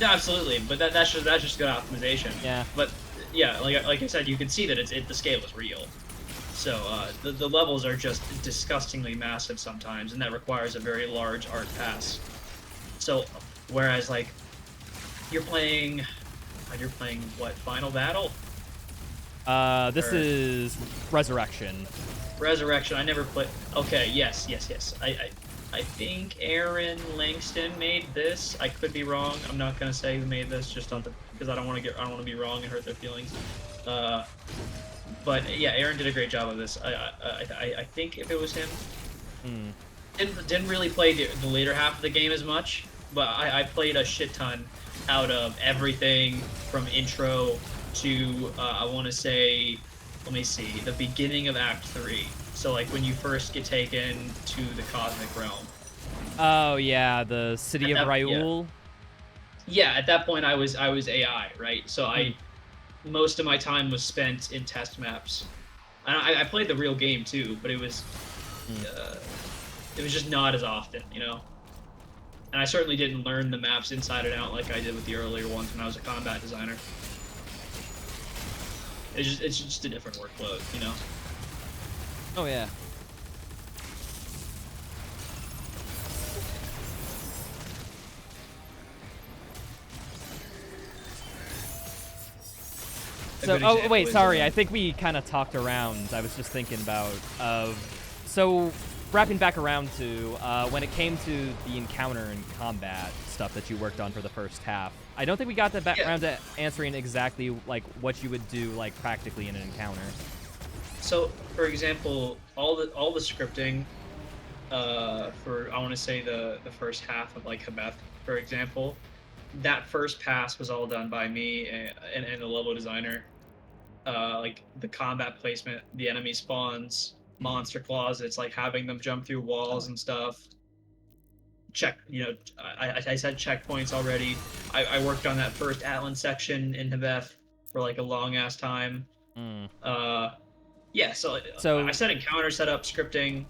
Yeah, absolutely, but that's just good optimization. Yeah. But yeah, like I said, you can see that the scale is real. So the levels are just disgustingly massive sometimes, and that requires a very large art pass. So whereas like you're playing what, Final Battle? This is Resurrection. Resurrection. I never played. Okay, yes. I think Aaron Langston made this. I could be wrong. I'm not gonna say who made this, just because I don't want to be wrong and hurt their feelings. But yeah, Aaron did a great job of this. I think if it was him, didn't really play the later half of the game as much, but I played a shit ton out of everything from intro to I want to say, let me see, the beginning of Act 3. So like when you first get taken to the Cosmic Realm. Oh yeah, the city of Raoul. Yeah, at that point I was AI, right? So most of my time was spent in test maps. And I played the real game too, but it was just not as often, And I certainly didn't learn the maps inside and out like I did with the earlier ones when I was a combat designer. It's just a different workload, Oh yeah. So, oh wait, sorry. I think we kind of talked around. I was just thinking about so wrapping back around to when it came to the encounter and combat stuff that you worked on for the first half. I don't think we got around to answering exactly like what you would do like practically in an encounter. So, for example, all the scripting for I want to say the first half of like Hebeth, for example, that first pass was all done by me and the level designer. Like the combat placement, the enemy spawns, monster closets, like having them jump through walls and stuff. I said checkpoints already. I worked on that first Atlan section in Hebeth for like a long ass time. Yeah, so I said encounter setup, scripting,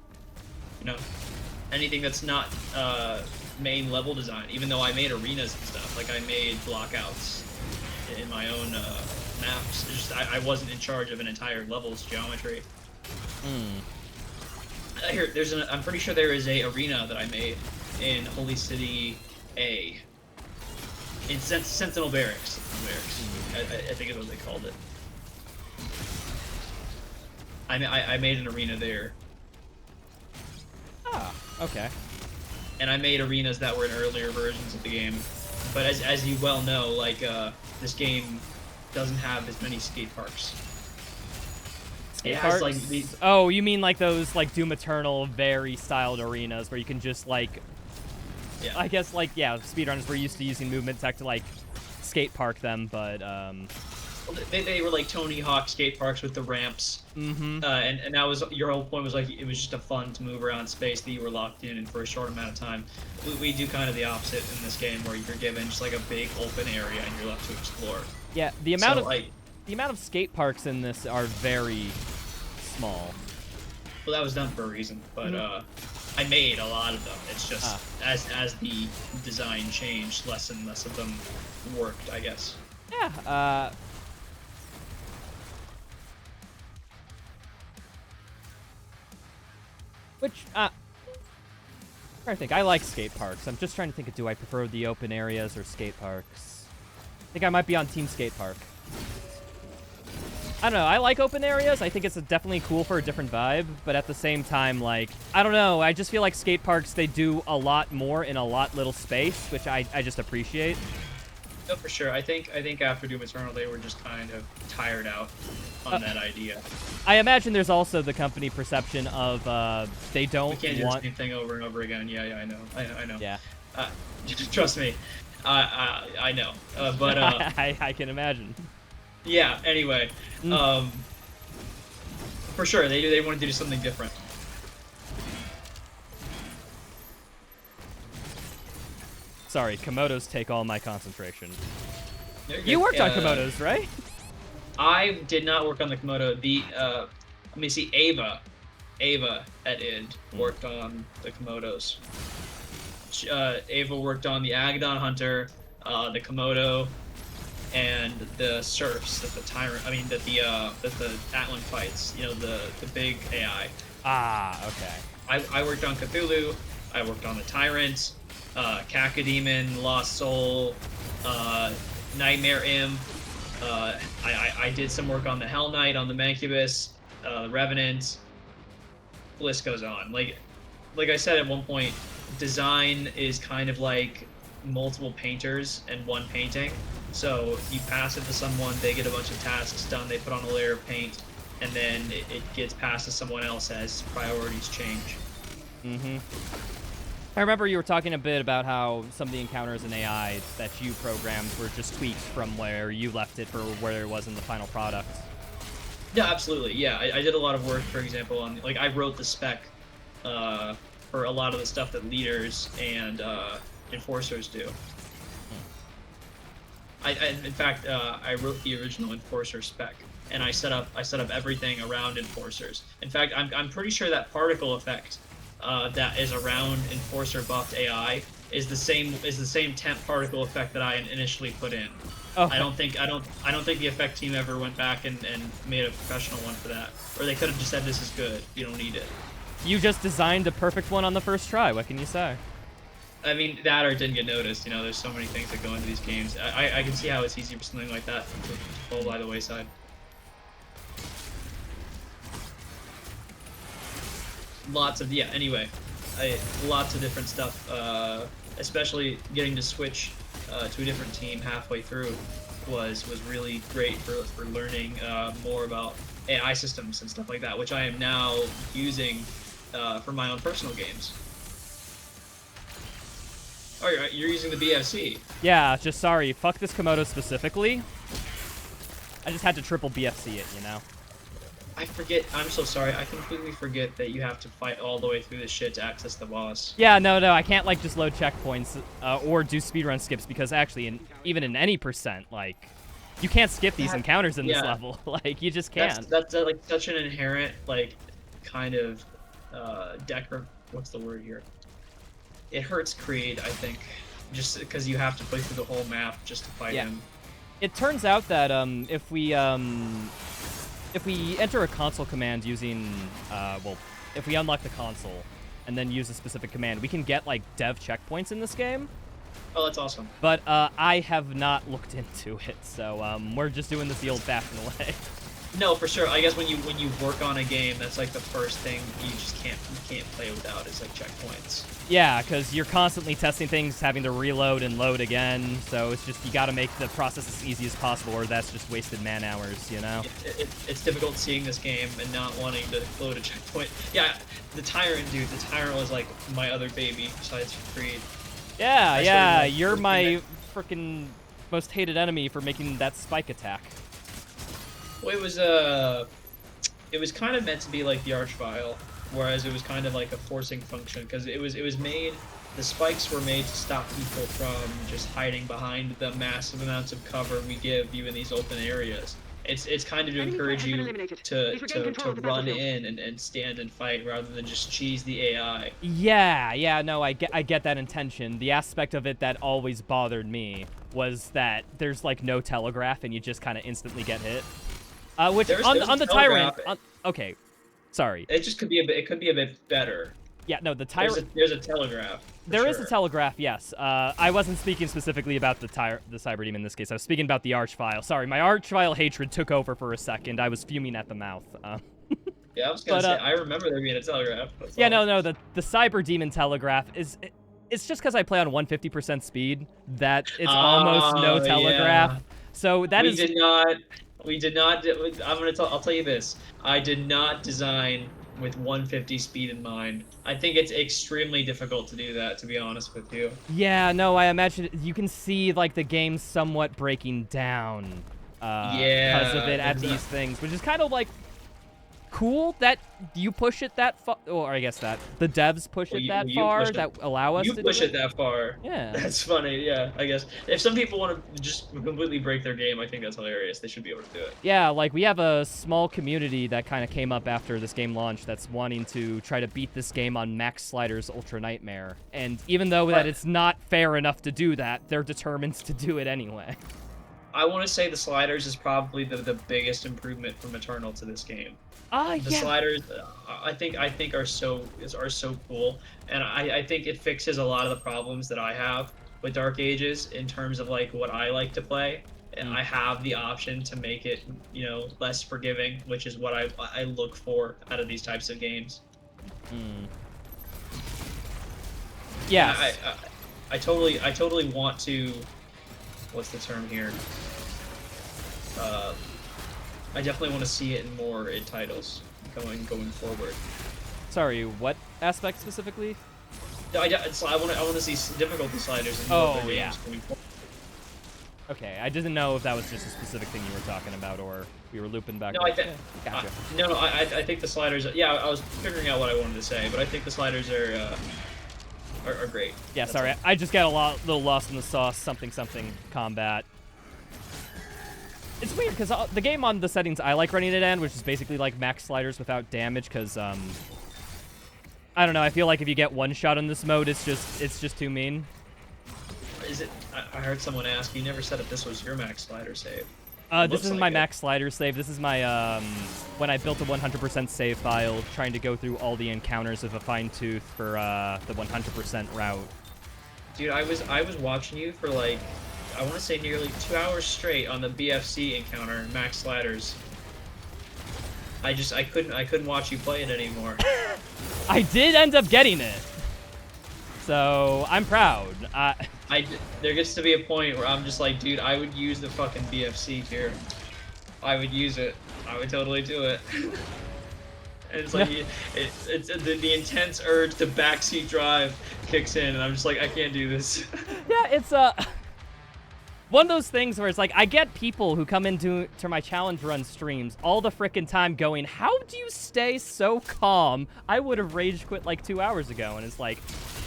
anything that's not main level design, even though I made arenas and stuff. Like I made blockouts in my own maps. It's just I wasn't in charge of an entire level's geometry. I'm pretty sure there is a arena that I made in Holy City A. In Sentinel Barracks. I think is what they called it. I made an arena there. Ah, okay. And I made arenas that were in earlier versions of the game. But as you well know, like this game doesn't have as many skate parks. skate It parks? has, like, these- Oh, you mean like those like Doom Eternal very styled arenas where you can just like, Yeah. I guess like yeah, speedrunners were used to using movement tech to like skate park them, but They were like Tony Hawk skate parks with the ramps. And that was your whole point, was like it was just a fun to move around space that you were locked in for a short amount of time. We do kind of the opposite in this game, where you're given just like a big open area and you're left to explore. yeah, the amount So, like, the amount of skate parks in this are very small. well, that was done for a reason, but I made a lot of them. It's just as the design changed, less and less of them worked, I guess. Yeah, which, I'm trying to think. I like skate parks. I'm just trying to think of, do I prefer the open areas or skate parks? I think I might be on Team Skate Park. I don't know. I like open areas. I think it's definitely cool for a different vibe, but at the same time, like, I don't know. I just feel like skate parks, they do a lot more in a lot little space, which I just appreciate. No, for sure. I think after Doom Eternal, they were just kind of tired out on that idea. I imagine there's also the company perception of they don't We can't do the want. same thing over and over again. Yeah, I know. I know. Yeah, Trust me. I know. But I can imagine. yeah. Anyway, for sure they wanted to do something different. Sorry, Komodos take all my concentration. They're You good. worked on Komodos, right? I did not work on the Komodo. Let me see. Ava at id worked on the Komodos. Ava worked on the Agadon Hunter, the Komodo, and the serfs that the tyrant. I mean that the Atlan fights. You know, the big AI. Ah, okay. I worked on Cthulhu. I worked on the tyrant, Cacodemon, Lost Soul, Nightmare Imp. I did some work on the Hell Knight, on the Mancubus, Revenant. The list goes on. Like I said at one point, design is kind of like multiple painters and one painting. So you pass it to someone, they get a bunch of tasks done, they put on a layer of paint, and then it gets passed to someone else as priorities change. I remember you were talking a bit about how some of the encounters in AI that you programmed were just tweaked from where you left it for where it was in the final product. Yeah, absolutely. Yeah, I did a lot of work, for example, on, like, I wrote the spec for a lot of the stuff that leaders and enforcers do. In fact, I wrote the original enforcer spec, and I set up everything around enforcers. In fact, I'm pretty sure that particle effect that is around enforcer buffed AI is the same temp particle effect that I initially put in. Oh. I don't think the effect team ever went back and made a professional one for that. Or they could have just said, this is good, you don't need it. You just designed the perfect one on the first try. What can you say? I mean, that or it didn't get noticed. You know, there's so many things that go into these games. I can see how it's easy for something like that to fall by the wayside. Anyway, lots of different stuff, especially getting to switch to a different team halfway through was really great for learning more about AI systems and stuff like that, which I am now using for my own personal games. Oh, you're using the BFC. Yeah, just sorry. Fuck this Komodo specifically. I just had to triple BFC it, you know? I forget. I'm so sorry. I completely forget that you have to fight all the way through this shit to access the boss. Yeah, no, I can't, like, just load checkpoints or do speedrun skips because actually, even in any percent, like, you can't skip these encounters in this level. Like, you just can't. That's like such an inherent, like, kind of what's the word here? It hurts Creed, I think, just because you have to play through the whole map just to fight him. It turns out that if we enter a console command using, if we unlock the console and then use a specific command, we can get, like, dev checkpoints in this game. Oh, that's awesome. But I have not looked into it, so we're just doing this the old-fashioned way. No, for sure. I guess when you work on a game, that's like the first thing you just can't play without is like checkpoints. Yeah, because you're constantly testing things, having to reload and load again. So it's just you got to make the process as easy as possible, or that's just wasted man hours. You know. It's difficult seeing this game and not wanting to load a checkpoint. Yeah, the Tyrant, dude. The Tyrant was like my other baby besides Creed. Yeah, I yeah. started, like, You're working my freaking most hated enemy for making that spike attack. Well, it was kind of meant to be like the Archvile, whereas it was kind of like a forcing function because it was made. The spikes were made to stop people from just hiding behind the massive amounts of cover we give you in these open areas. It's kind of to encourage you to run in and stand and fight rather than just cheese the AI. Yeah, no, I get that intention. The aspect of it that always bothered me was that there's like no telegraph and you just kind of instantly get hit. Which There's on the Tyrant, telegraph. okay, sorry. It just could be a bit. It could be a bit better. Yeah, no, the Tyrant. There's a telegraph. There is a telegraph, yes. I wasn't speaking specifically about the Cyber Demon in this case. I was speaking about the Archvile. Sorry, my Archvile hatred took over for a second. I was fuming at the mouth. Yeah, I was gonna say. I remember there being a telegraph. Yeah, no. The Cyber Demon telegraph is. It's just because I play on 150% speed that it's almost no telegraph. Yeah. So that is. We did not. I'll tell you this. I did not design with 150 speed in mind. I think it's extremely difficult to do that, to be honest with you. Yeah, no, I imagine you can see like the game somewhat breaking down because of it at these things, which is kind of like cool that you push it that far, or I guess that the devs push it that far that allow us to push it that far. Yeah. That's funny, yeah, I guess. If some people want to just completely break their game, I think that's hilarious. They should be able to do it. Yeah, like we have a small community that kind of came up after this game launched that's wanting to try to beat this game on Max Slider's Ultra Nightmare. And even though that it's not fair enough to do that, they're determined to do it anyway. I want to say the sliders is probably the biggest improvement from Eternal to this game. The sliders, I think are so cool, and I think it fixes a lot of the problems that I have with Dark Ages in terms of like what I like to play, and I have the option to make it, you know, less forgiving, which is what I look for out of these types of games. Yeah. I totally want to. What's the term here? I definitely want to see it in more titles going forward. Sorry, what aspect specifically? I want to see difficulty sliders in more of their games going forward. Okay, I didn't know if that was just a specific thing you were talking about, or we were looping back. No, Gotcha. I think the sliders. Yeah, I was figuring out what I wanted to say, but I think the sliders are great. Yeah, sorry, I just got a little lost in the sauce. Something combat. It's weird because the game on the settings I like running it in, which is basically like max sliders without damage, because I don't know. I feel like if you get one shot in this mode, it's just too mean. Is it? I heard someone ask. You never said if this was your max slider save. This is my max slider save. This is my when I built a 100% save file, trying to go through all the encounters of a fine tooth for the 100% route. Dude, I was watching you for like, I want to say nearly 2 hours straight on the BFC encounter, max sliders. I couldn't watch you play it anymore. I did end up getting it, so I'm proud. There gets to be a point where I'm just like, dude, I would use the fucking BFC here. I would use it. I would totally do it. And it's like, it's the intense urge to backseat drive kicks in, and I'm just like, I can't do this. Yeah, it's one of those things where it's like, I get people who come into my challenge run streams all the frickin' time going, how do you stay so calm? I would have rage quit like 2 hours ago. And it's like,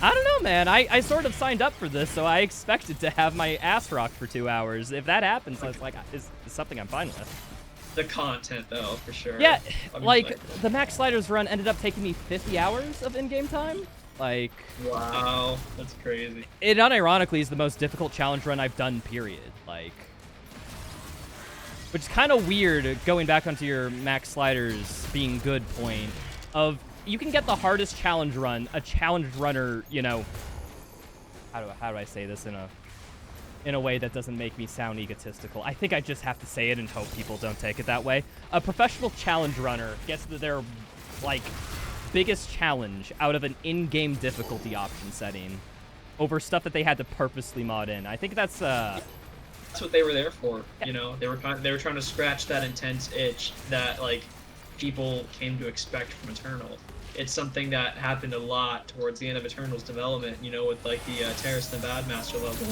I don't know, man. I sort of signed up for this, so I expected to have my ass rocked for 2 hours. If that happens, it's like, it's something I'm fine with. The content, though, for sure. Yeah, like, the max sliders run ended up taking me 50 hours of in-game time. Like, wow, that's crazy. It unironically is the most difficult challenge run I've done, period. Like, which is kind of weird, going back onto your max sliders being good point, of you can get the hardest challenge run, a challenge runner, you know, how do I say this in a in a way that doesn't make me sound egotistical. I think I just have to say it and hope people don't take it that way. A professional challenge runner gets their, like, biggest challenge out of an in-game difficulty option setting over stuff that they had to purposely mod in. I think that's what they were there for. You know, they were trying to scratch that intense itch that like people came to expect from Eternal. It's something that happened a lot towards the end of Eternal's development, you know, with like the Terrace the Bad Master level,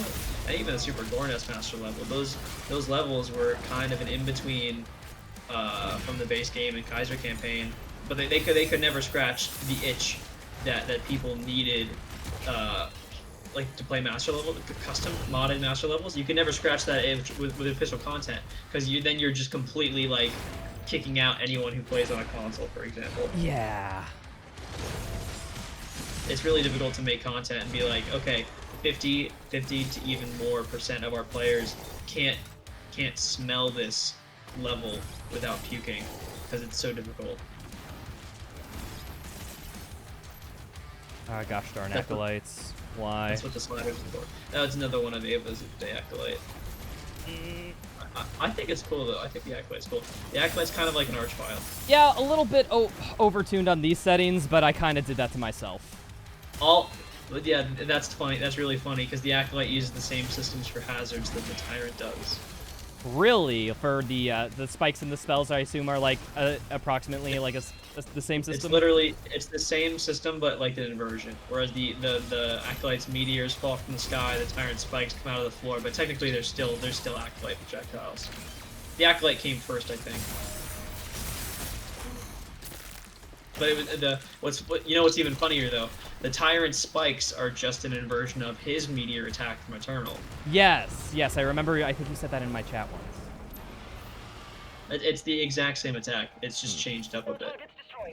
and even the Super Gorness Master level. Those levels were kind of an in-between from the base game and Kaiser campaign, but they could never scratch the itch that people needed, like to play Master level, custom modded Master levels. You can never scratch that itch with official content, because then you're just completely like kicking out anyone who plays on a console, for example. Yeah. It's really difficult to make content and be like, okay, 50 to even more % of our players can't smell this level without puking, because it's so difficult. Ah, gosh darn acolytes. Why? That's what the sliders are for. That's another one of Ava's the acolyte. I think it's cool though. I think the acolyte's cool. The acolyte's kind of like an archvile. Yeah, a little bit overtuned on these settings, but I kind of did that to myself. But yeah, that's funny. That's really funny because the acolyte uses the same systems for hazards that the tyrant does. Really, for the spikes and the spells, I assume are like approximately like the same system. It's the same system, but like an inversion. Whereas the acolyte's meteors fall from the sky, the tyrant spikes come out of the floor, but technically they're still acolyte projectiles. The acolyte came first, I think. But it was what's even funnier though? The tyrant spikes are just an inversion of his meteor attack from Eternal. Yes, I remember. I think you said that in my chat once. It's the exact same attack. It's just changed up a bit,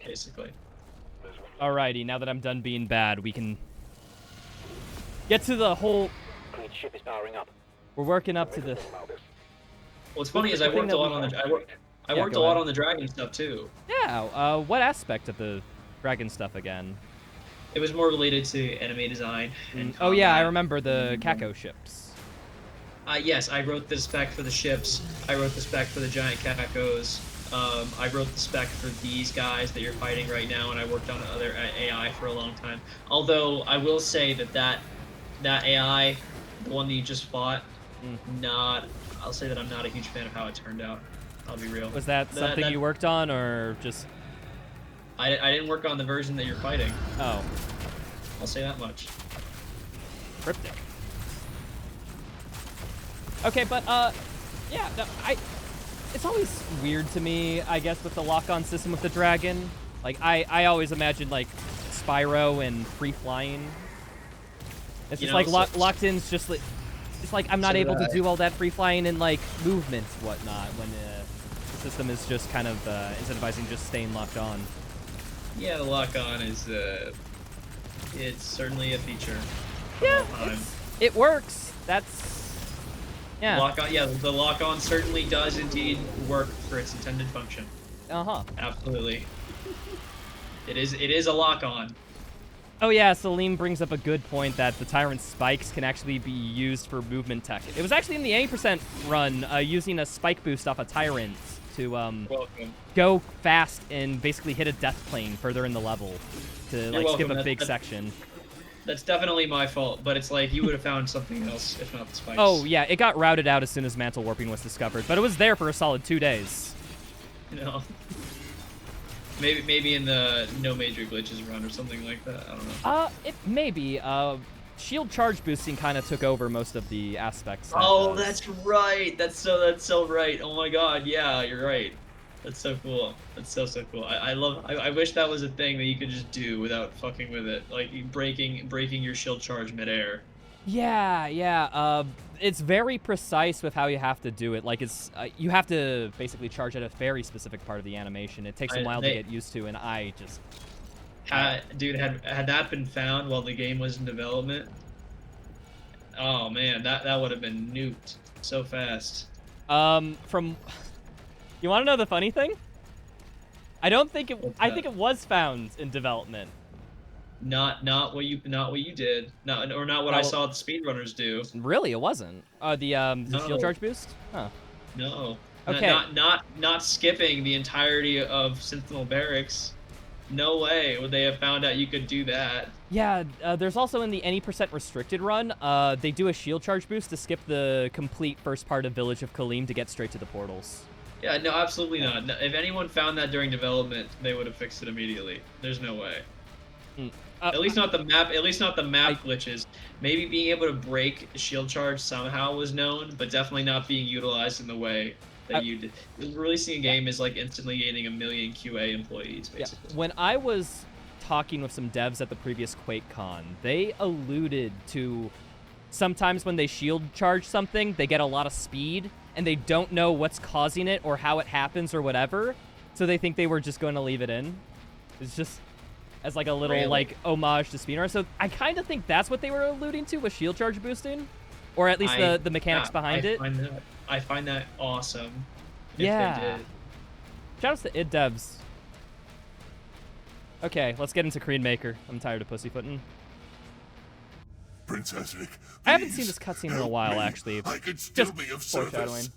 basically. Alrighty, now that I'm done being bad, we can get to the whole. Creed ship is powering up. We're working up to the. What's funny is I worked a lot on the. I worked a lot on the dragon stuff too. Yeah. What aspect of the dragon stuff again? It was more related to enemy design. And oh yeah, I remember the Kako ships. Yes, I wrote the spec for the ships. I wrote the spec for the giant Kakos. I wrote the spec for these guys that you're fighting right now, and I worked on other AI for a long time. Although I will say that AI, the one that you just fought, I'll say that I'm not a huge fan of how it turned out. I'll be real. Was that something you worked on, or just? I didn't work on the version that you're fighting. Oh. I'll say that much. Cryptic. Okay, but yeah, no, it's always weird to me, I guess, with the lock-on system with the dragon. Like I always imagined like Spyro and free flying. It's just like locked in's just like it's like I'm not able to do all that free flying and like movements whatnot when the system is just kind of incentivizing just staying locked on. Yeah, the lock-on is it's certainly a feature. Yeah, it works. That's yeah. Lock-on, yeah, the lock-on certainly does indeed work for its intended function. Absolutely. It is a lock-on. Oh yeah, Salim brings up a good point that the Tyrant spikes can actually be used for movement tech. It was actually in the 80% run using a spike boost off a Tyrant to go fast and basically hit a death plane further in the level to like skip a big section. That's definitely my fault, but it's like you would have found something else if not the spikes. Oh yeah, it got routed out as soon as mantle warping was discovered, but it was there for a solid 2 days. No. Maybe in the no major glitches run or something like that. I don't know. It maybe. Shield charge boosting kind of took over most of the aspects. Oh, that's right. That's so right. Oh my God, yeah, you're right. That's so cool. That's so cool. I wish that was a thing that you could just do without fucking with it, like breaking your shield charge midair. Yeah. It's very precise with how you have to do it. Like it's you have to basically charge at a very specific part of the animation. It takes a while to get used to, and I just. Dude, had that been found while the game was in development, oh man, that would have been nuked so fast. You want to know the funny thing? I think it was found in development. Not what you did. Not what I saw the speedrunners do. Really, it wasn't. The shield No. charge boost? Huh. No. Okay. Not skipping the entirety of Sentinel Barracks. No way would they have found out you could do that. Yeah, there's also in the any % restricted run, they do a shield charge boost to skip the complete first part of Village of Kaleem to get straight to the portals. Yeah, no, absolutely not. No, if anyone found that during development, they would have fixed it immediately. There's no way. At least not the map. At least not the map glitches. Maybe being able to break shield charge somehow was known, but definitely not being utilized in the way that you did. Releasing a game is like instantly gaining 1 million QA employees, basically. Yeah. When I was talking with some devs at the previous QuakeCon, they alluded to sometimes when they shield charge something, they get a lot of speed, and they don't know what's causing it or how it happens or whatever, so they think they were just going to leave it in. It's just as like a little like homage to speedrunners. So I kind of think that's what they were alluding to with shield charge boosting, or at least the mechanics behind it. I find that awesome. Yeah. If they did. Shoutouts to id devs. Okay, let's get into Korean Maker. I'm tired of pussyfooting. Princess Vic, I haven't seen this cutscene in a while, actually. I could still Just be of foreshadowing. service.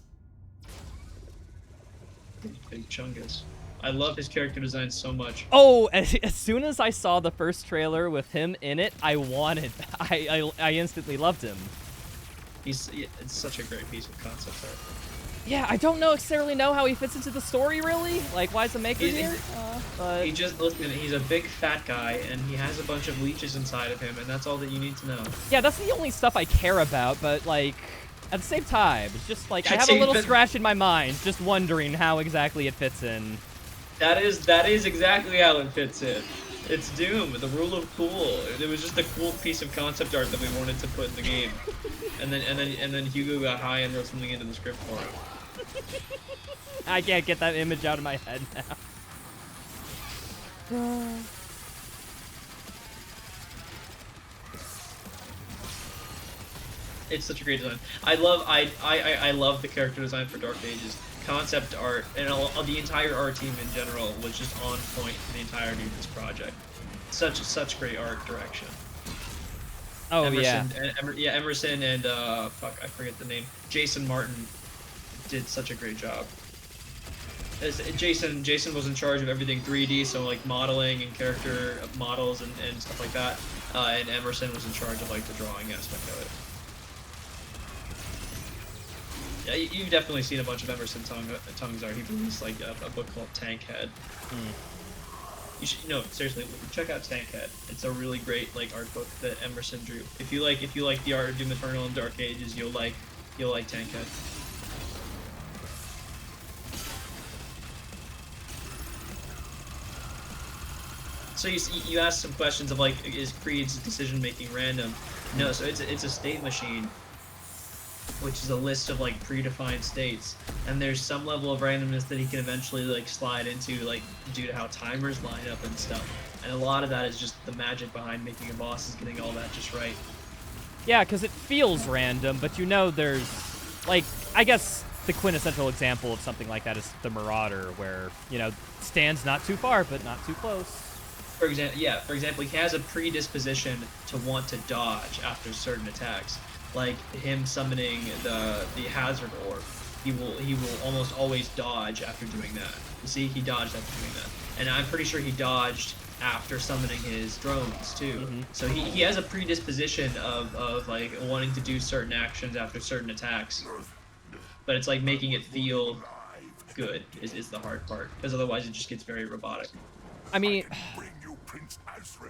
Big Chungus. I love his character design so much. Oh, as soon as I saw the first trailer with him in it, I instantly loved him. It's such a great piece of concept art. Yeah, I don't necessarily know how he fits into the story, really. Like, why is the Maker here? But He just, listen, he's a big fat guy, and he has a bunch of leeches inside of him, and that's all that you need to know. yeah, that's the only stuff I care about, but, like, at the same time, it's just, like, I have a little scratch in my mind, just wondering how exactly it fits in. That is exactly how it fits in. It's Doom, the rule of cool. It was just a cool piece of concept art that we wanted to put in the game. And then Hugo got high and wrote something into the script for him. I can't get that image out of my head now. It's such a great design. I love the character design for Dark Ages. Concept art and the entire art team in general was just on point for the entirety of this project. Such great art direction. Oh, Emerson, yeah. Emerson and fuck, I forget the name. Jason Martin did such a great job. Jason was in charge of everything 3D, so like modeling and character models and stuff like that. And Emerson was in charge of like the drawing aspect of it. Yeah, you've definitely seen a bunch of Emerson Tongues art. He released like a book called Tankhead. You should seriously check out Tankhead. It's a really great like art book that Emerson drew. If you like the art of Doom Eternal and Dark Ages, you'll like Tankhead. So you asked some questions of like, is Creed's decision making random? No, so it's a state machine, which is a list of like predefined states, and there's some level of randomness that he can eventually like slide into, like due to how timers line up and stuff. And a lot of that is just the magic behind making a boss is getting all that just right. Yeah, because it feels random, but there's, like, I guess the quintessential example of something like that is the Marauder, where, stands not too far, but not too close. For example, he has a predisposition to want to dodge after certain attacks. Like him summoning the hazard orb, he will almost always dodge after doing that. You see, he dodged after doing that, and I'm pretty sure he dodged after summoning his drones too. Mm-hmm. So he has a predisposition of like wanting to do certain actions after certain attacks, but it's like making it feel good is the hard part, because otherwise it just gets very robotic. I mean,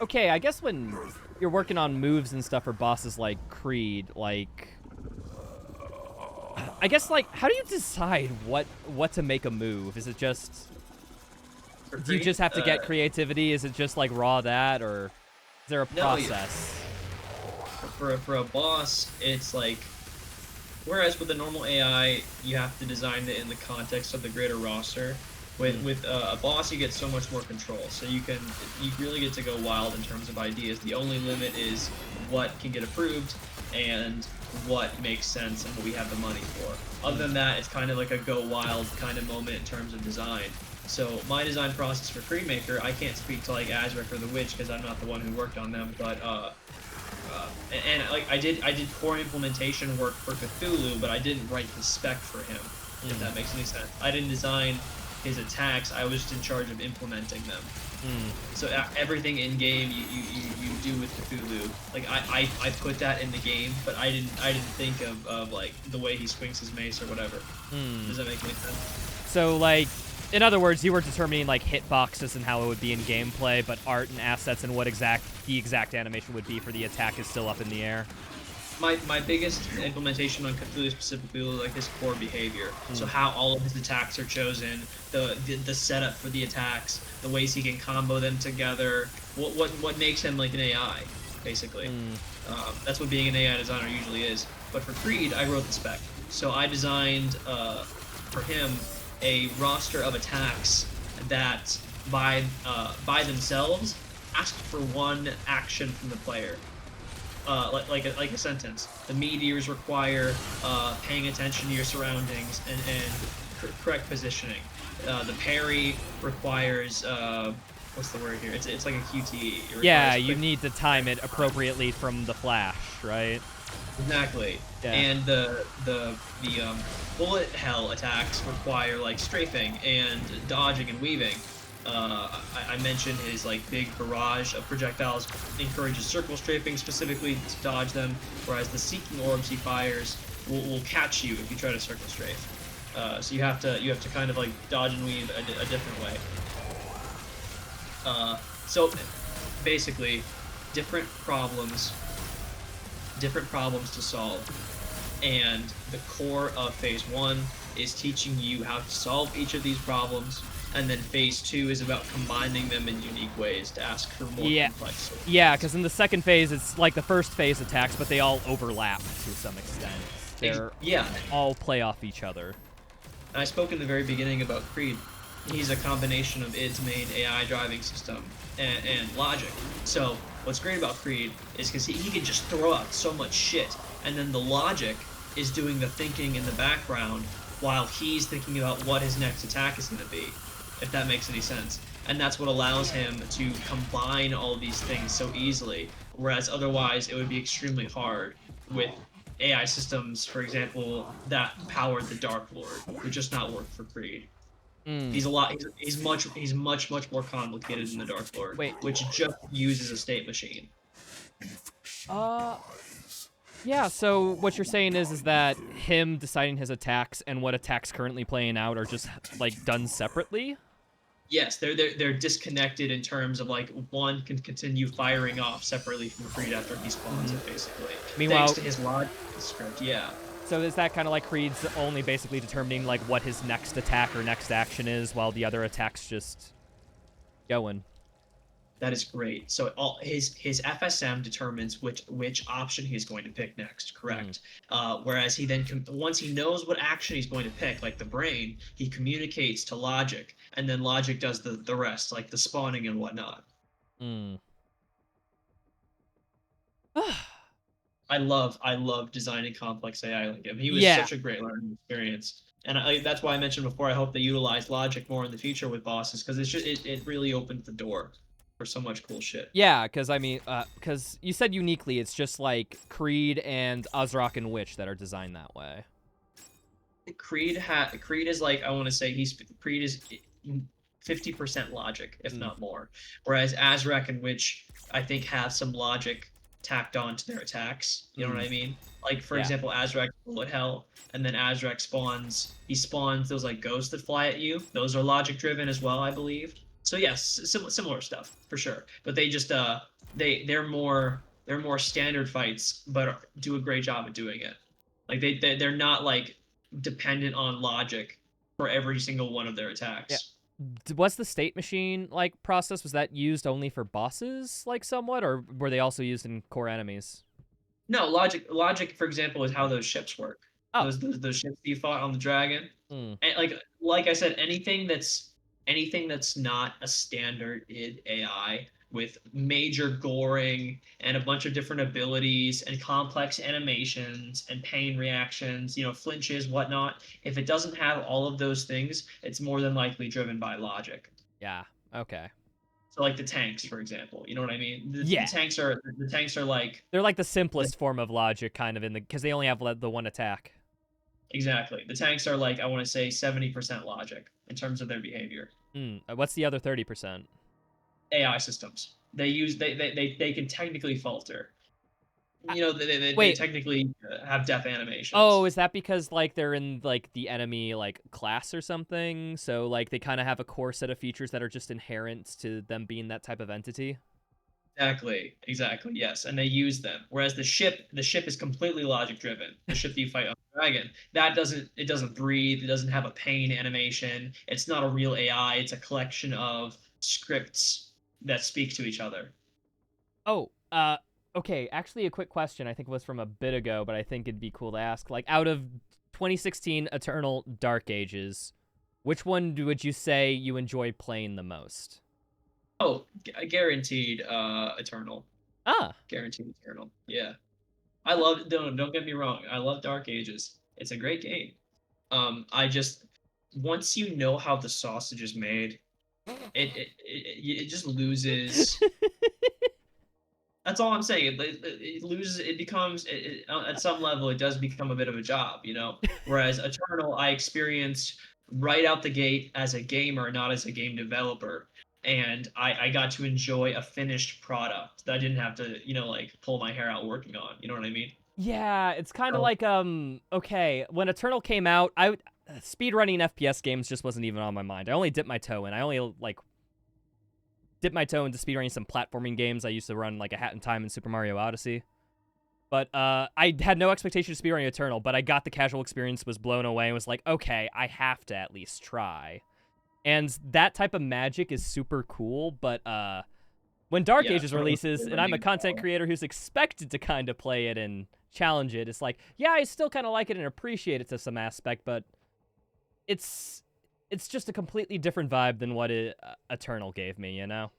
okay, I guess when you're working on moves and stuff for bosses like Creed, like, I guess, like, how do you decide what to make a move? Is it just, do you just have to get creativity? Is it just like raw that, or is there a process? No, for a boss, it's like, whereas with a normal AI, you have to design it in the context of the greater roster. With a boss, you get so much more control, so you really get to go wild in terms of ideas. The only limit is what can get approved and what makes sense and what we have the money for. Other than that, it's kind of like a go wild kind of moment in terms of design. So my design process for Creedmaker, I can't speak to like Azrek or the Witch because I'm not the one who worked on them, but like I did core implementation work for Cthulhu, but I didn't write the spec for him, if that makes any sense. I didn't design his attacks, I was just in charge of implementing them. So everything in game you do with Cthulhu, like I put that in the game, but I didn't think of like the way he swings his mace or whatever. Does that make any sense? So like, in other words, you were determining like hitboxes and how it would be in gameplay, but art and assets and what the exact animation would be for the attack is still up in the air. My biggest implementation on Cthulhu specifically was like his core behavior. So how all of his attacks are chosen, the setup for the attacks, the ways he can combo them together, what makes him like an AI, basically. That's what being an AI designer usually is. But for Creed, I wrote the spec. So I designed for him a roster of attacks that by themselves ask for one action from the player. Like a sentence. The meteors require paying attention to your surroundings and correct positioning. The parry requires what's the word here? It's like a QTE. Yeah, you need to time it appropriately from the flash, right? Exactly. Yeah. And the bullet hell attacks require like strafing and dodging and weaving. I mentioned his like big barrage of projectiles encourages circle strafing specifically to dodge them, whereas the seeking orbs he fires will catch you if you try to circle strafe. So you have to kind of like dodge and weave a different way. So basically, different problems to solve, and the core of Phase 1 is teaching you how to solve each of these problems. And then Phase 2 is about combining them in unique ways to ask for more complex solutions. Yeah, because in the second phase, it's like the first phase attacks, but they all overlap to some extent. They're all play off each other. And I spoke in the very beginning about Creed. He's a combination of id's main AI driving system and logic. So what's great about Creed is because he can just throw out so much shit, and then the logic is doing the thinking in the background while he's thinking about what his next attack is going to be. If that makes any sense. And that's what allows him to combine all these things so easily, whereas otherwise it would be extremely hard with AI systems, for example, that powered the Dark Lord, would just not work for Creed. He's much more complicated than the Dark Lord, which just uses a state machine. Yeah, so what you're saying is that him deciding his attacks and what attacks currently playing out are just like done separately? Yes, they're disconnected in terms of like one can continue firing off separately from Creed after he spawns it, basically. Meanwhile, thanks to his logic script, yeah. So is that kind of like Creed's only basically determining like what his next attack or next action is, while the other attacks just going? That is great. So all his FSM determines which option he's going to pick next, correct? Whereas he then once he knows what action he's going to pick, like the brain, he communicates to logic, and then logic does the rest, like the spawning and whatnot. I love designing complex AI like him. He was such a great learning experience. And that's why I mentioned before, I hope they utilize logic more in the future with bosses, because it really opened the door for so much cool shit. Yeah, because I mean, because you said uniquely, it's just like Creed and Azrak and Witch that are designed that way. Creed is like, I want to say Creed is 50% logic, if not more. Whereas Azrak and Witch, I think, have some logic tacked on to their attacks. You know what I mean? Like, for example, Azrak bullet hell, and then Azrak spawns those like ghosts that fly at you. Those are logic driven as well, I believe. So yes, similar stuff for sure. But they just they're more standard fights, but do a great job at doing it. Like they're not like dependent on logic for every single one of their attacks. Was the state machine like process, was that used only for bosses like somewhat, or were they also used in core enemies? No, logic for example is how those ships work. Oh. Those ships you fought on the dragon. And like I said, anything that's anything that's not a standard id AI with major goring and a bunch of different abilities and complex animations and pain reactions, flinches, whatnot. If it doesn't have all of those things, it's more than likely driven by logic. Yeah. Okay. So like the tanks, for example, you know what I mean? The, Yeah. the tanks are the tanks are like They're like the simplest form of logic, kind of, because they only have the one attack. exactly. The tanks are like I want to say 70% logic in terms of their behavior. What's the other 30%? AI systems. They can technically falter. They Wait. technically have death Oh, animations. is that because like they're in like the enemy like class or something? So like they kind of have a core set of features that are just inherent to them being that type of entity? Exactly, yes, and they use them. Whereas the ship is completely logic driven. The ship that you fight on the dragon, it doesn't breathe. It doesn't have a pain animation. It's not a real AI. It's a collection of scripts that speak to each other. Oh, okay. Actually, a quick question. I think it was from a bit ago, but I think it'd be cool to ask. Like, out of 2016 Eternal Dark Ages, which one would you say you enjoy playing the most? Oh, guaranteed Eternal. Ah, Guaranteed Eternal. Yeah. I love don't get me wrong. I love Dark Ages. It's a great game. I just once you know how the sausage is made, it just loses. That's all I'm saying. It loses. It becomes at some level it does become a bit of a job. Whereas Eternal, I experienced right out the gate as a gamer, not as a game developer, and I got to enjoy a finished product that I didn't have to like pull my hair out working on. You know what I mean? yeah. It's kind of So, like Okay, when Eternal came out, speedrunning FPS games just wasn't even on my mind. I only dipped my toe in. I only like dipped my toe into speedrunning some platforming games. I used to run like a Hat in Time in Super Mario Odyssey. But I had no expectation to speedrun Eternal, but I got the casual experience, was blown away, and was like, okay, I have to at least try. And that type of magic is super cool, but when Dark yeah, Ages Eternal is releases, really and I'm a learning content well. creator who's expected to kind of play it and challenge it, it's like, yeah, I still kind of like it and appreciate it to some aspect, but it's it's just a completely different vibe than what Eternal gave me, you know?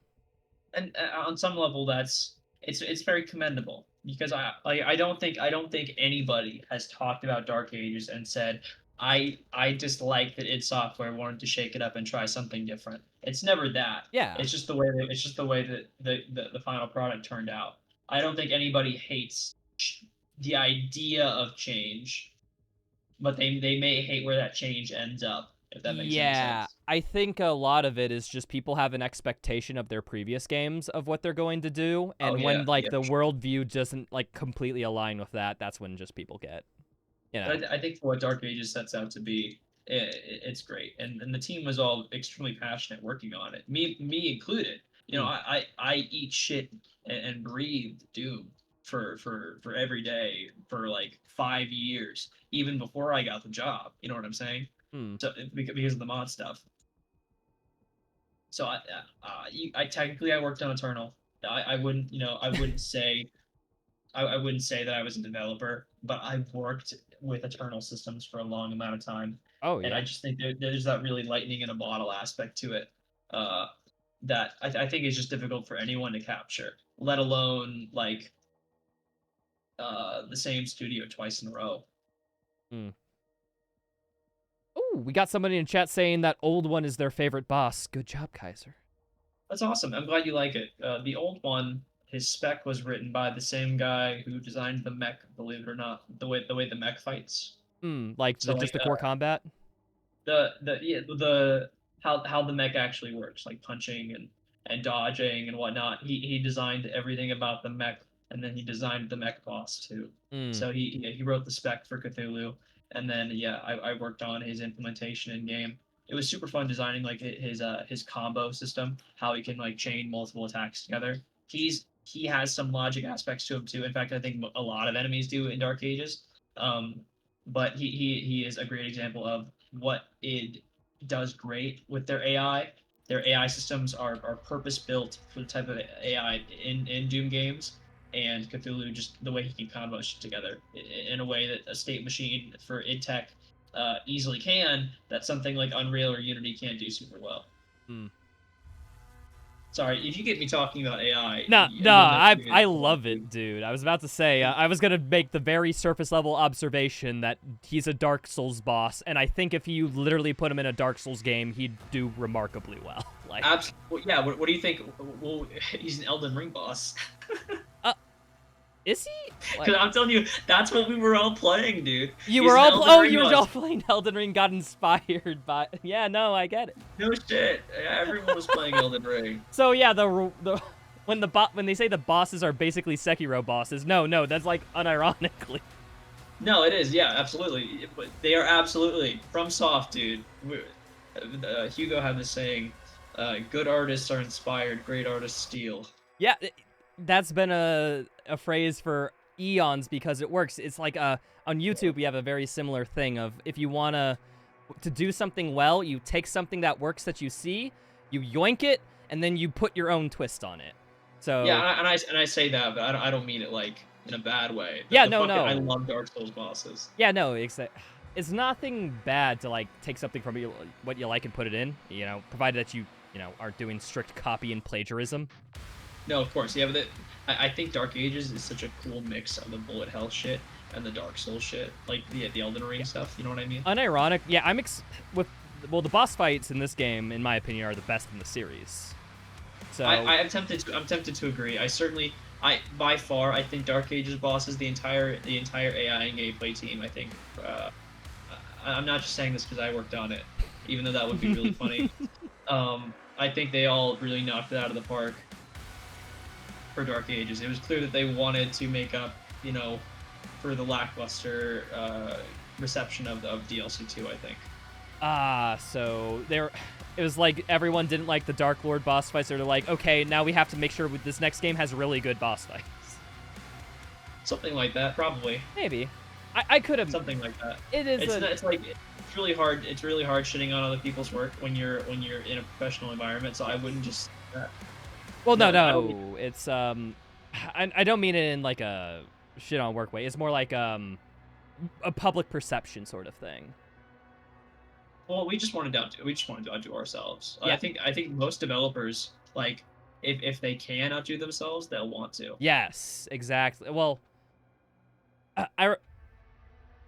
And on some level it's very commendable because I don't think anybody has talked about Dark Ages and said I dislike that id Software wanted to shake it up and try something different. It's never that. Yeah. It's just the way that the final product turned out. I don't think anybody hates the idea of change, but they may hate where that change ends up, if that makes any Yeah, sense. I think a lot of it is just people have an expectation of their previous games of what they're going to do, Oh and yeah, when like yeah, the for sure. worldview doesn't like completely align with that, that's when just people get, you know. But I think for what Dark Ages sets out to be, it's great, and the team was all extremely passionate working on it. Me included. Mm. I eat shit and breathe Doom for every day for like 5 years, even before I got the job. You know what I'm saying? Mm. So because of the mod stuff. So I technically I worked on Eternal. I wouldn't say that I was a developer, but I've worked with Eternal systems for a long amount of time, Oh and I yeah. just think there's that really lightning in a bottle aspect to it uh, that I think is just difficult for anyone to capture, let alone like the same studio twice in a row. Mm. Ooh, we got somebody in chat saying that old one is their favorite boss. Good job, Kaiser. That's awesome. I'm glad you like it. The old one, his spec was written by the same guy who designed the mech. Believe it or not, the way the mech fights. Like So just like the core combat. the how the mech actually works, like punching and dodging and whatnot. He designed everything about the mech, and then he designed the mech boss too. Mm. So he wrote the spec for Cthulhu, and then yeah, I worked on his implementation in game. It was super fun designing like his combo system, how he can like chain multiple attacks together. He has some logic aspects to him too. In fact, I think a lot of enemies do in Dark Ages. Um, but he is a great example of what id does great with their AI. Their AI systems are purpose built for the type of AI in Doom games, and Cthulhu just the way he can combo shit together in a way that a state machine for id Tech easily can. That something like Unreal or Unity can't do super well. Hmm. Sorry, if you get me talking about AI, No, you'll no, never I get I it. love it, dude. I was about to say I was gonna make the very surface level observation that he's a Dark Souls boss, and I think if you literally put him in a Dark Souls game, he'd do remarkably well. Like, Absolutely, yeah. What do you think? Well, he's an Elden Ring boss. uh, is he? Because Like, I'm telling you, that's what we were all playing, dude. you He's were an all Elden oh, Ring you were all boss. playing Elden Ring, got inspired by. Yeah, no, I get it. No shit. Yeah, everyone was playing Elden Ring. So yeah, the when they say the bosses are basically Sekiro bosses, no, that's like unironically. No, it is. Yeah, absolutely. But they are absolutely from soft, dude. Hugo had this saying, "Good artists are inspired. Great artists steal." Yeah, that's been a phrase for eons because it works. It's like on YouTube we have a very similar thing of if you wanna to do something well, you take something that works that you see, you yoink it, and then you put your own twist on it. So Yeah, and I say that, but I don't mean it like in a bad way. yeah, The no, fucking I no. love Dark Souls bosses. Yeah, no, it's nothing bad to like take something from what you like and put it in, provided that you aren't doing strict copy and plagiarism. No, of course, yeah, but I think Dark Ages is such a cool mix of the bullet hell shit and the Dark Souls shit, like the Elden Ring stuff. You know what I mean? Unironic, yeah. The boss fights in this game, in my opinion, are the best in the series. So I'm tempted to agree. By far, I think Dark Ages bosses, the entire AI and gameplay team. I think I'm not just saying this because I worked on it, even though that would be really funny. I think they all really knocked it out of the park for Dark Ages. It was clear that they wanted to make up, for the lackluster reception of DLC 2. I think. So it was like everyone didn't like the Dark Lord boss fights. They're like, okay, now we have to make sure this next game has really good boss fights. Something like that, probably. Maybe. I could have something like that. It is. It's really hard. It's really hard shitting on other people's work when you're in a professional environment. So I wouldn't just. Well, no. It's I don't mean it in like a shit on work way. It's more like a public perception sort of thing. Well, we just want to outdo ourselves. Yeah. I think most developers, like, if they can outdo themselves, they'll want to. Yes, exactly. Well,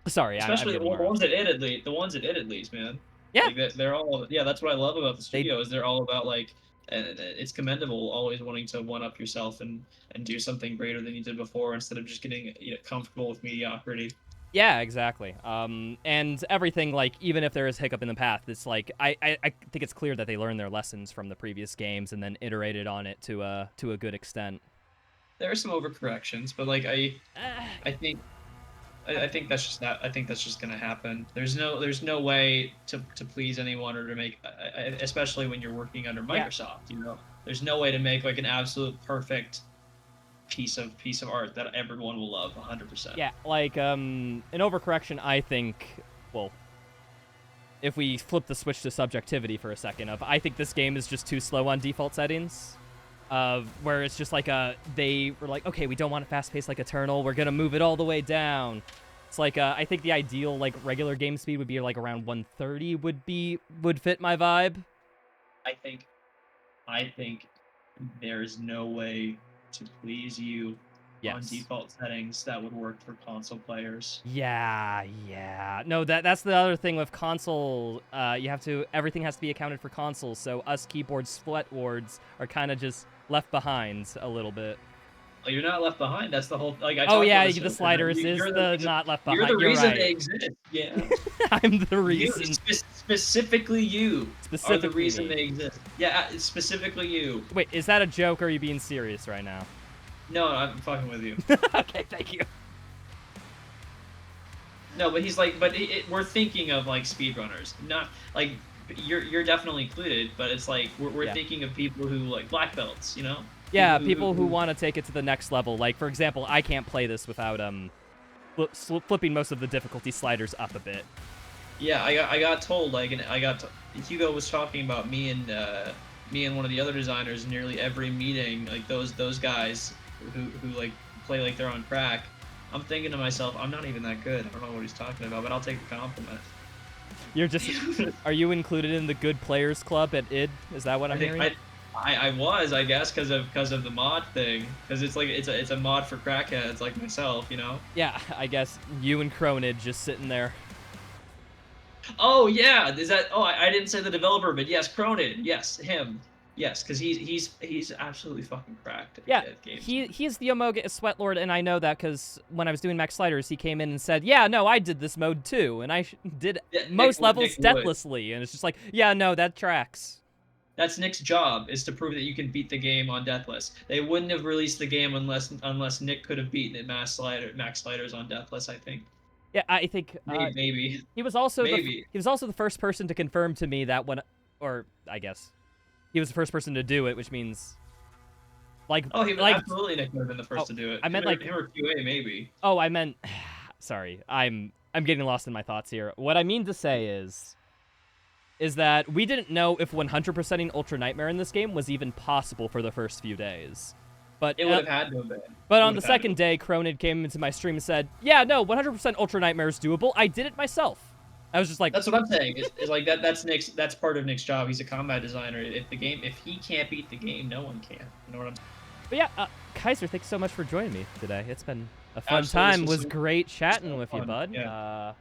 sorry, especially the ones that it at least, man. Yeah, like, they're all. Yeah, that's what I love about the studio is they're all about like, and it's commendable always wanting to one up yourself and do something greater than you did before instead of just getting comfortable with mediocrity. Yeah, exactly. And everything, like, even if there is hiccup in the path, it's like I think it's clear that they learned their lessons from the previous games and then iterated on it to a good extent. There are some overcorrections, but like I think that's just that. I think that's just gonna happen. There's no way to please anyone or to make, especially when you're working under Microsoft. Yeah. There's no way to make like an absolute perfect piece of art that everyone will love 100%. Yeah, like an overcorrection. I think, well, if we flip the switch to subjectivity for a second, I think this game is just too slow on default settings. Where it's just like they were like, okay, we don't want it fast-paced like Eternal. We're gonna move it all the way down. It's like I think the ideal like regular game speed would be like around 130 would fit my vibe. I think there is no way to please you on default settings that would work for console players. Yeah. No, that's the other thing with console. Everything has to be accounted for consoles. So us keyboard split wards are kind of just left behind a little bit. Well, you're not left behind. That's the whole. Like, the sliders is not left behind. You're the reason right. they exist. Yeah. I'm the reason. Specifically you are the reason me. they exist. Yeah, specifically you. Wait, is that a joke or are you being serious right now? No, I'm fucking with you. Okay, thank you. No, but he's like, we're thinking of like speedrunners, not like you're definitely included, but it's like we're thinking of people who like black belts, Yeah, people who want to take it to the next level. Like, for example, I can't play this without flipping most of the difficulty sliders up a bit. Yeah, I got told Hugo was talking about me and one of the other designers nearly every meeting, like those guys who like play like they're on crack. I'm thinking to myself, I'm not even that good. I don't know what he's talking about, but I'll take the compliment. You're just. Are you included in the good players club at id? Is that what I'm hearing? I was, I guess, because of the mod thing, because it's like it's a mod for crackheads like myself, you know. Yeah, I guess you and Cronid just sitting there. Oh yeah, is that? Oh, I didn't say the developer, but yes, Cronin, yes, him, yes, because he's absolutely fucking cracked Yeah, at games. he's the Omoga Sweatlord, and I know that because when I was doing Max Sliders, he came in and said, "Yeah, no, I did this mode too, and I did most levels deathlessly,ly," and it's just like, yeah, no, that tracks. That's Nick's job, is to prove that you can beat the game on Deathless. They wouldn't have released the game unless Nick could have beaten it Max Sliders on Deathless, I think. Yeah, I think Maybe. he was also Maybe. he was also the first person to confirm to me that or I guess he was the first person to do it, which means like absolutely Nick would have been the first to do it. I meant him or QA maybe. Oh, I meant sorry. I'm getting lost in my thoughts here. What I mean to say is that we didn't know if 100%ing Ultra Nightmare in this game was even possible for the first few days. But it would have had to have been. But on the second day, Cronid came into my stream and said, "Yeah, no, 100% Ultra Nightmare is doable. I did it myself." I was just like, "That's what I'm saying. It's like that. That's part of Nick's job. He's a combat designer. If he can't beat the game, no one can. You know what I'm saying?" But yeah, Kaiser, thanks so much for joining me today. It's been a fun time. It was great chatting with you, bud. Yeah.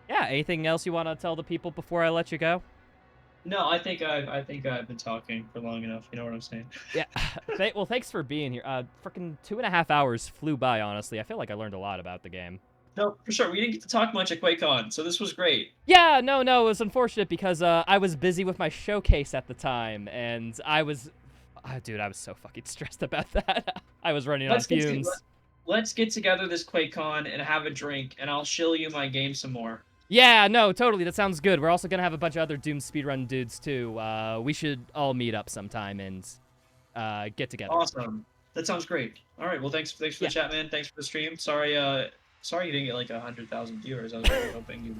Yeah. Anything else you want to tell the people before I let you go? No, I think I've been talking for long enough. You know what I'm saying? Yeah. Well, thanks for being here. Freaking 2.5 hours flew by. Honestly, I feel like I learned a lot about the game. No, for sure. We didn't get to talk much at QuakeCon, so this was great. Yeah, no, it was unfortunate because I was busy with my showcase at the time, and I was, dude, I was so fucking stressed about that. I was running on fumes. Let's get together this QuakeCon and have a drink, and I'll shill you my game some more. Yeah, no, totally. That sounds good. We're also gonna have a bunch of other Doom speedrun dudes too. We should all meet up sometime and get together. Awesome. That sounds great. All right. Well, thanks for the chat, man. Thanks for the stream. Sorry you didn't get like 100,000 viewers. I was really hoping you.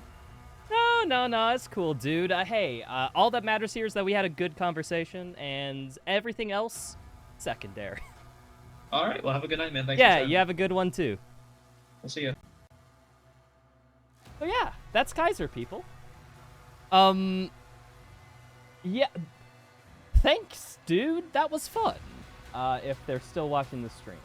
No, it's cool, dude. Hey, all that matters here is that we had a good conversation, and everything else, secondary. All right. Well, have a good night, man. Thanks. Yeah, you have a good one too. We'll see you. So yeah, that's Kaiser, people. Yeah. Thanks, dude. That was fun. If they're still watching the stream.